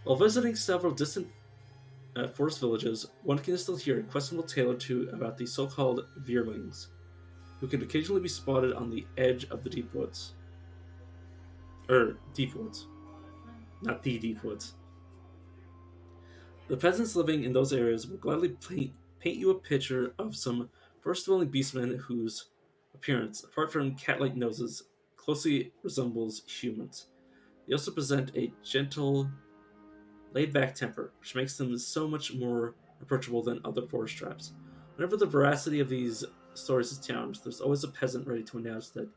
While visiting several distant forest villages, one can still hear a questionable tale or two about the so-called Veerlings, who can occasionally be spotted on the edge of the deep woods. Deep woods. Not the deep woods. The peasants living in those areas will gladly paint you a picture of some forest-dwelling beastmen whose appearance, apart from cat-like noses, closely resembles humans. They also present a gentle, laid-back temper, which makes them so much more approachable than other forest tribes. Whenever the veracity of these stories is challenged, there's always a peasant ready to announce that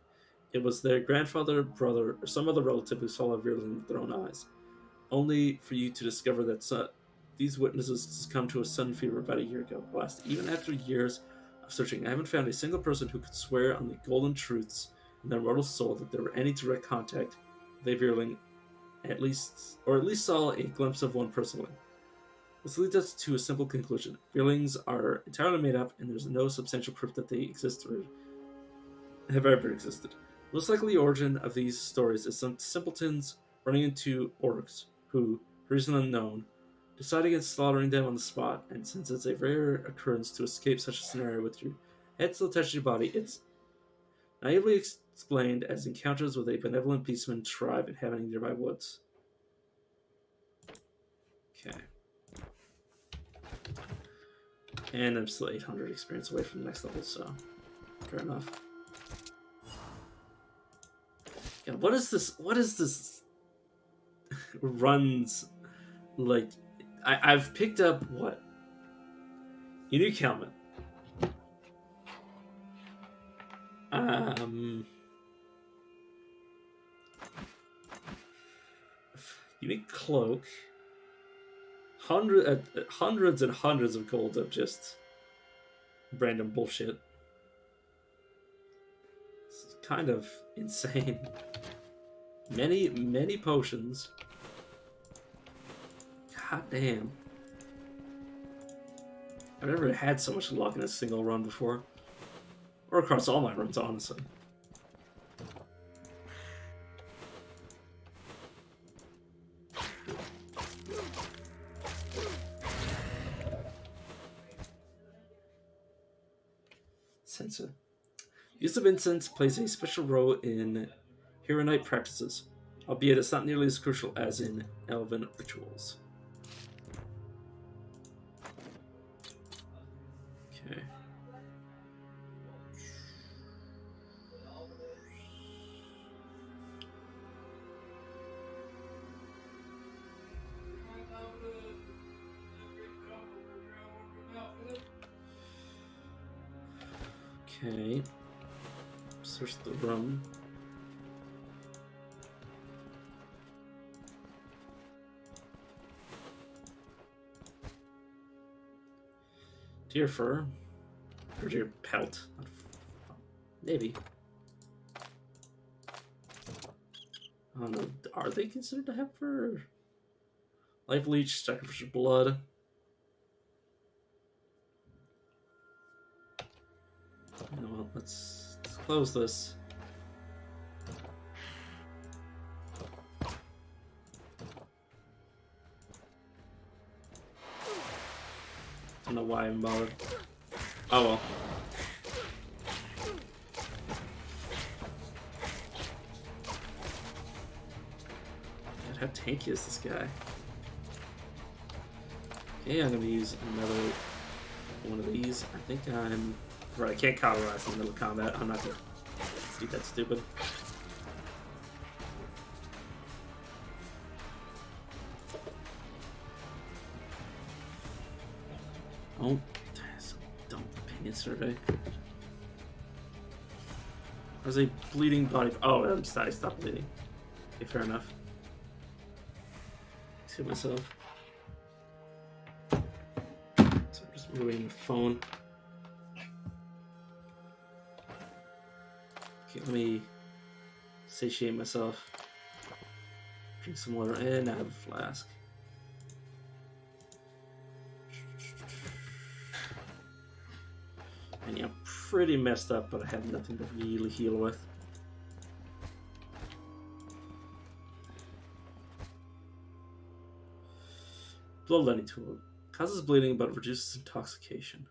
it was their grandfather, brother, or some other relative who saw a Veerling with their own eyes, only for you to discover that these witnesses succumbed to a sun fever about a year ago. Last, even after years of searching, I haven't found a single person who could swear on the golden truths in their mortal soul that there were any direct contact with a Veerling, at least saw a glimpse of one personally. This leads us to a simple conclusion. Veerlings are entirely made up, and there's no substantial proof that they exist or have ever existed. The most likely origin of these stories is some simpletons running into orcs who, for reason unknown, decide against slaughtering them on the spot, and since it's a rare occurrence to escape such a scenario with your head still attached to your body, it's naively explained as encounters with a benevolent beastman tribe inhabiting nearby woods. Okay. And I'm still 800 experience away from the next level, so fair enough. Yeah, what is this? What is this? Runs like I've picked up what? Unique helmet. Unique cloak. Hundreds and hundreds of gold of just random bullshit. It's kind of insane. Many potions. God damn. I've never had so much luck in a single run before. Or across all my runs, honestly. Censer. Use of incense plays a special role in Heronite practices, albeit it's not nearly as crucial as in elven rituals. Okay. Okay. Search the room. Deer fur. Or deer pelt. Maybe. I don't know. Are they considered to have fur? Life leech, sacrificial blood. You know what? Let's close this. don't know why I'm bothered. Oh well. God, how tanky is this guy? Okay, I'm gonna use another one of these. I think I'm right. I can't cauterize in the middle of combat. I'm not gonna be that stupid. Oh, dumb opinion survey. There's a bleeding body. Oh, I'm sorry. Stop bleeding. Okay, fair enough. See myself. So I'm just moving the phone. Okay, let me satiate myself. Drink some water and I have a flask. And yeah, pretty messed up, but I have nothing to really heal with. Bloodletting tool. Causes bleeding, but reduces intoxication.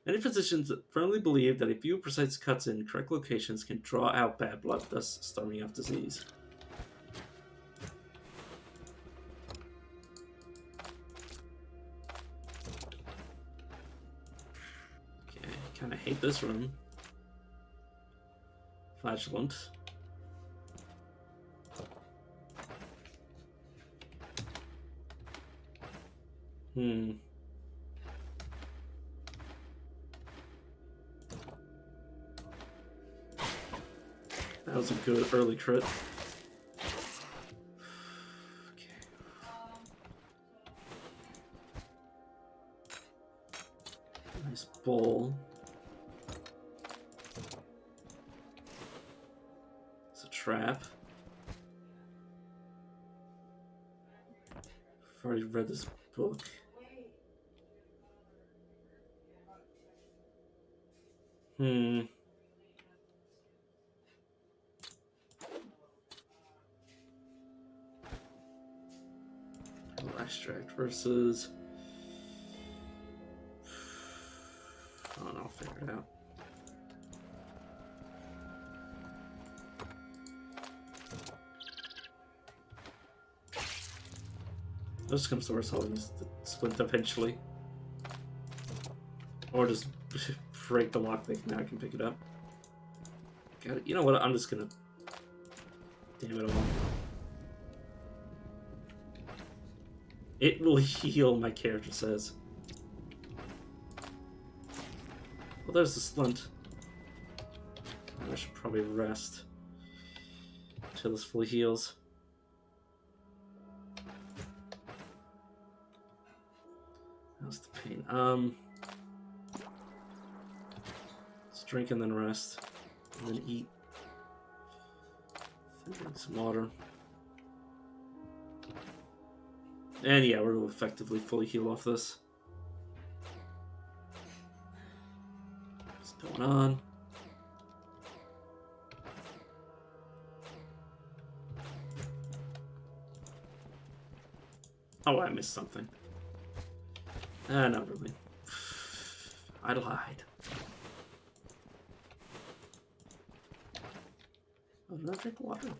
Many physicians firmly believe that a few precise cuts in correct locations can draw out bad blood, thus starving off disease. Okay, kind of hate this room. Flagellant. That was a good early crit. Okay. Nice bowl. It's a trap. I've already read this book. Extract versus. I don't know, I'll figure it out. This comes to worse, I'll use the splint eventually. Or just break the lockpick, now I can pick it up. Got it. You know what? I'm just gonna. Damn it all. It will heal, my character says. Well, there's the splint. I should probably rest until this fully heals. How's the pain? Let's drink and then rest. And then eat. Then drink some water. And yeah, we're going to effectively fully heal off this. What's going on? Oh, I missed something. Not really. I lied. Oh, did I drink water?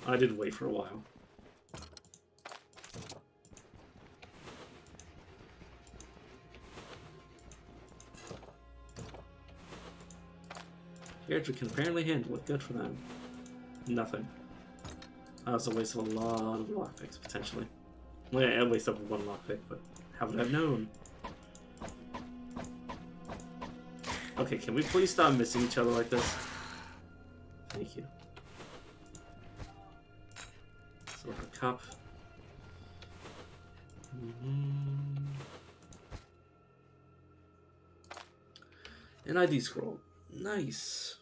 I did wait for a while. Character can apparently handle it. Good for them. Nothing. That was a waste of a lot of lockpicks, potentially. Well, yeah, a waste of one lockpick, but how would I have known? Okay, can we please stop missing each other like this? Thank you. Silver cup. An ID scroll. Nice.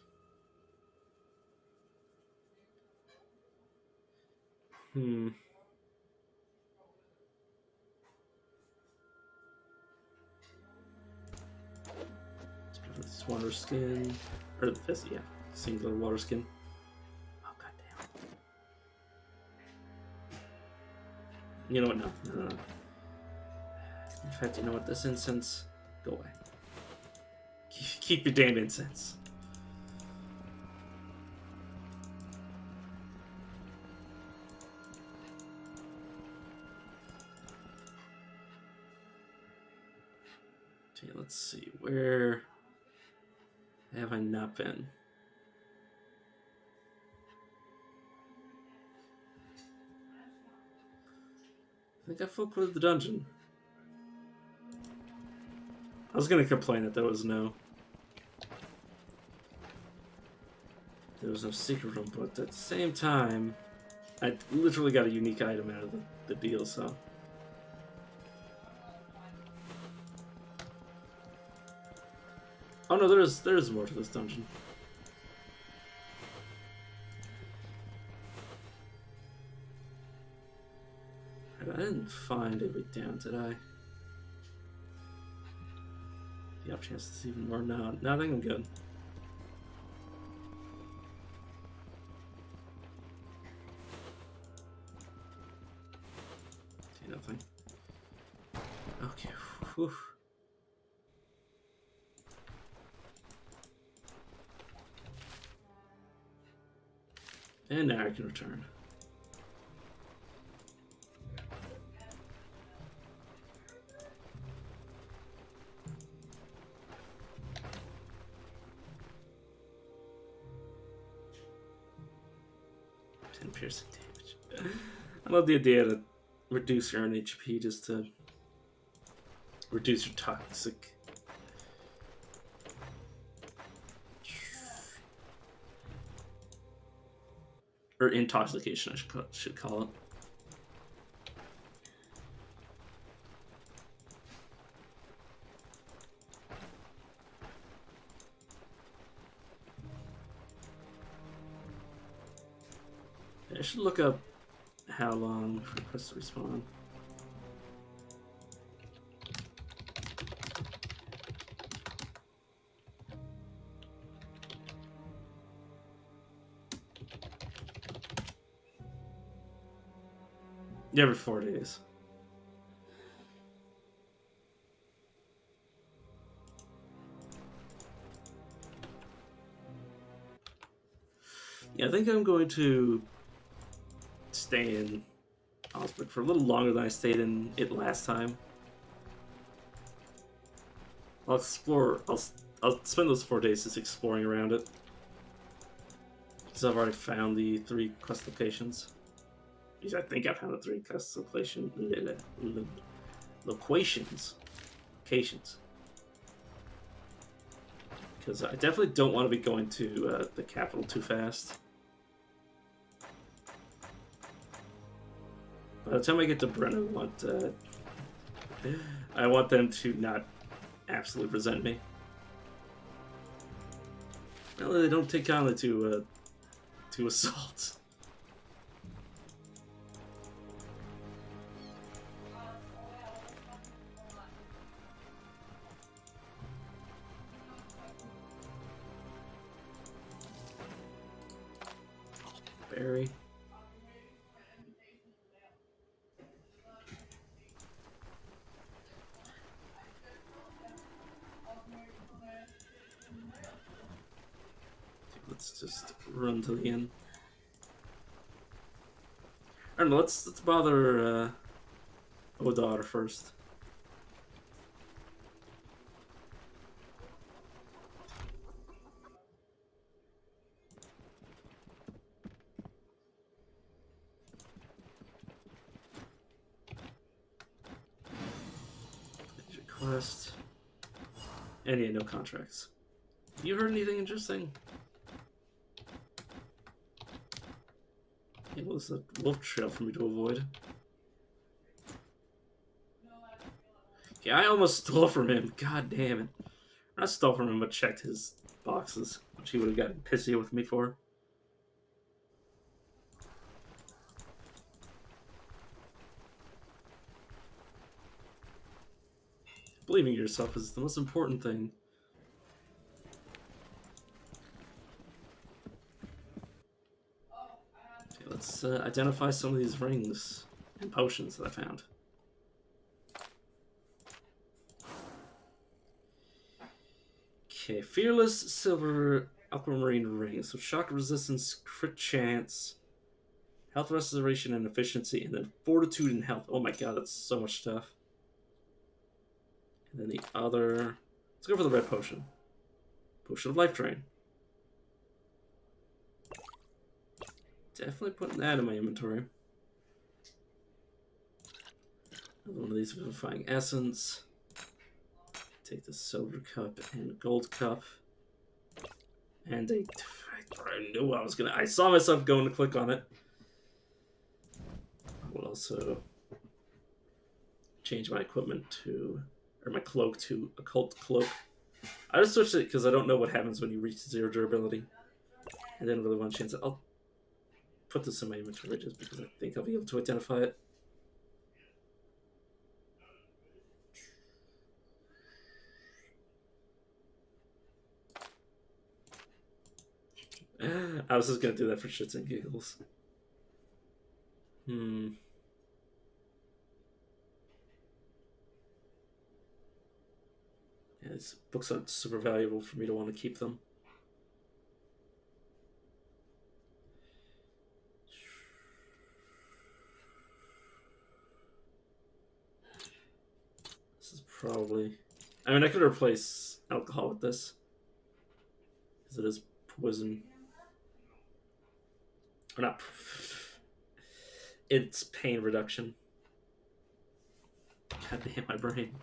This water skin. Or this, yeah. Singular water skin. Oh, goddamn. You know what? No. fact, you know what? This incense, go away. Keep your damn incense. Okay, let's see. Where have I not been? I think I full cleared the dungeon. I was gonna complain that there was no secret room, but at the same time, I literally got a unique item out of the deal, so. Oh no, there's more to this dungeon. I didn't find a way down, did I? The off chance to see even more. No, I think I'm good. Okay, nothing. Okay, whew. And now I can return. Piercing damage. I love the idea to reduce your own HP just to reduce your toxic. Or intoxication, I should call it. I should look up how long for quests to respawn. Yeah, every 4 days. Yeah, I think I'm going to stay in Osberg for a little longer than I stayed in it last time. I'll explore. I'll spend those 4 days just exploring around it, because I've already found the 3 quest locations. At least I think I found the 3 quest locations. Because I definitely don't want to be going to the capital too fast. By the time I get to Brent, I want them to not absolutely resent me. Well, they don't take kindly to assault. Barry. Let's just run to the inn. I don't know, let's bother Odar first. Quest. And yeah, no contracts. You heard anything interesting? It was a wolf trail for me to avoid. Yeah, I almost stole from him. God damn it. I stole from him but checked his boxes, which he would have gotten pissy with me for. Believing in yourself is the most important thing. Okay, let's identify some of these rings and potions that I found. Okay, Fearless Silver Aquamarine Ring. So shock resistance, crit chance, health restoration and efficiency, and then fortitude and health. Oh my god, that's so much stuff. And then the other... Let's go for the red potion. Potion of Life Drain. Definitely putting that in my inventory. Another one of these Vivifying Essence. Take the Silver Cup and Gold Cup. And I knew I was gonna... I saw myself going to click on it. I will also change my equipment to... Or my cloak to Occult Cloak. I just switched it because I don't know what happens when you reach 0 durability. I didn't really want to change it. I'll put this in my inventory just because I think I'll be able to identify it. I was just going to do that for shits and giggles. Yeah, these books aren't super valuable for me to want to keep them. This is probably... I mean, I could replace alcohol with this. Because it is poison. Or not... It's pain reduction. God damn, my brain.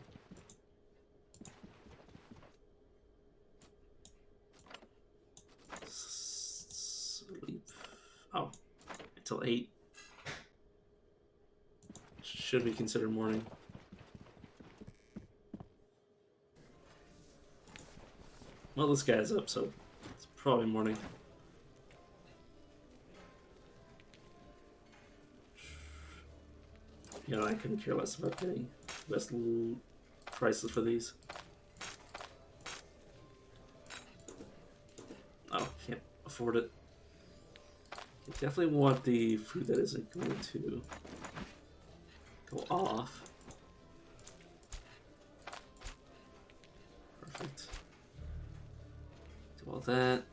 Sleep. Oh, until 8. Should be considered morning. Well, this guy's up, so it's probably morning. You know, I couldn't care less about getting best prices for these. Oh, can't afford it. I definitely want the food that isn't going to go off. Perfect. Do all that.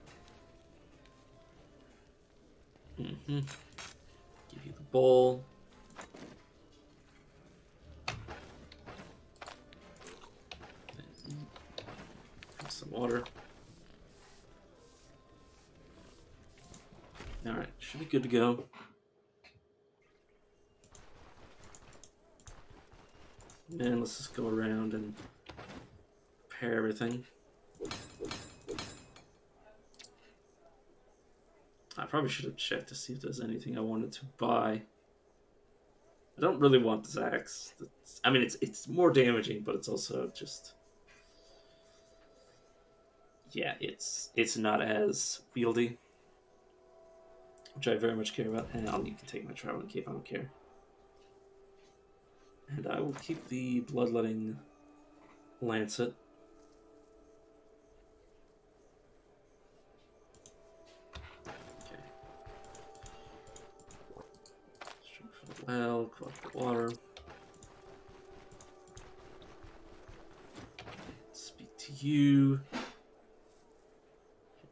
Give you the bowl. Some water. Alright, should be good to go. And let's just go around and repair everything. I probably should have checked to see if there's anything I wanted to buy. I don't really want this axe. I mean, it's more damaging, but it's also just... Yeah, it's not as wieldy. Which I very much care about. And I'll need to take my traveling cape, I don't care. And I will keep the bloodletting lancet. Okay. Strength for the well, collect the water. Speak to you.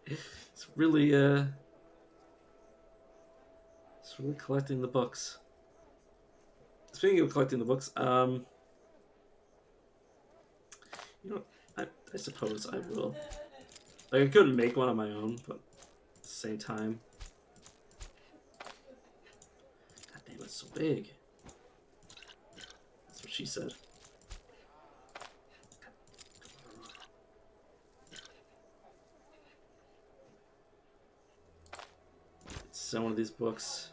It's really collecting the books. Speaking of collecting the books, you know, I suppose I will. Like, I couldn't make one on my own, but at the same time, god damn, it's so big. That's what she said. Sell one of these books.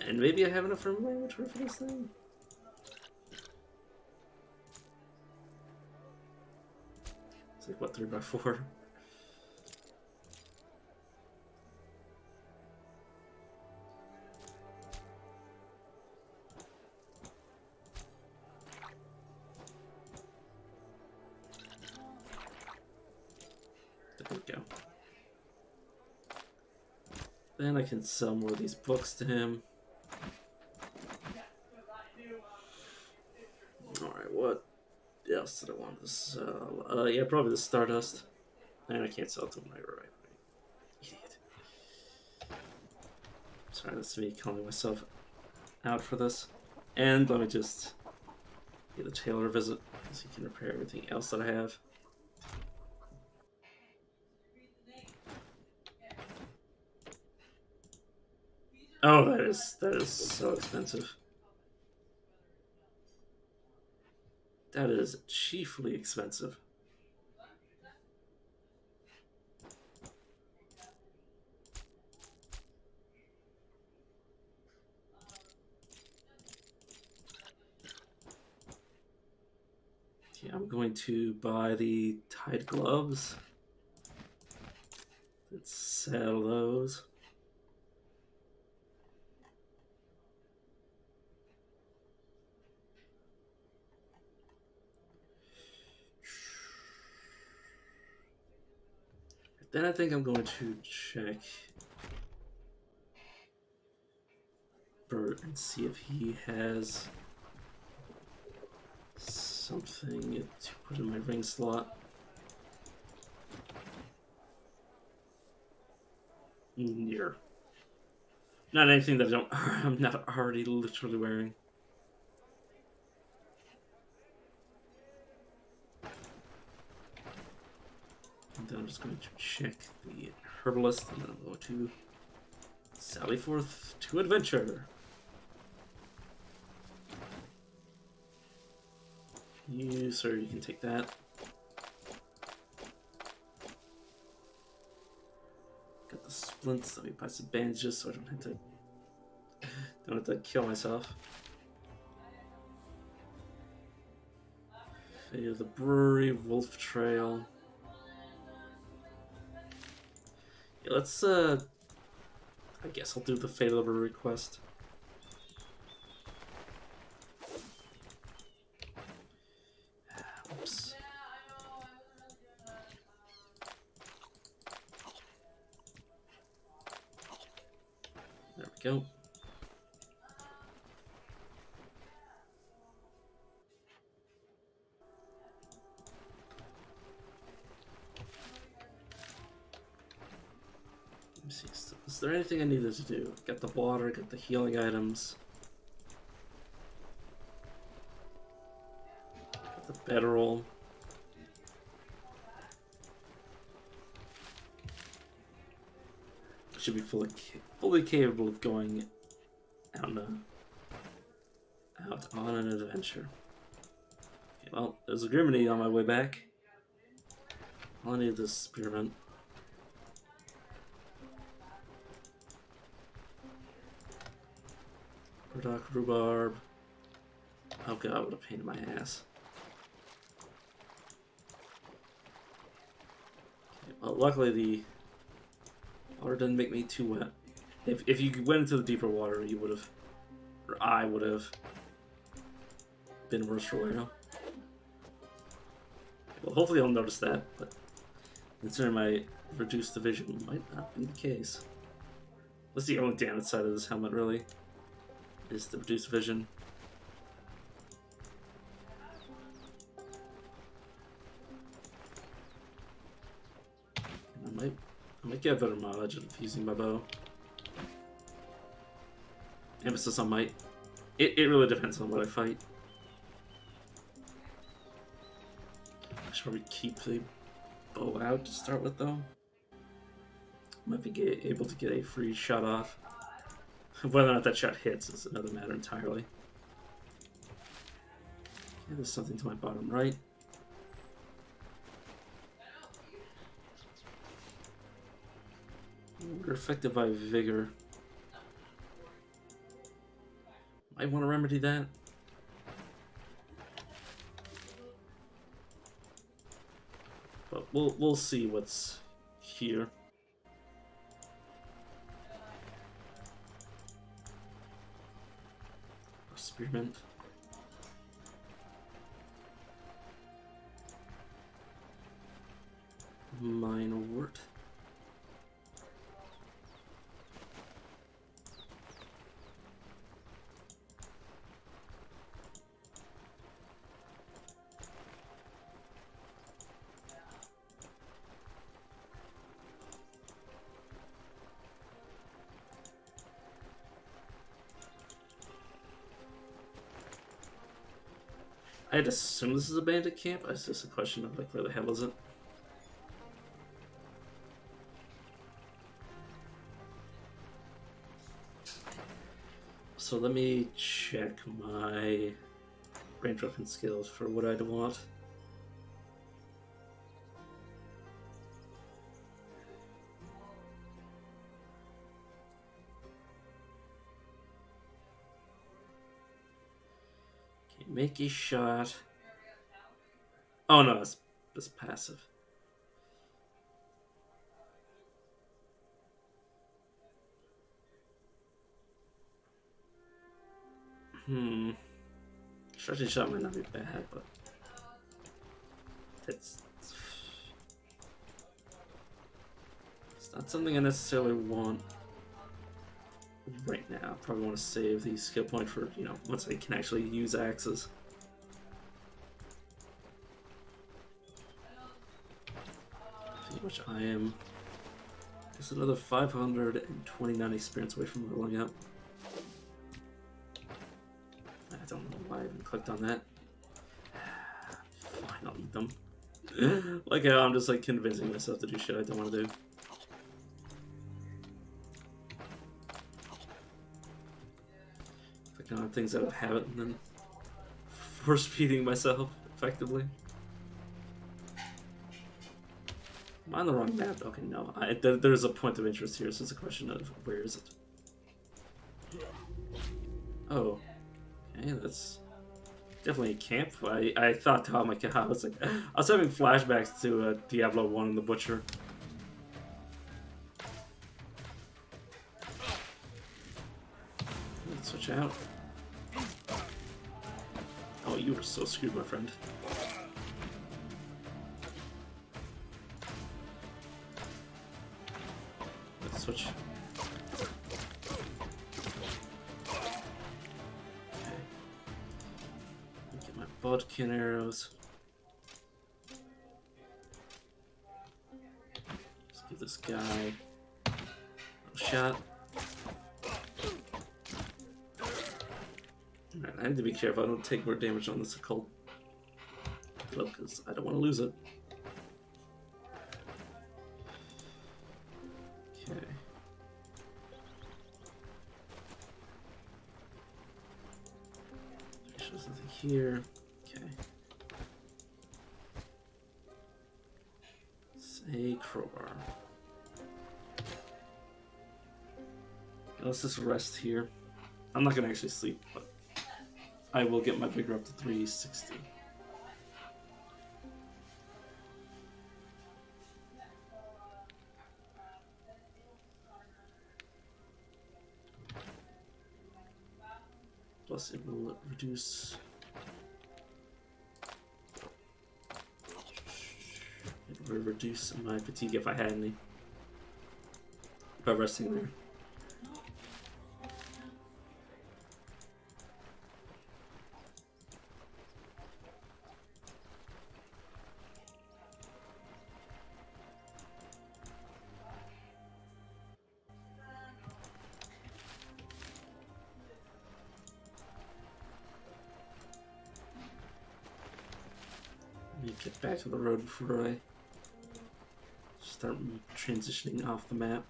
And maybe I have enough room in my inventory for this thing. It's like, what, 3x4? There we go. Then I can sell more of these books to him. Alright, what else did I want to sell? Yeah, probably the Stardust. And I can't sell it to him. Right. Idiot. Sorry, that's me calling myself out for this. And let me just get a tailor visit so he can repair everything else that I have. Oh, that is so expensive. That is chiefly expensive. Yeah, I'm going to buy the tied gloves. Let's sell those. Then I think I'm going to check Bert and see if he has something to put in my ring slot. Near. Not anything that I'm not already literally wearing. And then I'm just going to check the herbalist, and then I'm going to sally forth to adventure. You, sir, you can take that. Got the splints. Let me buy some bandages so I don't have to kill myself. Fate of the Brewery, Wolf Trail. Yeah, let's I guess I'll do the Fate of the Brewery quest. Oops. There we go. Let me see. Is there anything I needed to do? Got the water, got the healing items. Got the bedroll. Should be fully capable of going out on an adventure. Okay, well, there's a Griminy on my way back. All I need is spearmint. Burdock, rhubarb. Oh god, what a pain in my ass. Okay, well, luckily the water didn't make me too wet. If you went into the deeper water, you would have, or I would have, been worse for wear. Well, hopefully I'll notice that, but considering my reduced division, might not be the case. That's the only downside of this helmet, really, is the reduced vision. I might get better mileage of using my bow. Emphasis on might. It really depends on what I fight. I should probably keep the bow out to start with, though. Might be able to get a free shot off. Whether or not that shot hits is another matter entirely. Okay, there's something to my bottom right. We're affected by vigor. Might want to remedy that. But we'll see what's here. Spearmint. Minewort. I'd assume this is a bandit camp. It's just a question of like, where the hell is it? So let me check my range weapon skills for what I'd want. Okay, make a shot. Oh no, that's passive. Stretching shot might not be bad, but it's not something I necessarily want right now. Probably want to save the skill point for, you know, once I can actually use axes. See how much I am. Just another 529 experience away from leveling up. I don't know why I haven't clicked on that. Fine, I'll eat them. Like how I'm just like convincing myself to do shit I don't want to do. Clicking on things out of habit and then force feeding myself effectively. Am I on the wrong map? Okay, no. There's a point of interest here, so it's a question of where is it? Oh. Okay, that's definitely a camp. I thought, oh my god, I was having flashbacks to Diablo 1 and the Butcher. Let's switch out. Oh, you were so screwed, my friend. Let's switch. Bodkin arrows. Let's give this guy a shot. Alright, I need to be careful I don't take more damage on this occult club because I don't want to lose it. Okay. There's nothing here. Okay. Say crowbar. Let's just rest here. I'm not gonna actually sleep, but I will get my vigor up to 360. Plus it will reduce. It will reduce my fatigue if I had any by resting there. Get back to the road before I start transitioning off the map.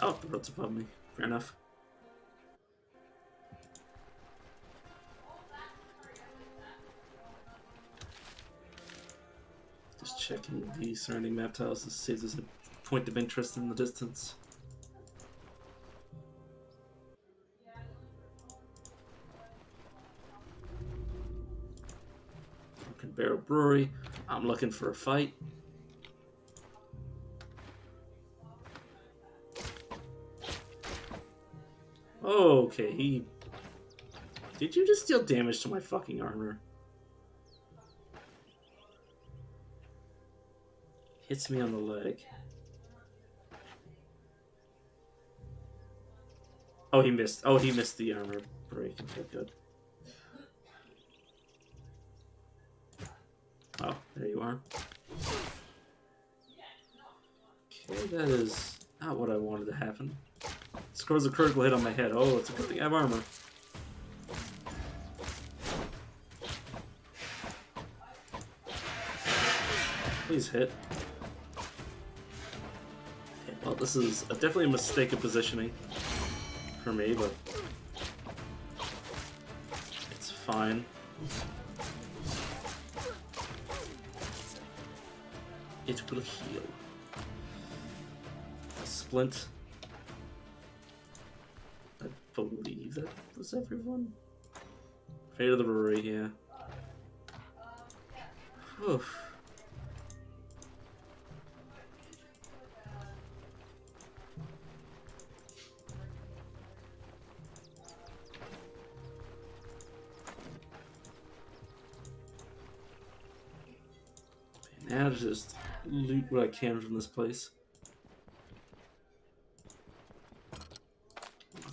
Oh, the road's above me. Fair enough. Just checking the surrounding map tiles to see if there's a point of interest in the distance. Broken Barrel Brewery. I'm looking for a fight. Okay, Did you just deal damage to my fucking armor? Hits me on the leg. Oh, he missed. Oh, he missed the armor break. Okay, good. Oh, there you are. Okay, that is not what I wanted to happen. Scores a critical hit on my head. Oh, it's a good thing I have armor. Please hit. Okay, well, this is definitely a mistake of positioning for me, but it's fine. It will heal. A splint. I believe that was everyone. Fate of the Brewery, yeah. Oof. Now to just loot what I can from this place.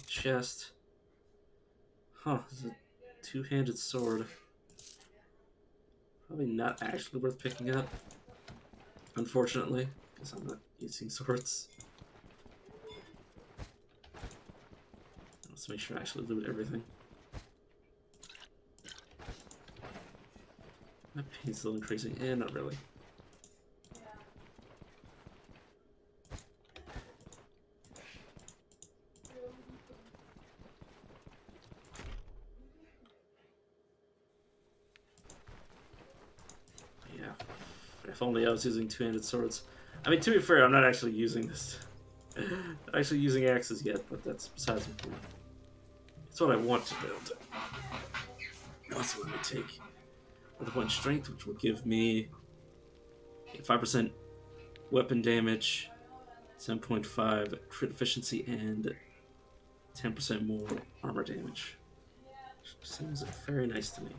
Chest. Huh, this is a two-handed sword. Probably not actually worth picking up. Unfortunately, because I'm not using swords. Let's make sure I actually loot everything. My pain's still increasing. Eh, not really. Yeah. If only I was using two-handed swords. I mean, to be fair, I'm not actually using this. Not actually using axes yet, but that's besides the point. It's what I want to build. Also, let me take with 1 strength, which will give me 5% weapon damage, 7.5 crit efficiency, and 10% more armor damage. Which seems very nice to me.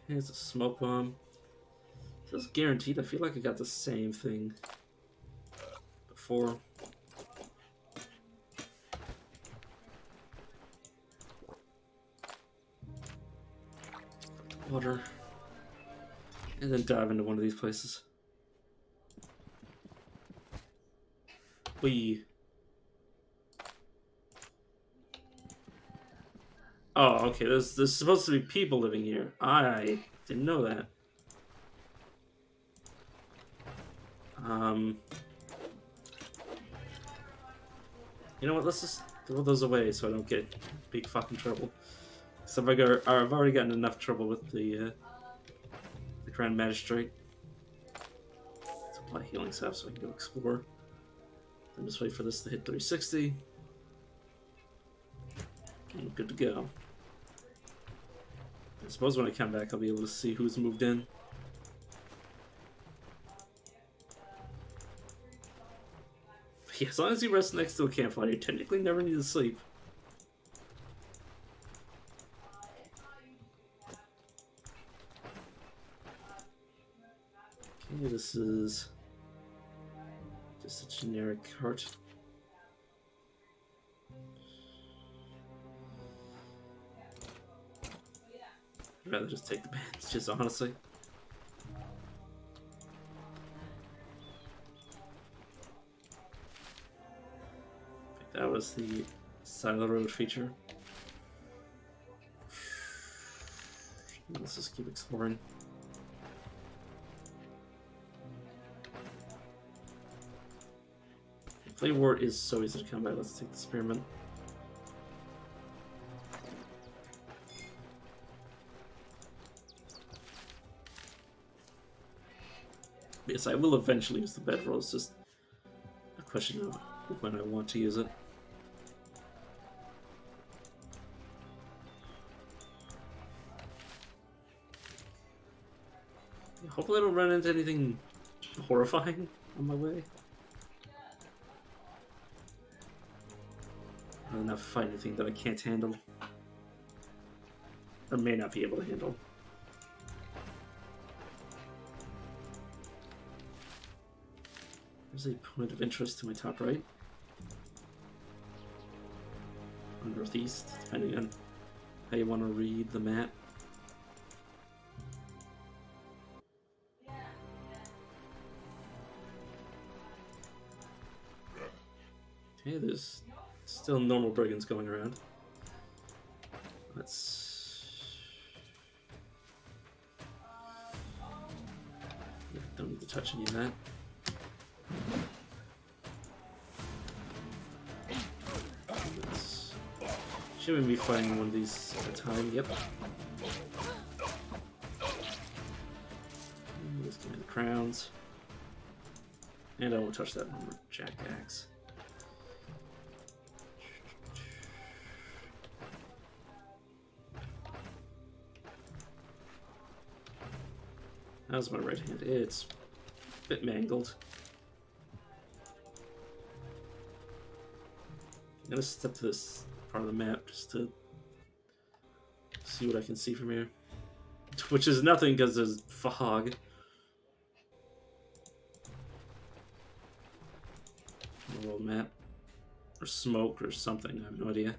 Here's a smoke bomb. This is guaranteed. I feel like I got the same thing before. Water. And then dive into one of these places. Oh, okay. There's supposed to be people living here. I didn't know that. You know what? Let's just throw those away so I don't get big fucking trouble. So I've already gotten enough trouble with the Grand Magistrate. Let's apply healing stuff so I can go explore. Then just wait for this to hit 360. And good to go. I suppose when I come back I'll be able to see who's moved in. But yeah, as long as you rest next to a campfire, you technically never need to sleep. Okay, this is just a generic cart. I'd rather just take the bandages, honestly. I think that was the side of the road feature. Let's just keep exploring. Flame Ward is so easy to come by. Let's take the spearmint. Yes, I will eventually use the bedroll. It's just a question of when I want to use it. Hopefully I don't run into anything horrifying on my way. I'll not fight anything that I can't handle. Or may not be able to handle. There's a point of interest to my top right. Or northeast, depending on how you want to read the map. there's still normal brigands going around. Let's... Yeah, don't need to touch any of that. Shouldn't be fighting one of these at a time. Yep. Let's give me the crowns. And I won't touch that lumberjack axe. How's my right hand? It's a bit mangled. I'm gonna step to this part of the map just to see what I can see from here. Which is nothing because there's fog. A world map. Or smoke or something, I have no idea.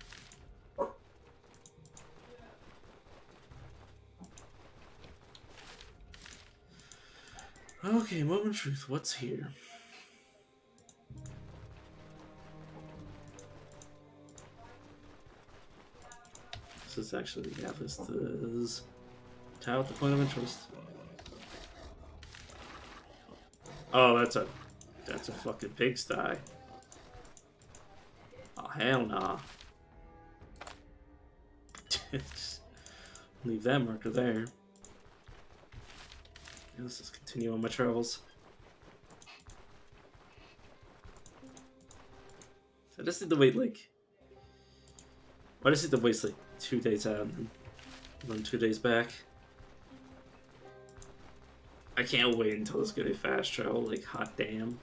Okay, moment of truth, what's here? This is actually, yeah, this is tile at the point of interest. Oh, that's a fucking pigsty. Oh, hell nah. Just leave that marker there. Yeah, let's just continue on my travels. I just need to wait like... I just need to waste like 2 days out and run 2 days back. I can't wait until it's gonna be fast travel, like hot damn.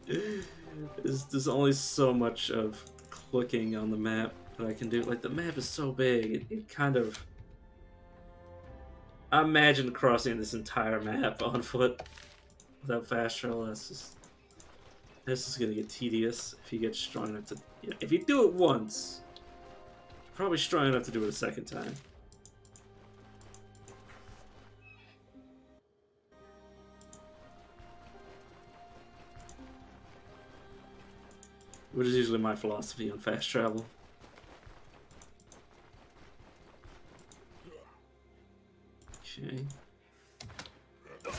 There's only so much of clicking on the map that I can do. Like the map is so big, it kind of... I imagine crossing this entire map on foot without fast travel. This is gonna get tedious if you get strong enough to. You know, if you do it once, you're probably strong enough to do it a second time. Which is usually my philosophy on fast travel. Okay. There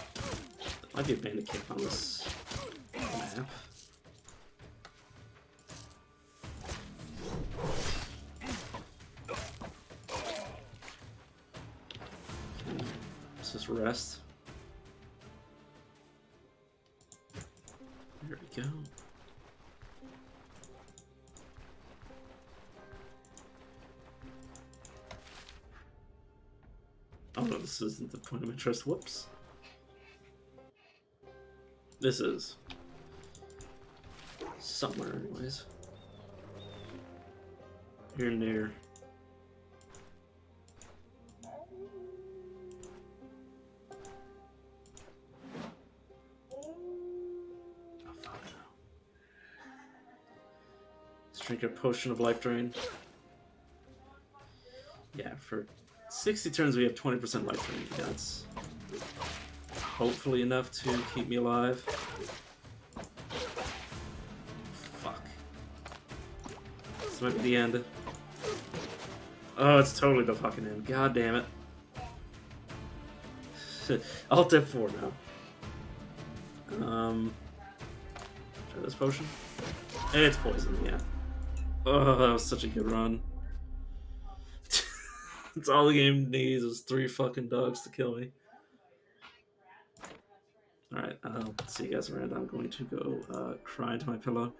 might be a bandit camp on this map. Okay. Let's just rest. There we go. Oh no, this isn't the point of interest. Whoops. This is. Somewhere, anyways. Here and there. Oh, fuck no. Let's drink a potion of life drain. Yeah, for 60 turns we have 20% life drain. That's hopefully enough to keep me alive. Fuck. This might be the end. Oh, it's totally the fucking end. God damn it. I'll tip 4 now. Try this potion. It's poison, yeah. Oh, that was such a good run. It's all the game needs is 3 fucking dogs to kill me. Alright, I'll see you guys around. I'm going to go cry into my pillow.